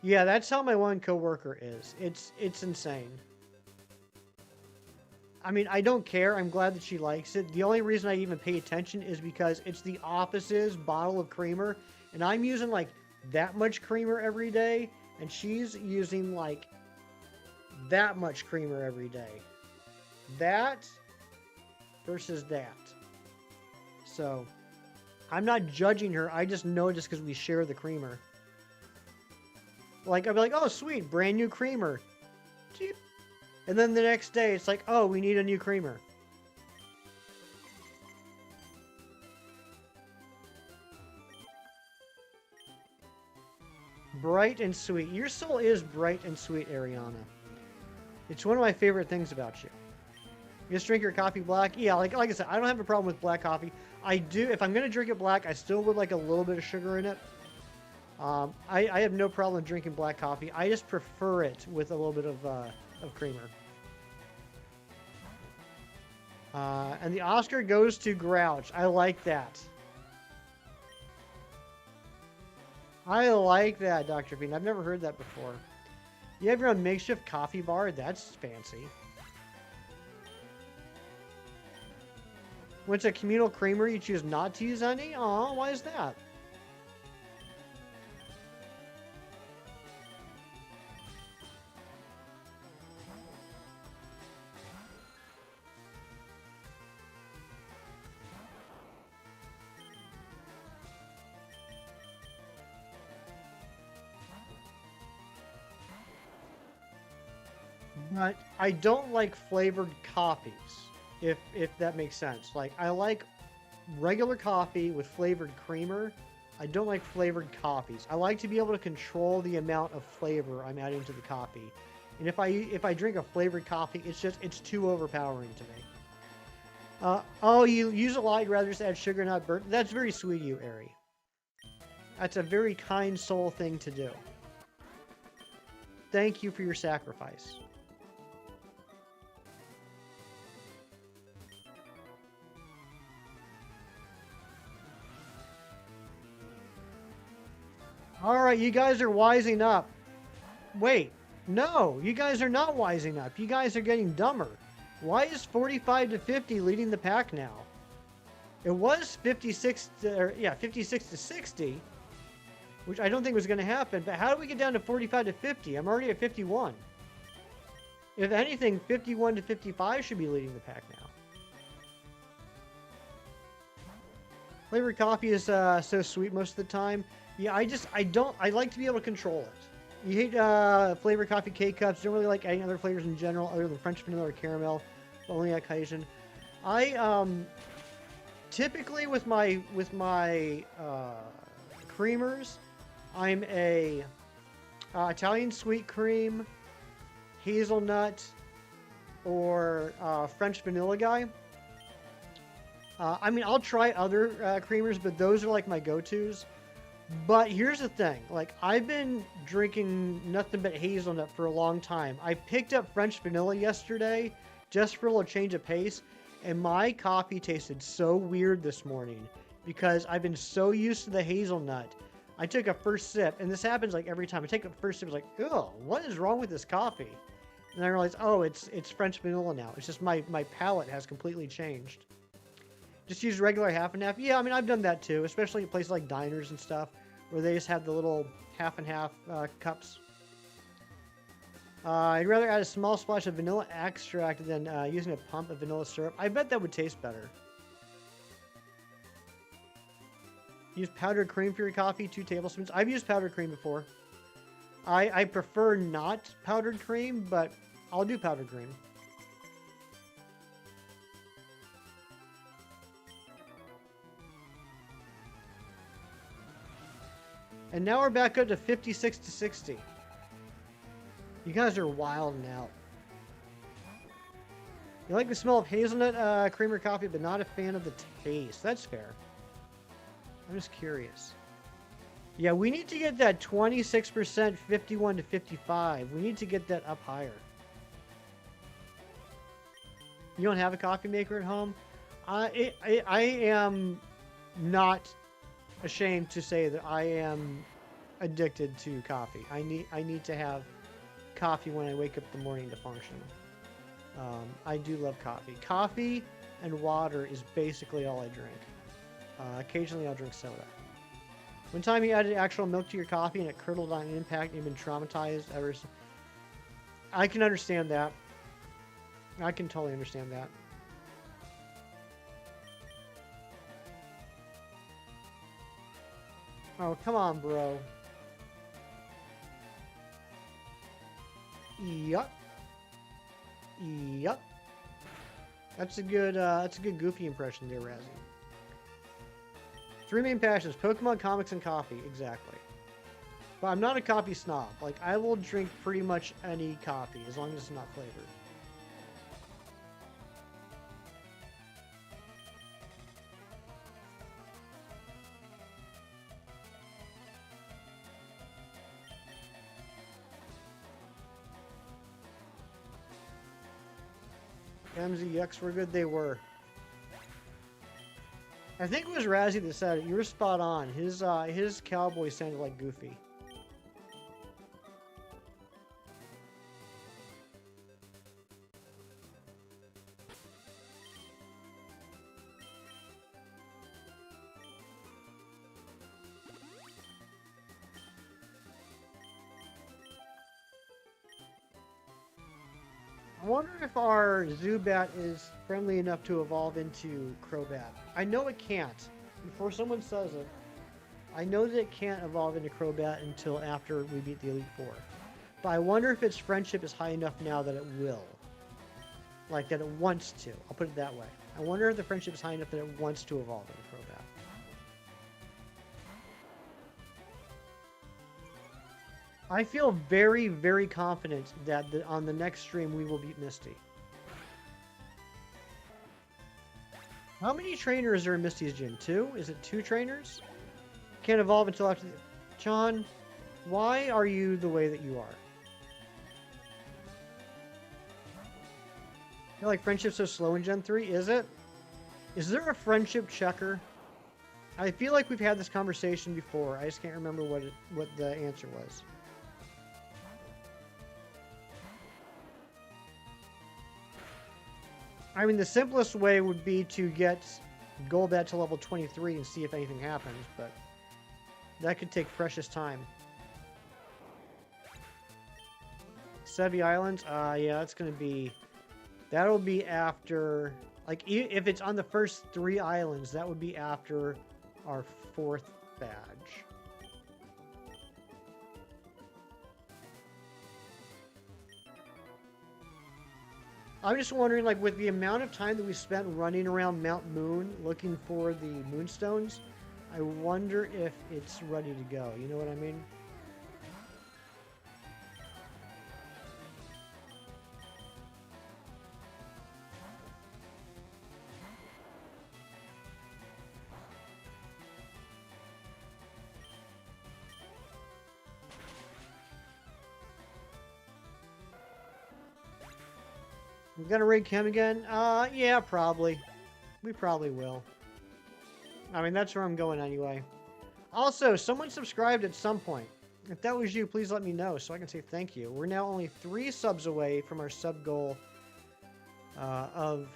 S2: Yeah, that's how my one coworker is. It's insane. I mean, I don't care. I'm glad that she likes it. The only reason I even pay attention is because it's the opposite's bottle of creamer, and I'm using like that much creamer every day, and she's using like that much creamer every day. That versus that. So, I'm not judging her. I just know just because we share the creamer. Like, I'll be like, oh, sweet, brand new creamer. Cheap. And then the next day, it's like, oh, we need a new creamer. Bright and sweet. Your soul is bright and sweet, Ariana. It's one of my favorite things about you. You just drink your coffee black? Yeah, like I said, I don't have a problem with black coffee. I do, if I'm going to drink it black, I still would like a little bit of sugar in it. I have no problem drinking black coffee. I just prefer it with a little bit of creamer. And the Oscar goes to Grouch. I like that. I like that, Dr. Bean. I've never heard that before. You have your own makeshift coffee bar? That's fancy. When it's a communal creamery, you choose not to use any? Aw, why is that? But I don't like flavored coffees, if that makes sense. Like, I like regular coffee with flavored creamer. I don't like flavored coffees. I like to be able to control the amount of flavor I'm adding to the coffee. And if I drink a flavored coffee, it's too overpowering to me. Oh, you use a lot, you'd rather just add sugar, not burnt. That's very sweet of you, Ari. That's a very kind soul thing to do. Thank you for your sacrifice. All right, you guys are wising up. Wait, no, you guys are not wising up. You guys are getting dumber. Why is 45 to 50 leading the pack now? It was 56 to 60, which I don't think was going to happen. But how do we get down to 45 to 50? I'm already at 51. If anything, 51 to 55 should be leading the pack now. Flavored coffee is so sweet most of the time. Yeah, I like to be able to control it. You hate flavored coffee K-Cups. Don't really like adding other flavors in general other than French vanilla or caramel. Only occasion. I, typically with my creamers, I'm a Italian sweet cream, hazelnut, or French vanilla guy. I mean, I'll try other creamers, but those are like my go-tos. But here's the thing, like, I've been drinking nothing but hazelnut for a long time. I picked up French vanilla yesterday just for a little change of pace, and my coffee tasted so weird this morning because I've been so used to the hazelnut. I took a first sip, and this happens like every time. I take a first sip, it's like, ugh, what is wrong with this coffee? And I realized, oh, it's French vanilla now. It's just my palate has completely changed. Just use regular half and half. Yeah, I mean, I've done that too, especially at places like diners and stuff, where they just have the little half and half cups. I'd rather add a small splash of vanilla extract than using a pump of vanilla syrup. I bet that would taste better. Use powdered cream for your coffee, 2 tablespoons. I've used powdered cream before. I prefer not powdered cream, but I'll do powdered cream. And now we're back up to 56 to 60. You guys are wilding out. You like the smell of hazelnut creamer coffee, but not a fan of the taste. That's fair. I'm just curious. Yeah, we need to get that 26%, 51 to 55. We need to get that up higher. You don't have a coffee maker at home? I am not ashamed to say that I am addicted to coffee. I need to have coffee when I wake up in the morning to function. I do love coffee. Coffee and water is basically all I drink. Occasionally I'll drink soda. One time you added actual milk to your coffee and it curdled on impact and you've been traumatized ever since. I can understand that. I can totally understand that. Oh, come on, bro. Yup. Yup. That's a good Goofy impression there, Razzie. 3 main passions: Pokemon, comics, and coffee. Exactly. But I'm not a coffee snob. Like, I will drink pretty much any coffee as long as it's not flavored. MZX were good. They were. I think it was Razzie that said it. You were spot on. His cowboy sounded like Goofy. I wonder if our Zubat is friendly enough to evolve into Crobat. I know it can't. Before someone says it, I know that it can't evolve into Crobat until after we beat the Elite Four. But I wonder if its friendship is high enough now that it will. Like, that it wants to. I'll put it that way. I wonder if the friendship is high enough that it wants to evolve into Crobat. I feel very, very confident that on the next stream we will beat Misty. How many trainers are in Misty's gym? 2? Is it 2 trainers? Can't evolve until after the... John, why are you the way that you are? I feel like friendship's so slow in Gen 3. Is it? Is there a friendship checker? I feel like we've had this conversation before. I just can't remember what the answer was. I mean, the simplest way would be to get Golbat to level 23 and see if anything happens, but that could take precious time. Sevi Islands? Yeah, that's going to be... That'll be after... Like, if it's on the first 3 islands, that would be after our 4th badge. I'm just wondering, like, with the amount of time that we spent running around Mount Moon looking for the Moonstones, I wonder if it's ready to go. You know what I mean? We're gonna raid Chem again? Yeah, probably. We probably will. I mean, that's where I'm going anyway. Also, someone subscribed at some point. If that was you, please let me know so I can say thank you. We're now only 3 subs away from our sub goal of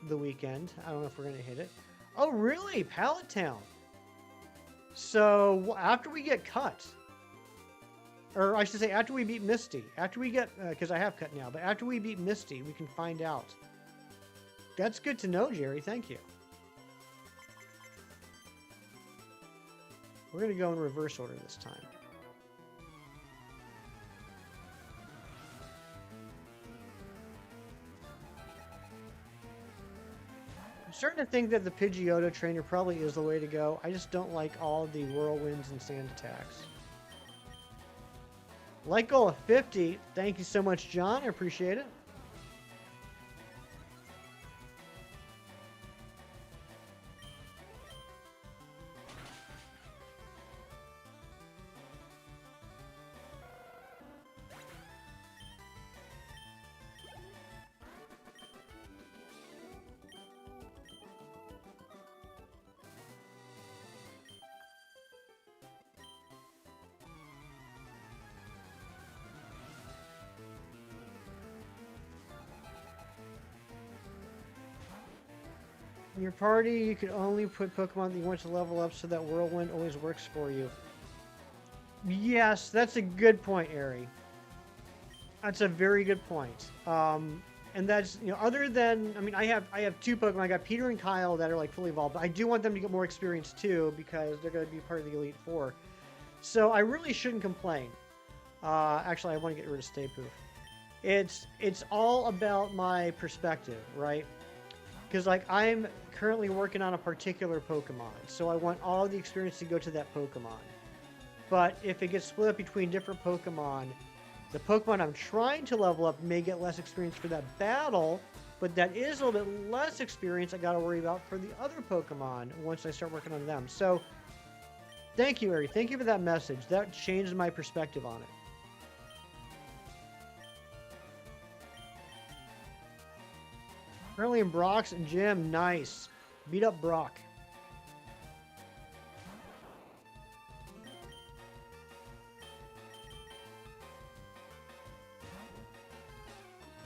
S2: the weekend. I don't know if we're gonna hit it. Oh, really? Pallet Town. So, after we get cut... Or I should say, after we beat Misty. After we get... Because I have cut now. But after we beat Misty, we can find out. That's good to know, Jerry. Thank you. We're going to go in reverse order this time. I'm starting to think that the Pidgeotto trainer probably is the way to go. I just don't like all the whirlwinds and sand attacks. Like goal of 50. Thank you so much, John. I appreciate it. In your party, you can only put Pokemon that you want to level up so that Whirlwind always works for you. Yes, that's a good point, Ari. That's a very good point. And that's, you know, other than, I mean, I have 2 Pokemon. I got Peter and Kyle that are like fully evolved, but I do want them to get more experience too because they're going to be part of the Elite Four. So I really shouldn't complain. Actually, I want to get rid of Stay Poof. It's all about my perspective, right? Because, like, I'm currently working on a particular Pokemon, so I want all the experience to go to that Pokemon. But if it gets split up between different Pokemon, the Pokemon I'm trying to level up may get less experience for that battle, but that is a little bit less experience I gotta worry about for the other Pokemon once I start working on them. So, thank you, Ari. Thank you for that message. That changed my perspective on it. Currently in Brock's gym. Nice. Beat up Brock.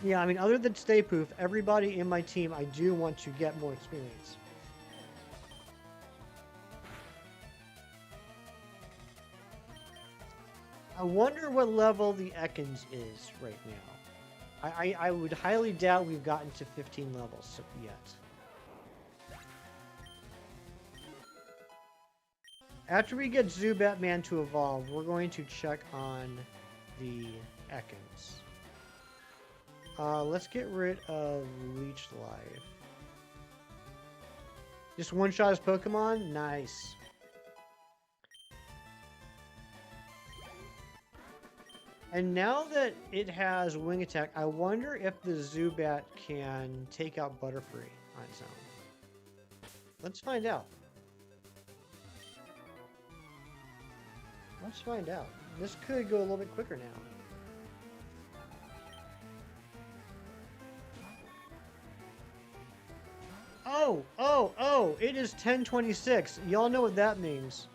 S2: Yeah, I mean, other than Stay Poof, everybody in my team, I do want to get more experience. I wonder what level the Ekans is right now. I would highly doubt we've gotten to 15 levels yet. After we get Zubat Man to evolve, we're going to check on the Ekans. Let's get rid of Leech Life. Just one-shot his Pokemon? Nice. And now that it has Wing Attack, I wonder if the Zubat can take out Butterfree on its own. Let's find out. Let's find out. This could go a little bit quicker now. Oh, it is 10:26. Y'all know what that means.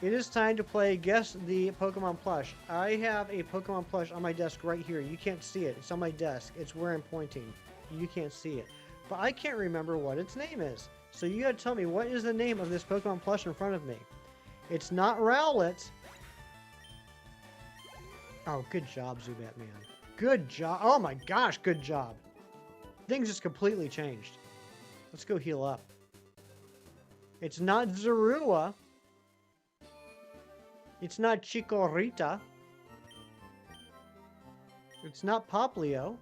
S2: It is time to play Guess the Pokemon Plush. I have a Pokemon Plush on my desk right here. You can't see it. It's on my desk. It's where I'm pointing. You can't see it. But I can't remember what its name is. So you gotta tell me, what is the name of this Pokemon Plush in front of me? It's not Rowlet. Oh, good job, Zubat Man. Good job. Oh my gosh, good job. Things just completely changed. Let's go heal up. It's not Zorua. It's not Chikorita. It's not Poplio.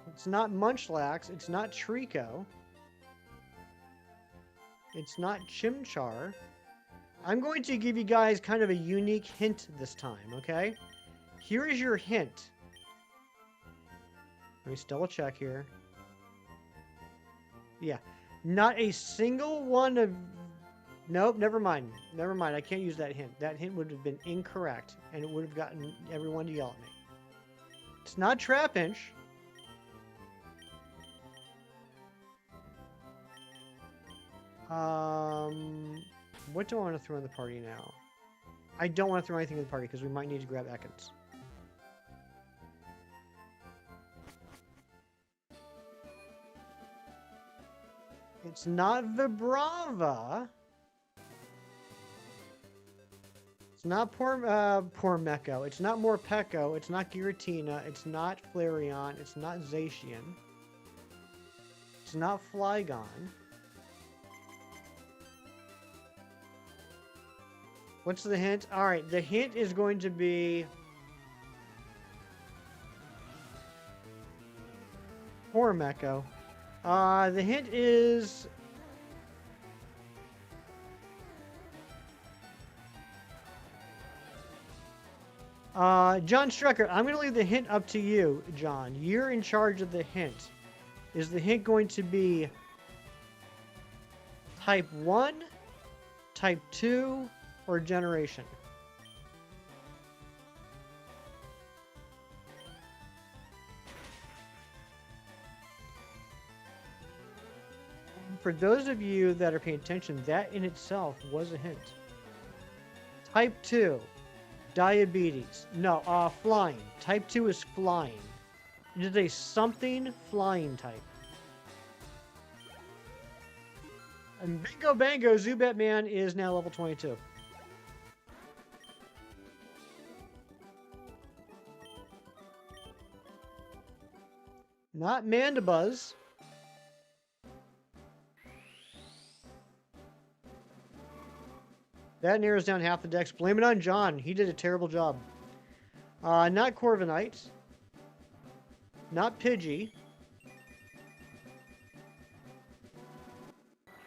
S2: It's not Munchlax. It's not Trico. It's not Chimchar. I'm going to give you guys kind of a unique hint this time, okay? Here is your hint. Let me double check here. Yeah. Not a single one of... Nope, never mind. Never mind. I can't use that hint. That hint would have been incorrect, and it would have gotten everyone to yell at me. It's not Trapinch. What do I want to throw in the party now? I don't want to throw anything in the party because we might need to grab Ekans. It's not Vibrava. It's not Pormeco. It's not Morpeko. It's not Giratina. It's not Flareon. It's not Zacian. It's not Flygon. What's the hint? Alright, the hint is going to be... Pormeco. The hint is... John Strecker, I'm going to leave the hint up to you, John. You're in charge of the hint. Is the hint going to be Type 1, Type 2, or Generation? For those of you that are paying attention, that in itself was a hint. Type 2, diabetes. No, flying. Type 2 is flying. It is a something flying type. And bingo bango, Zubat Man is now level 22. Not Mandibuzz. That narrows down half the decks. Blame it on John. He did a terrible job. Not Corviknight. Not Pidgey.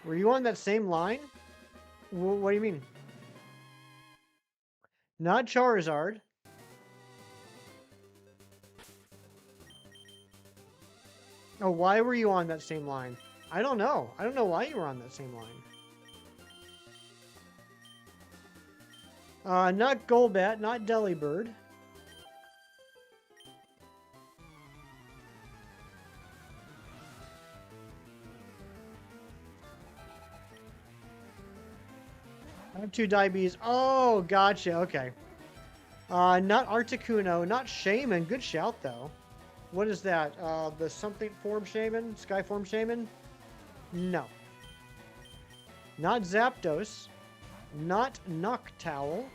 S2: Were you on that same line? What do you mean? Not Charizard. Oh, why were you on that same line? I don't know. I don't know why you were on that same line. Not Golbat, not Delibird. I have 2 Diabetes. Oh, gotcha. Okay. Not Articuno, not Shaman. Good shout, though. What is that? The something form Shaman? Sky form Shaman? No. Not Zapdos. Not Noctowl.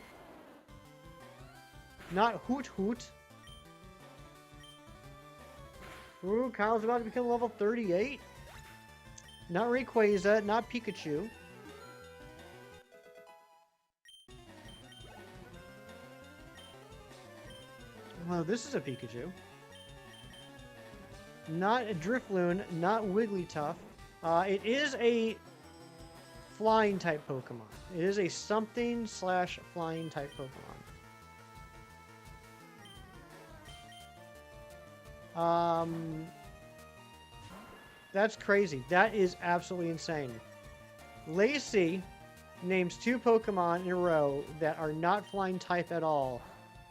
S2: Not Hoot Hoot. Ooh, Kyle's about to become level 38. Not Rayquaza. Not Pikachu. Well, this is a Pikachu. Not a Drifloon, not Wigglytuff. It is a flying type Pokemon. It is a something slash flying type Pokemon. That's crazy. That is absolutely insane. Lacey names 2 Pokemon in a row that are not flying type at all.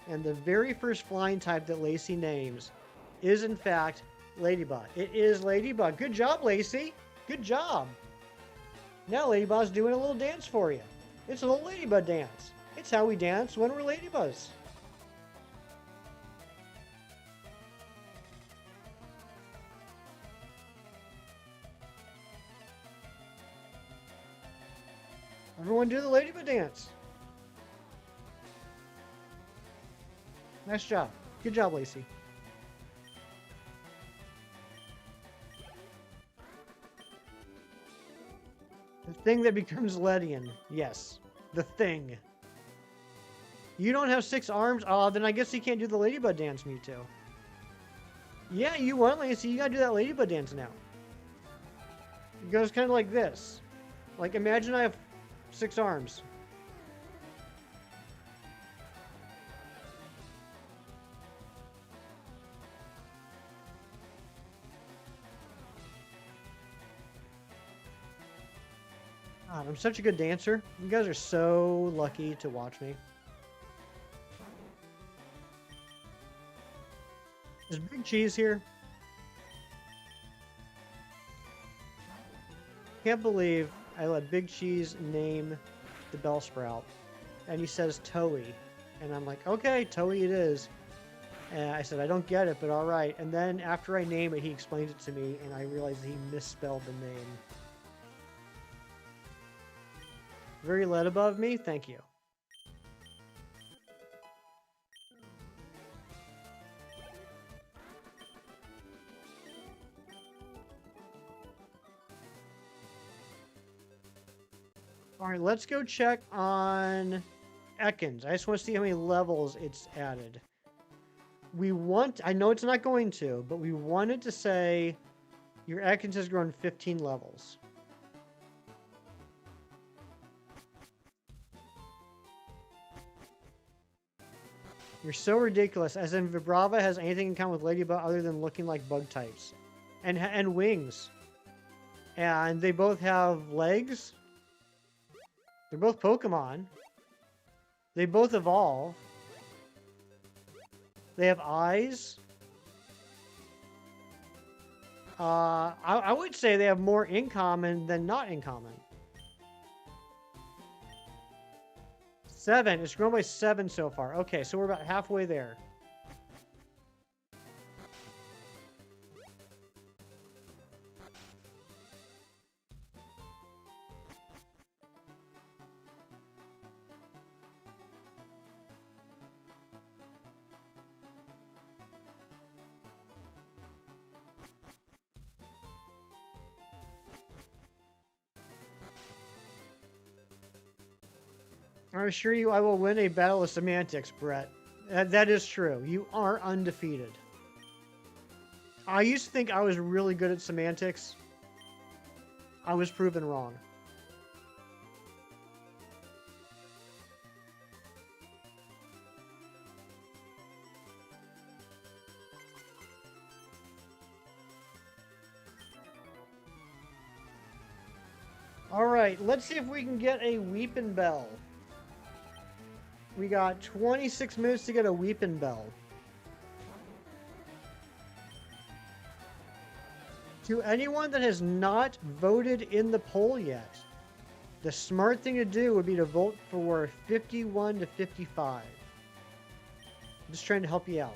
S2: And the very first flying type that Lacey names is, in fact, Ladybug. It is Ladybug. Good job, Lacey. Good job. Now Ladybug's doing a little dance for you. It's a little Ladybug dance. It's how we dance when we're Ladybugs. Everyone do the Ladybug dance. Nice job. Good job, Lacey. The thing that becomes Ledian. Yes. The thing. You don't have 6 arms? Oh, then I guess you can't do the Ladybug dance, Mewtwo. Yeah, you won, Lacey. You gotta do that Ladybug dance now. It goes kind of like this. Like, imagine I have 6 arms. God, I'm such a good dancer. You guys are so lucky to watch me. Is Big Cheese here? Can't believe I let Big Cheese name the Bellsprout. And he says Toey. And I'm like, okay, Toey it is. And I said, I don't get it, but all right. And then after I name it, he explains it to me, and I realized he misspelled the name. Very lead above me? Thank you. Alright, let's go check on Ekans. I just want to see how many levels it's added. We want... I know it's not going to, but we wanted to say your Ekans has grown 15 levels. You're so ridiculous, as in Vibrava has anything in common with Ladybug other than looking like bug types. And wings. And they both have legs. They're both Pokemon. They both evolve. They have eyes. I would say they have more in common than not in common. 7. It's grown by 7 so far. Okay, so we're about halfway there. I assure you I will win a battle of semantics, Brett. That is true. You are undefeated. I used to think I was really good at semantics. I was proven wrong. right, let's see if we can get a Weepin' Bell. We got 26 minutes to get a Weepin' Bell. To anyone that has not voted in the poll yet, the smart thing to do would be to vote for 51 to 55. I'm just trying to help you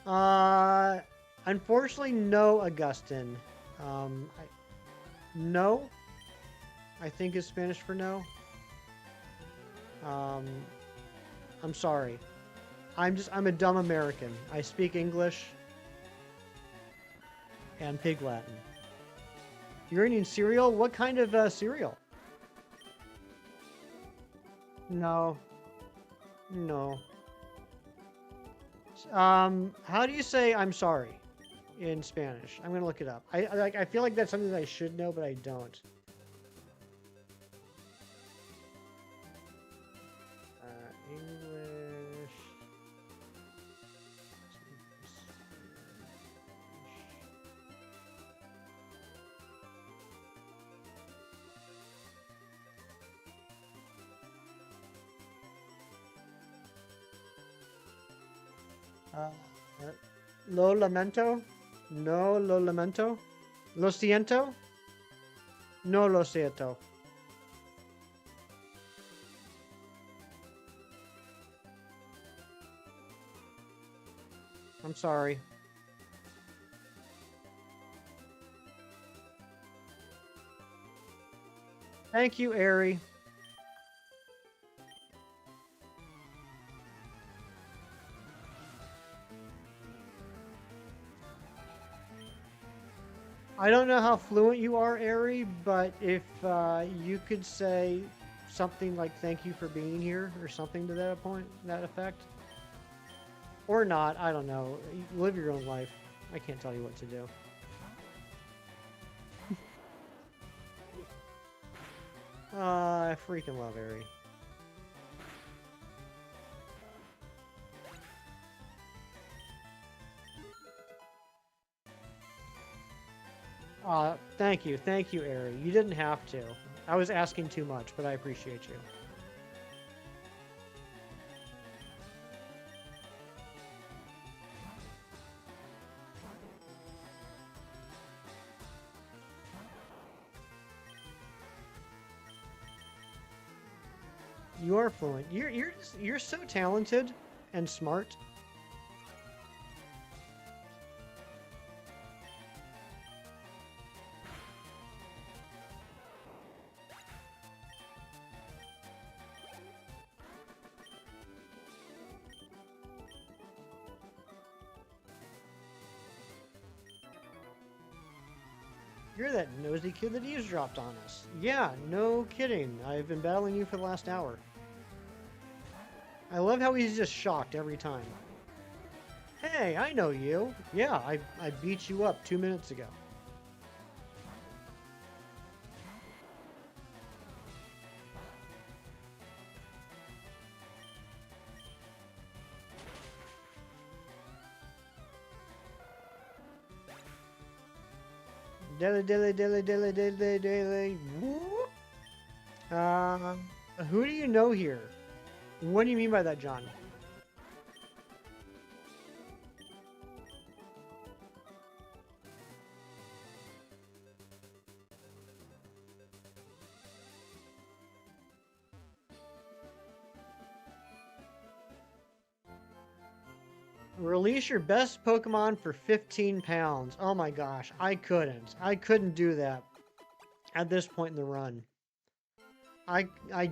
S2: out. Unfortunately, no, Augustine. No, I think is Spanish for no. I'm sorry. I'm a dumb American. I speak English and Pig Latin. You're eating cereal? What kind of cereal? No. No. How do you say I'm sorry in Spanish? I'm gonna look it up. I feel like that's something that I should know, but I don't. English. Lo lamento? No lo lamento? Lo siento? No lo siento. I'm sorry. Thank you, Ari. I don't know how fluent you are, Ari, but if you could say something like "thank you for being here" or something to that point, that effect, or not, I don't know. You live your own life. I can't tell you what to do. I freaking love Ari. Thank you, Ari. You didn't have to. I was asking too much, but I appreciate you. You are fluent. You're so talented and smart. You're that nosy kid that eavesdropped on us. Yeah, no kidding. I've been battling you for the last hour. I love how he's just shocked every time. Hey, I know you. Yeah, I beat you up 2 minutes ago. Dilly dilly dilly dilly dilly dilly. Whoop. Who do you know here? What do you mean by that, John? Release your best Pokemon for 15 pounds. Oh my gosh, I couldn't. I couldn't do that at this point in the run. I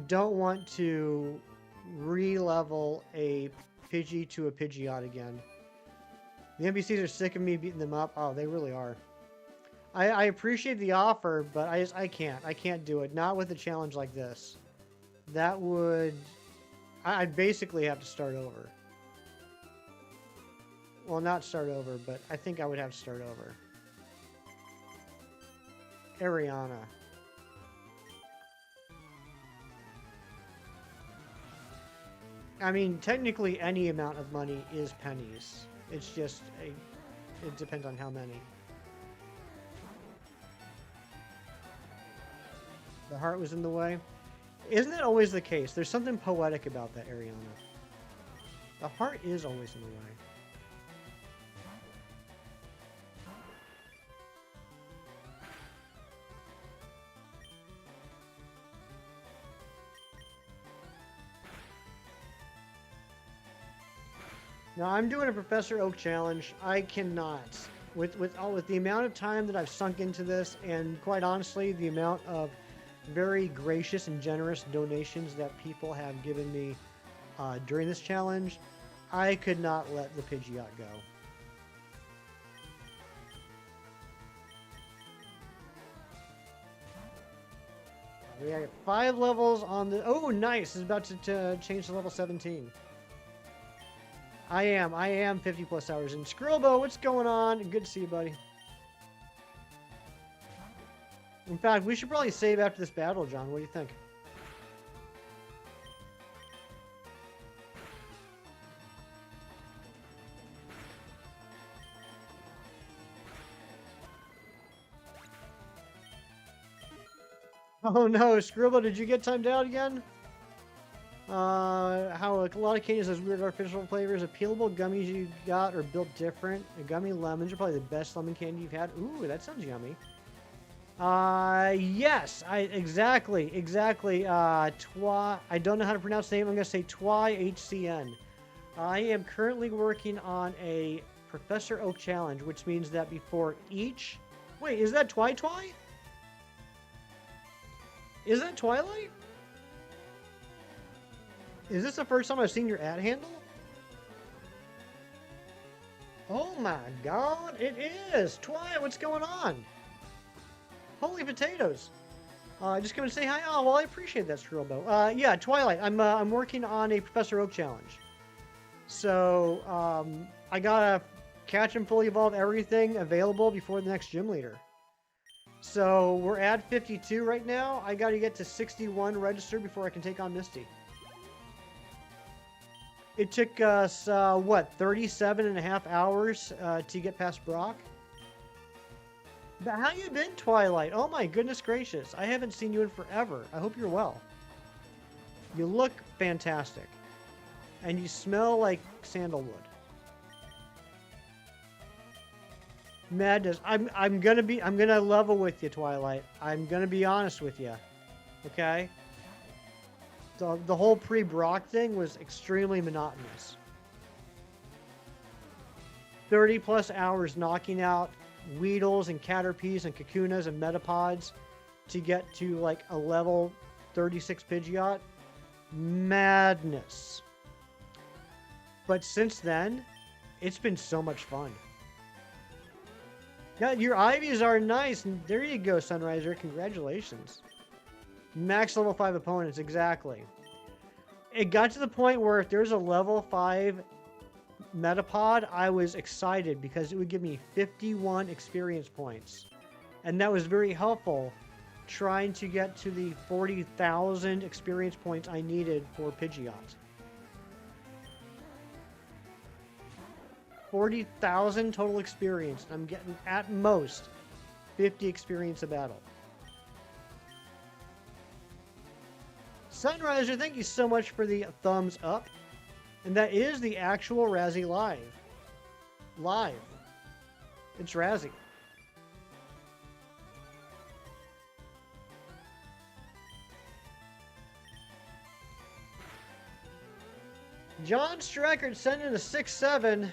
S2: don't want to re-level a Pidgey to a Pidgeot again. The NPCs are sick of me beating them up. Oh, they really are. I appreciate the offer, but I can't. I can't do it. Not with a challenge like this. That would... I'd basically have to start over. Well, not start over, but I think I would have to start over. Ariana. I mean, technically any amount of money is pennies. It's just, it depends on how many. The heart was in the way. Isn't that always the case? There's something poetic about that, Ariana. The heart is always in the way. Now I'm doing a Professor Oak challenge. I cannot, with the amount of time that I've sunk into this, and quite honestly, the amount of very gracious and generous donations that people have given me during this challenge, I could not let the Pidgeot go. We got 5 levels on the... Oh, nice! It's about to change to level 17. I am 50 plus hours in. Skrillbo, what's going on? Good to see you, buddy. In fact, we should probably save after this battle, John. What do you think? Oh no, Skrillbo, did you get timed out again? How a lot of candies has weird artificial flavors. Appealable gummies you got are built different. Gummy lemons are probably the best lemon candy you've had. Ooh, that sounds yummy. Yes, exactly. I don't know how to pronounce the name. I'm gonna say HCN. I am currently working on a Professor Oak challenge, which means that before each... Wait, is that Twi? Is that Twilight? Is this the first time I've seen your ad handle? Oh my god, it is! Twi, what's going on? Holy potatoes. Just coming to say hi. Oh, well, I appreciate that, Skrillbo. Yeah, Twilight. I'm working on a Professor Oak challenge. So, I gotta catch and fully evolve everything available before the next gym leader. So, we're at 52 right now. I gotta get to 61 registered before I can take on Misty. It took us, what, 37.5 hours to get past Brock? But how you been, Twilight? Oh my goodness gracious. I haven't seen you in forever. I hope you're well. You look fantastic. And you smell like sandalwood. Madness. I'm gonna level with you, Twilight. I'm gonna be honest with you. Okay? The whole pre-Brock thing was extremely monotonous. 30 plus hours knocking out Weedles and Caterpies and Kakunas and Metapods to get to like a level 36 Pidgeot. Madness. But since then, it's been so much fun. Yeah, your Ivies are nice. And there you go, Sunriser. Congratulations. Max level 5 opponents, exactly. It got to the point where if there's a level 5 Metapod, I was excited because it would give me 51 experience points. And that was very helpful trying to get to the 40,000 experience points I needed for Pidgeot. 40,000 total experience. I'm getting at most 50 experience a battle. Sunriser, thank you so much for the thumbs up. And that is the actual Razzie Live. Live. It's Razzie. John Streckert sending a 6-7.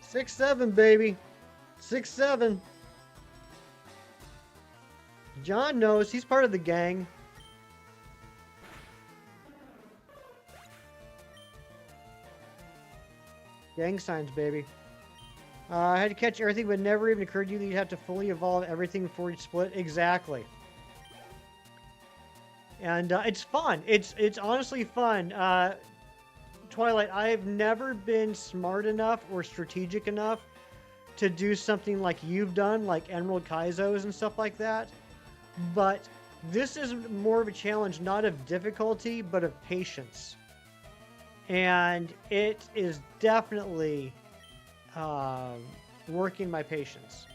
S2: Six, 7, baby. 6-7. John knows he's part of the gang. Gang signs, baby. I had to catch everything, but never even occurred to you that you'd have to fully evolve everything before you split. Exactly. And it's fun. It's honestly fun. Twilight, I've never been smart enough or strategic enough to do something like you've done, like Emerald Kaizos and stuff like that. But this is more of a challenge, not of difficulty, but of patience. And it is definitely
S3: working my patience.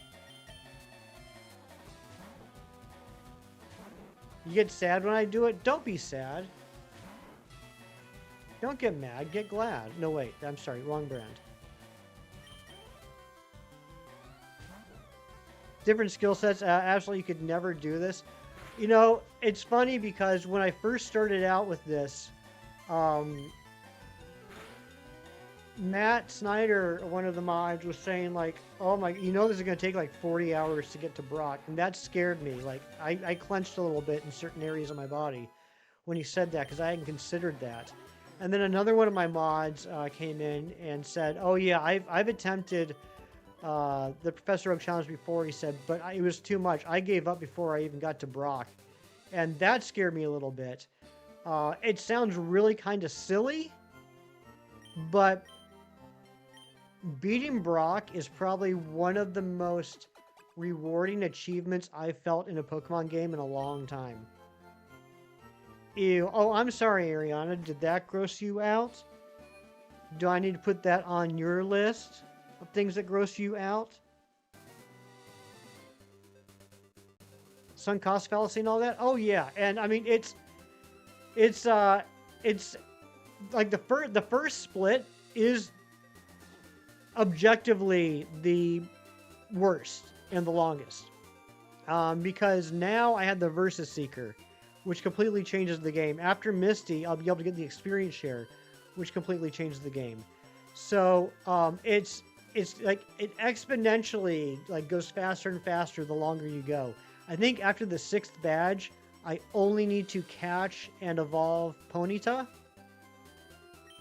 S3: You get sad when I do it? Don't be sad. Don't get mad, get glad. No, wait, I'm sorry, wrong brand. Different skill sets, absolutely, you could never do this. You know, it's funny because when I first started out with this, Matt Snyder, one of the mods, was saying like, oh my, you know this is going to take like 40 hours to get to Brock. And that scared me. Like, I clenched a little bit in certain areas of my body when he said that because I hadn't considered that. And then another one of my mods came in and said, oh yeah, I've attempted the Professor Oak Challenge before. He said, but it was too much. I gave up before I even got to Brock. And that scared me a little bit. It sounds really kind of silly, but beating Brock is probably one of the most rewarding achievements I've felt in a Pokemon game in a long time. Ew. Oh, I'm sorry, Ariana. Did that gross you out? Do I need to put that on your list of things that gross you out? Sunk cost fallacy and all that? Oh, yeah. And, I mean, it's like the first split is objectively the worst and the longest, because now I had the Versus Seeker, which completely changes the game. After Misty, I'll be able to get the experience share, which completely changes the game. So it's like it exponentially like goes faster and faster the longer you go. I think after the 6th badge, I only need to catch and evolve Ponyta.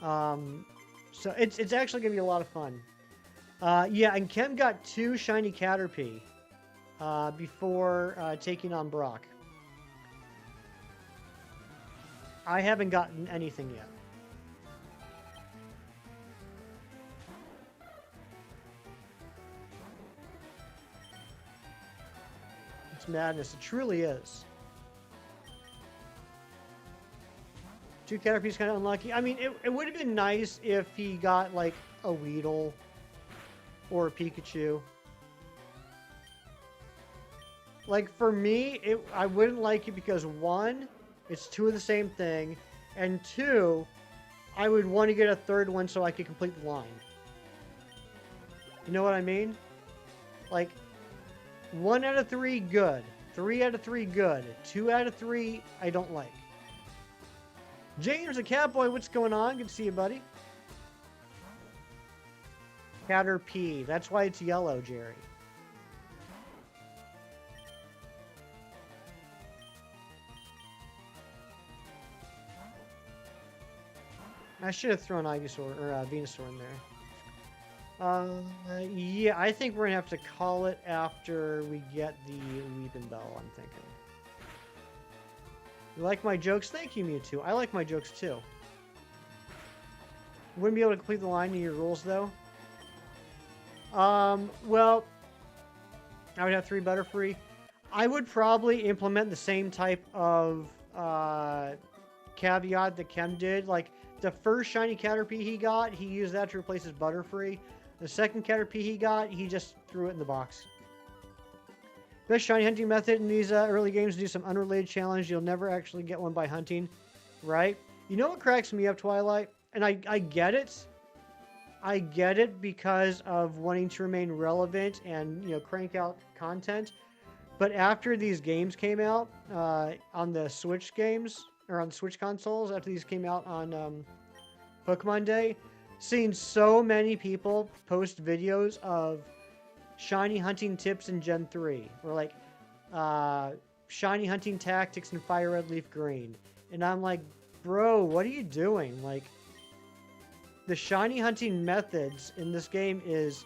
S3: So it's actually gonna be a lot of fun. Yeah, and Chem got 2 shiny Caterpie before taking on Brock. I haven't gotten anything yet. It's madness. It truly is. 2 Caterpie's kind of unlucky. I mean, it would have been nice if he got like a Weedle or a Pikachu. Like for me, I wouldn't like it because 1, it's 2 of the same thing, and 2, I would want to get a 3rd one so I could complete the line. You know what I mean? Like 1 out of 3, good. 3 out of 3, good. 2 out of 3, I don't like. James the Catboy, what's going on? Good to see you, buddy. Caterpie. That's why it's yellow, Jerry. I should have thrown Ivysaur or Venusaur in there. Yeah, I think we're gonna have to call it after we get the Weeping Bell, I'm thinking. You like my jokes? Thank you, Mewtwo. I like my jokes too. Wouldn't be able to complete the line in your rules though. Well, I would have 3 Butterfree. I would probably implement the same type of caveat that Chem did. Like, the first shiny Caterpie he got, he used that to replace his Butterfree. The second Caterpie he got, he just threw it in the box. Best shiny hunting method in these early games, do some unrelated challenge. You'll never actually get one by hunting, right? You know what cracks me up, Twilight? And I get it. I get it because of wanting to remain relevant and, you know, crank out content. But after these games came out on the Switch games, or on the Switch consoles, after these came out on Pokemon Day, seeing so many people post videos of shiny hunting tips in Gen 3, or like shiny hunting tactics in Fire Red Leaf Green. And I'm like, bro, what are you doing? Like, the shiny hunting methods in this game is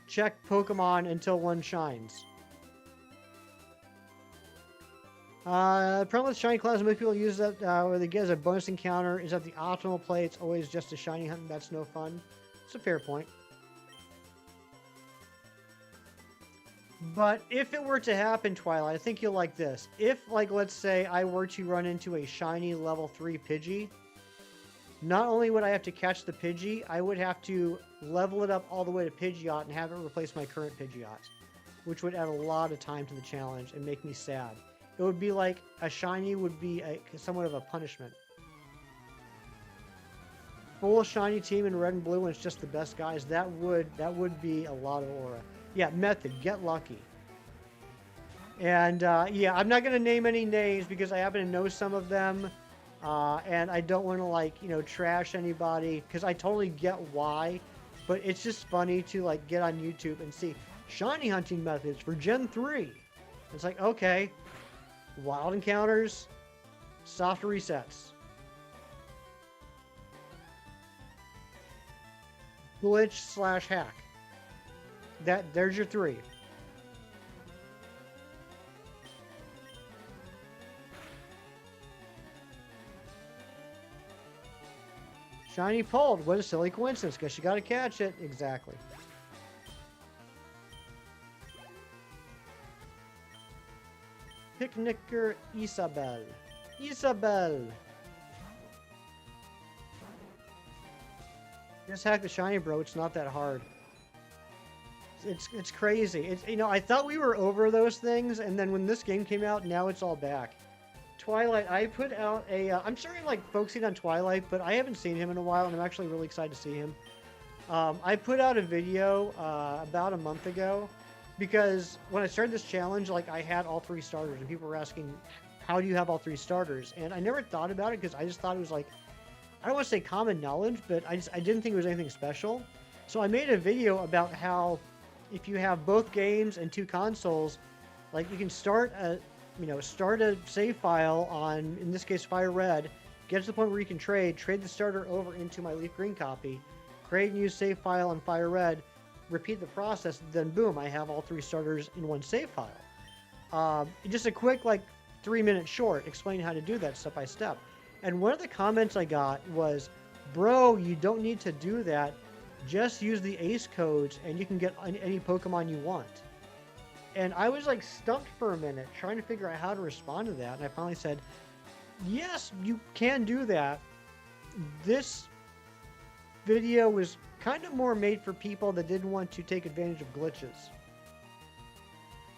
S3: check Pokemon until one shines. Problem with shiny class, most people use that where they get as a bonus encounter is that the optimal play. It's always just a shiny hunt, and that's no fun. It's a fair point. But if it were to happen, Twilight, I think you'll like this. If, like, let's say I were to run into a shiny level 3 Pidgey, not only would I have to catch the Pidgey, I would have to level it up all the way to Pidgeot and have it replace my current Pidgeot, which would add a lot of time to the challenge and make me sad. It would be like a shiny would be somewhat of a punishment. Full shiny team in red and blue and it's just the best guys. That would be a lot of aura. Yeah, method, get lucky. And yeah, I'm not gonna name any names because I happen to know some of them. And I don't want to, like, you know, trash anybody because I totally get why, but it's just funny to, like, get on YouTube and see shiny hunting methods for Gen 3. It's like, okay, wild encounters, soft resets, glitch / hack. There's your 3. Shiny pulled. What a silly coincidence. Guess you gotta catch it. Exactly. Picnicker Isabel. Isabel. Just hack the shiny, bro. It's not that hard. It's crazy. It's, you know, I thought we were over those things, and then when this game came out, now it's all back. Twilight, I put out a, I'm starting like focusing on Twilight, but I haven't seen him in a while, and I'm actually really excited to see him. I put out a video about a month ago, because when I started this challenge, like, I had all 3 starters, and people were asking, how do you have all 3 starters? And I never thought about it, because I just thought it was like, I don't want to say common knowledge, but I didn't think it was anything special. So I made a video about how if you have both games and 2 consoles, like, you can start a save file on, in this case, Fire Red, get to the point where you can trade the starter over into my Leaf Green copy, create and use save file on Fire Red, repeat the process, then boom, I have all 3 starters in one save file. Just a quick, like, 3-minute short explaining how to do that step by step. And one of the comments I got was, bro, you don't need to do that. Just use the ace codes and you can get any Pokemon you want. And I was like stumped for a minute trying to figure out how to respond to that. And I finally said, yes, you can do that. This video was kind of more made for people that didn't want to take advantage of glitches.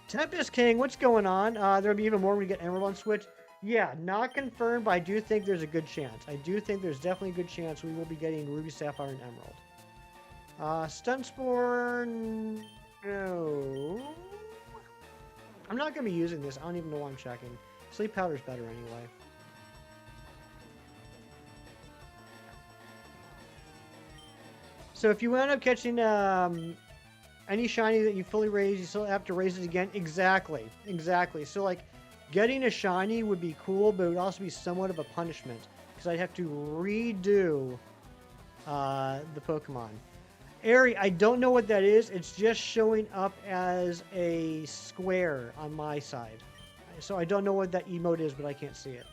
S3: Tempest King, what's going on? There'll be even more when we get Emerald on Switch. Yeah, not confirmed, but I do think there's a good chance. I do think there's definitely a good chance we will be getting Ruby, Sapphire, and Emerald. Stunspore, no. I'm not going to be using this. I don't even know why I'm checking. Sleep Powder's better anyway. So if you end up catching any shiny that you fully raise, you still have to raise it again. Exactly. Exactly. So, like, getting a shiny would be cool, but it would also be somewhat of a punishment because I'd have to redo the Pokemon. Airy, I don't know what that is. It's just showing up as a square on my side. So I don't know what that emote is, but I can't see it.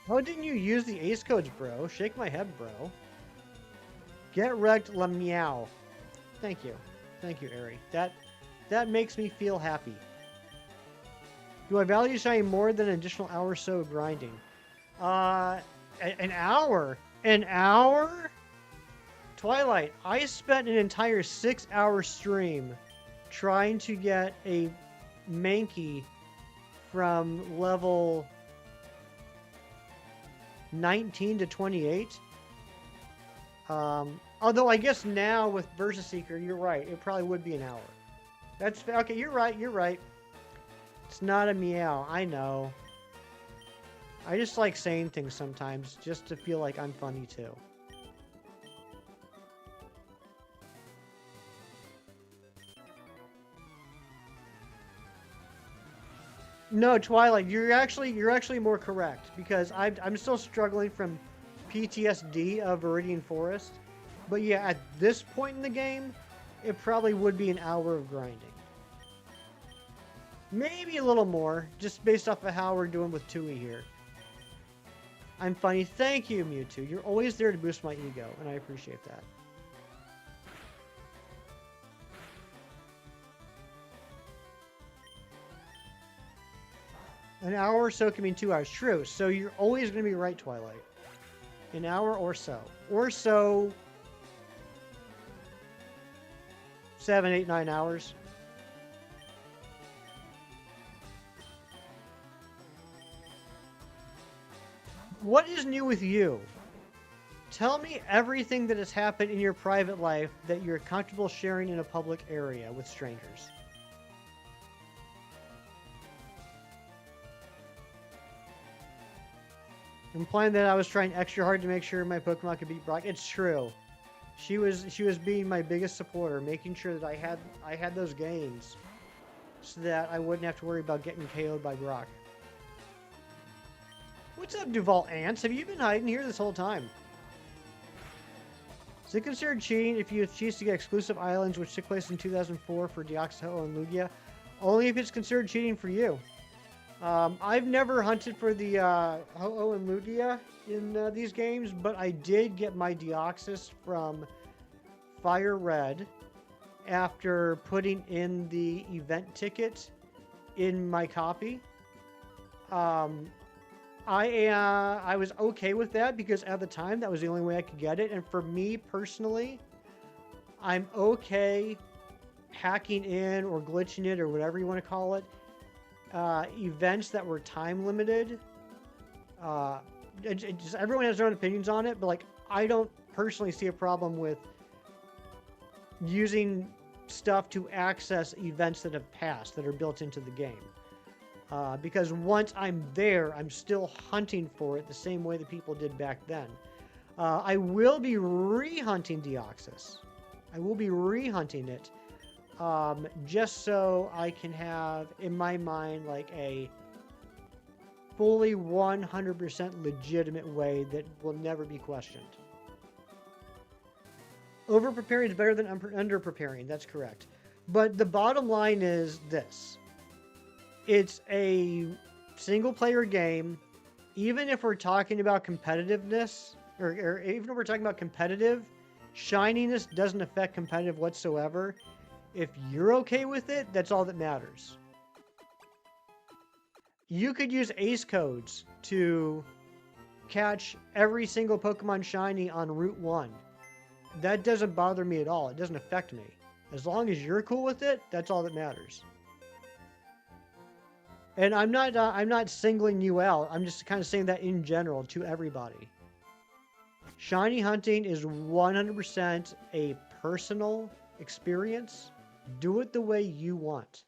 S3: How didn't you use the ace codes, bro? Shake my head, bro. Get wrecked, Lamiao. Thank you. Thank you, Airy. That makes me feel happy. Do I value shiny more than an additional hour or so of grinding? An hour? An hour? Twilight, I spent an entire 6-hour stream trying to get a Mankey from level 19 to 28. Although I guess now with Versus Seeker, you're right. It probably would be an hour. That's okay. You're right. You're right. It's not a meow. I know. I just like saying things sometimes just to feel like I'm funny too. No, Twilight, you're actually more correct because I'm still struggling from PTSD of Viridian Forest. But yeah, at this point in the game, it probably would be an hour of grinding. Maybe a little more, just based off of how we're doing with Tui here. I'm funny. Thank you, Mewtwo. You're always there to boost my ego, and I appreciate that. An hour or so can mean 2 hours. True. So you're always going to be right, Twilight. An hour or so. Or so 7, 8, 9 hours. What is new with you? Tell me everything that has happened in your private life that you're comfortable sharing in a public area with strangers. Implying that I was trying extra hard to make sure my Pokemon could beat Brock. It's true. She was being my biggest supporter, making sure that I had those gains so that I wouldn't have to worry about getting KO'd by Brock. What's up, Duval Ants? Have you been hiding here this whole time? Is it considered cheating if you choose to get exclusive islands which took place in 2004 for Deoxys, Ho-Oh, and Lugia? Only if it's considered cheating for you. I've never hunted for the Ho-Oh and Lugia in these games, but I did get my Deoxys from Fire Red after putting in the event ticket in my copy. I was okay with that because at the time that was the only way I could get it, and for me personally, I'm okay hacking in or glitching it or whatever you want to call it. Events that were time limited. Everyone has their own opinions on it, but like I don't personally see a problem with using stuff to access events that have passed that are built into the game. Because once I'm there, I'm still hunting for it the same way that people did back then. I will be re-hunting Deoxys. I will be re-hunting it. Just so I can have, in my mind, like a fully 100% legitimate way that will never be questioned. Over-preparing is better than under-preparing. That's correct. But the bottom line is this. It's a single-player game. Even if we're talking about competitiveness, or even if we're talking about competitive, shininess doesn't affect competitive whatsoever. If you're okay with it, that's all that matters. You could use ace codes to catch every single Pokemon shiny on Route 1. That doesn't bother me at all. It doesn't affect me. As long as you're cool with it, that's all that matters. And I'm not singling you out. I'm just kind of saying that in general to everybody. Shiny hunting is 100% a personal experience. Do it the way you want.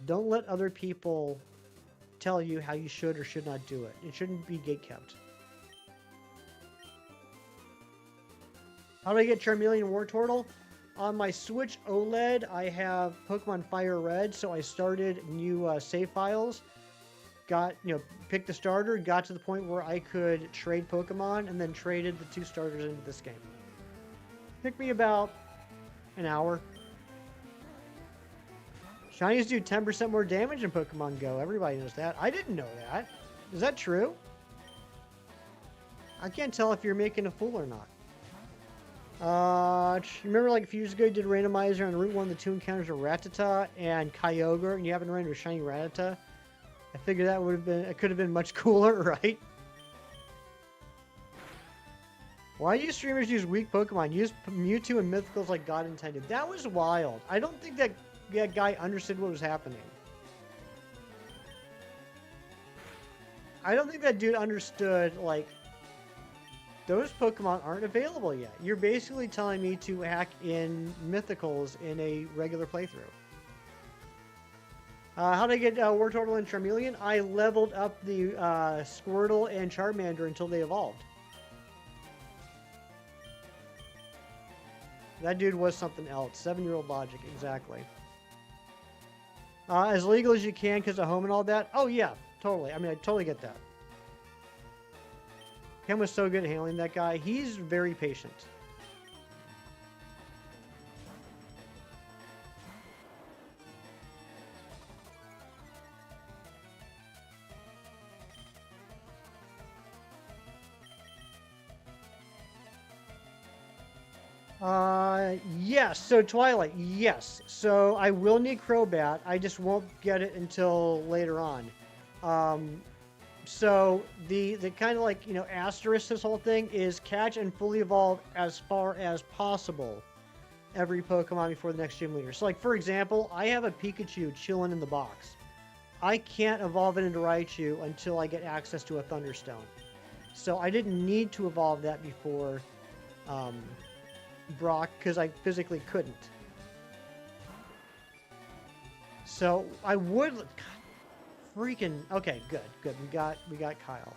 S3: Don't let other people tell you how you should or should not do it. It shouldn't be gatekept. How do I get Charmeleon Wartortle? On my Switch OLED, I have Pokemon Fire Red, so I started new save files. Picked the starter, got to the point where I could trade Pokemon, and then traded the 2 starters into this game. Took me about an hour. Shinies do 10% more damage in Pokemon Go. Everybody knows that. I didn't know that. Is that true? I can't tell if you're making a fool or not. Remember like a few years ago you did a randomizer on Route 1, the 2 encounters of Rattata and Kyogre, and you haven't run into a shiny Rattata? I figured that it could have been much cooler, right? Why do streamers use weak Pokemon? Use Mewtwo and Mythicals like God intended. That was wild. I don't think that guy understood what was happening. I don't think that dude understood, like, those Pokemon aren't available yet. You're basically telling me to hack in Mythicals in a regular playthrough. How did I get Wartortle and Charmeleon? I leveled up the Squirtle and Charmander until they evolved. That dude was something else. 7-year-old logic, exactly. As legal as you can because of home and all that? Oh, yeah, totally. I mean, I totally get that. Chem was so good at handling that guy. He's very patient. Yes. So Twilight, yes. So I will need Crobat. I just won't get it until later on. So the kind of like, asterisk this whole thing is catch and fully evolve as far as possible every Pokemon before the next gym leader. So like, for example, I have a Pikachu chilling in the box. I can't evolve it into Raichu until I get access to a Thunderstone. So I didn't need to evolve that before Brock because I physically couldn't. So I would... God, freaking... Okay, good. We got Kyle.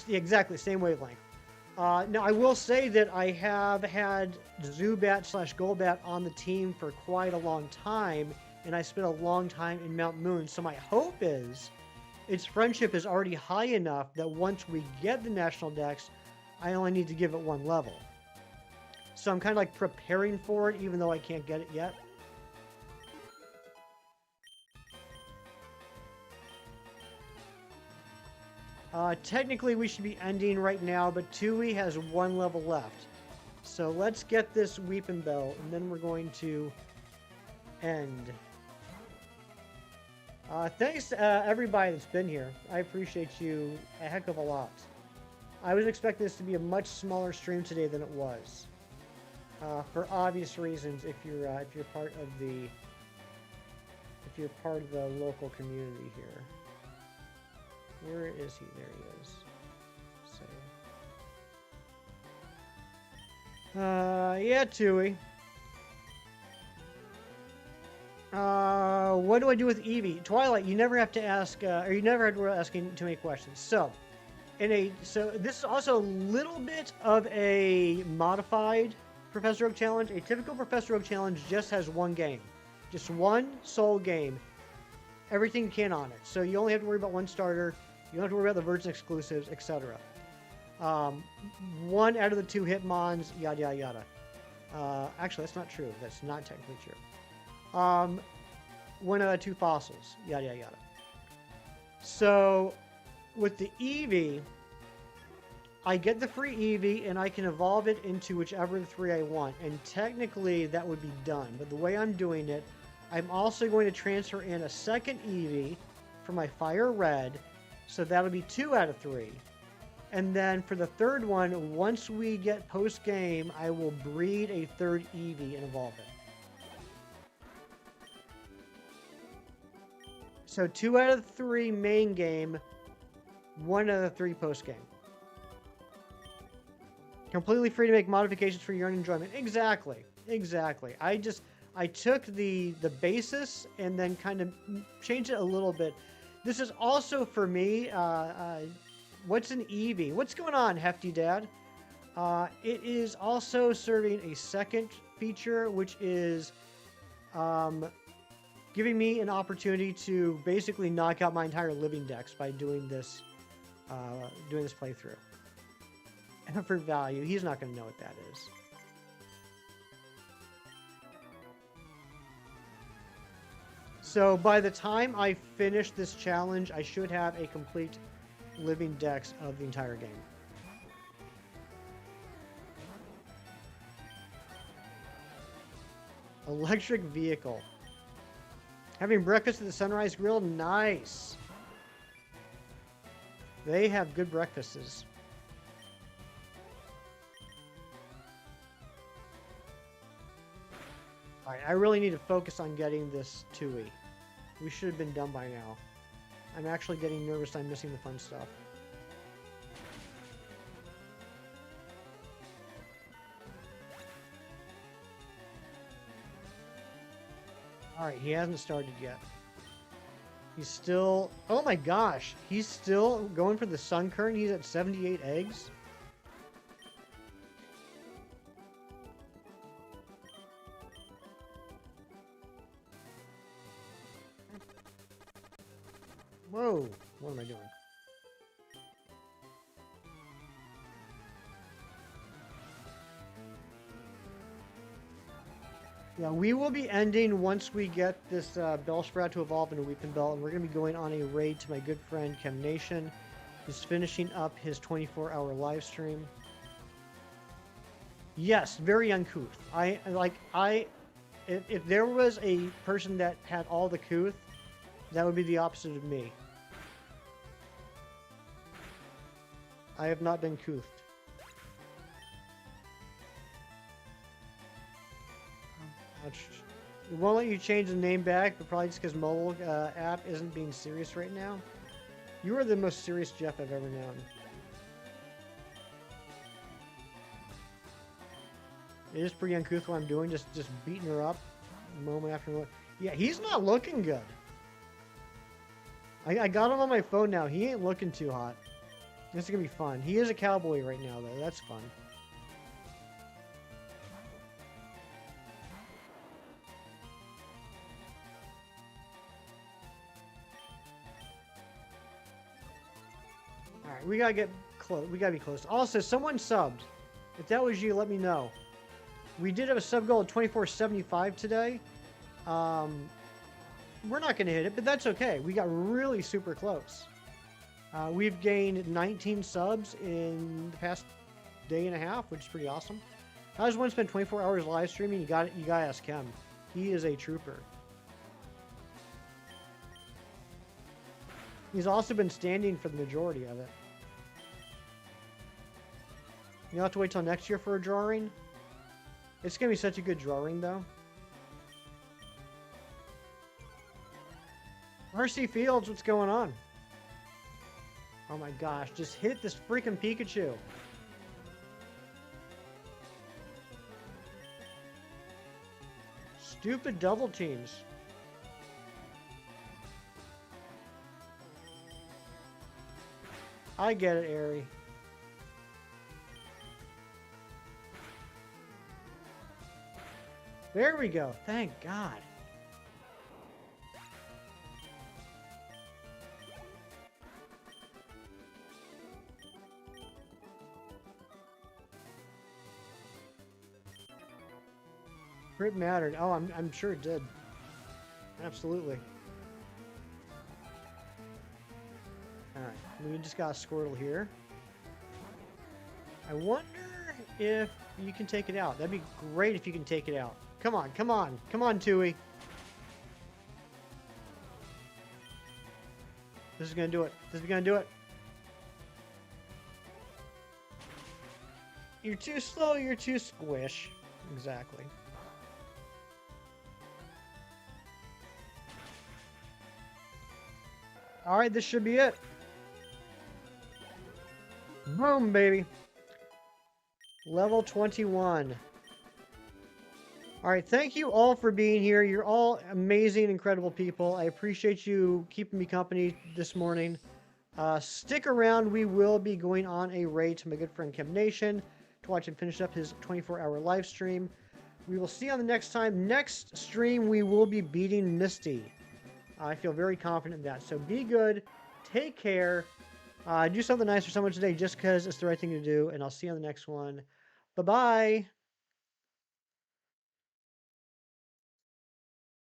S3: Exactly, same wavelength. Now, I will say that I have had Zubat/Golbat on the team for quite a long time, and I spent a long time in Mount Moon, so my hope is its friendship is already high enough that once we get the National Dex, I only need to give it one level. So I'm kind of like preparing for it, even though I can't get it yet. Technically, we should be ending right now, but Tui has one level left. So let's get this Weepinbell, and then we're going to end. Thanks to everybody that's been here. I appreciate you a heck of a lot. I was expecting this to be a much smaller stream today than it was. For obvious reasons, if you're part of the local community here. Where is he? There he is. So, yeah, Tui. What do I do with Eevee? Twilight, you never have to ask, or you never had to asking too many questions. So, so this is also a little bit of a modified Professor Oak challenge. A typical Professor Oak challenge just has one game, just one sole game. Everything you can on it. So you only have to worry about one starter. You don't have to worry about the Virgin exclusives, etc. One out of the 2 Hitmons, yada yada yada. Actually, that's not true. That's not technically true. One out of 2 fossils, yada yada yada. So with the Eevee, I get the free Eevee and I can evolve it into whichever of the 3 I want. And technically that would be done. But the way I'm doing it, I'm also going to transfer in a second Eevee for my Fire Red. So that'll be 2 out of 3. And then for the third one, once we get post-game, I will breed a third Eevee and evolve it. So 2 out of 3 main game, 1 out of 3 post-game. Completely free to make modifications for your own enjoyment. Exactly. I took the basis and then kind of changed it a little bit. This is also for me, what's an Eevee? What's going on, Hefty Dad? It is also serving a second feature, which is giving me an opportunity to basically knock out my entire living dex by doing this playthrough. Effort value, he's not going to know what that is. So by the time I finish this challenge, I should have a complete living dex of the entire game. Electric vehicle. Having breakfast at the Sunrise Grill, nice. They have good breakfasts. Alright, I really need to focus on getting this Tui. We should have been done by now. I'm actually getting nervous I'm missing the fun stuff. Alright, he hasn't started yet. He's still... Oh my gosh! He's still going for the Sun Current. He's at 78 eggs. Whoa! What am I doing? Yeah, we will be ending once we get this Bellsprout to evolve into Weepinbell, and we're going to be going on a raid to my good friend Chem Nation, who's finishing up his 24-hour live stream. Yes, very uncouth. If there was a person that had all the couth, That would be the opposite of me. I have not been couthed. It won't let you change the name back, but probably just because mobile app isn't being serious right now. You are the most serious Jeff I've ever known. It is pretty uncouth what I'm doing, just beating her up moment after moment. Yeah, he's not looking good. I got him on my phone now. He ain't looking too hot. This is gonna be fun. He is a cowboy right now, though. That's fun. All right, we gotta get close. We gotta be close. Also, someone subbed. If that was you, let me know. We did have a sub goal of 2475 today. We're not going to hit it, but that's okay. We got really super close. We've gained 19 subs in the past day and a half, which is pretty awesome. I just want to spend 24 hours live streaming. You gotta ask Chem. He is a trooper. He's also been standing for the majority of it. You'll have to wait till next year for a drawing. It's going to be such a good drawing, though. RC Fields, what's going on? Oh my gosh, just hit this freaking Pikachu. Stupid double teams. I get it, Aerie. There we go. Thank God. Crit mattered. Oh, I'm sure it did. Absolutely. Alright, we just got a Squirtle here. I wonder if you can take it out. That'd be great if you can take it out. Come on, come on. Come on, Tui. This is gonna do it. This is gonna do it. You're too slow, you're too squish. Exactly. Alright, this should be it. Boom, baby. Level 21. Alright, thank you all for being here. You're all amazing, incredible people. I appreciate you keeping me company this morning. Stick around. We will be going on a raid to my good friend Chem Nation to watch him finish up his 24-hour live stream. We will see you on the next time. Next stream, we will be beating Misty. I feel very confident in that. So be good. Take care. Do something nice for someone today just because it's the right thing to do. And I'll see you on the next one. Bye-bye.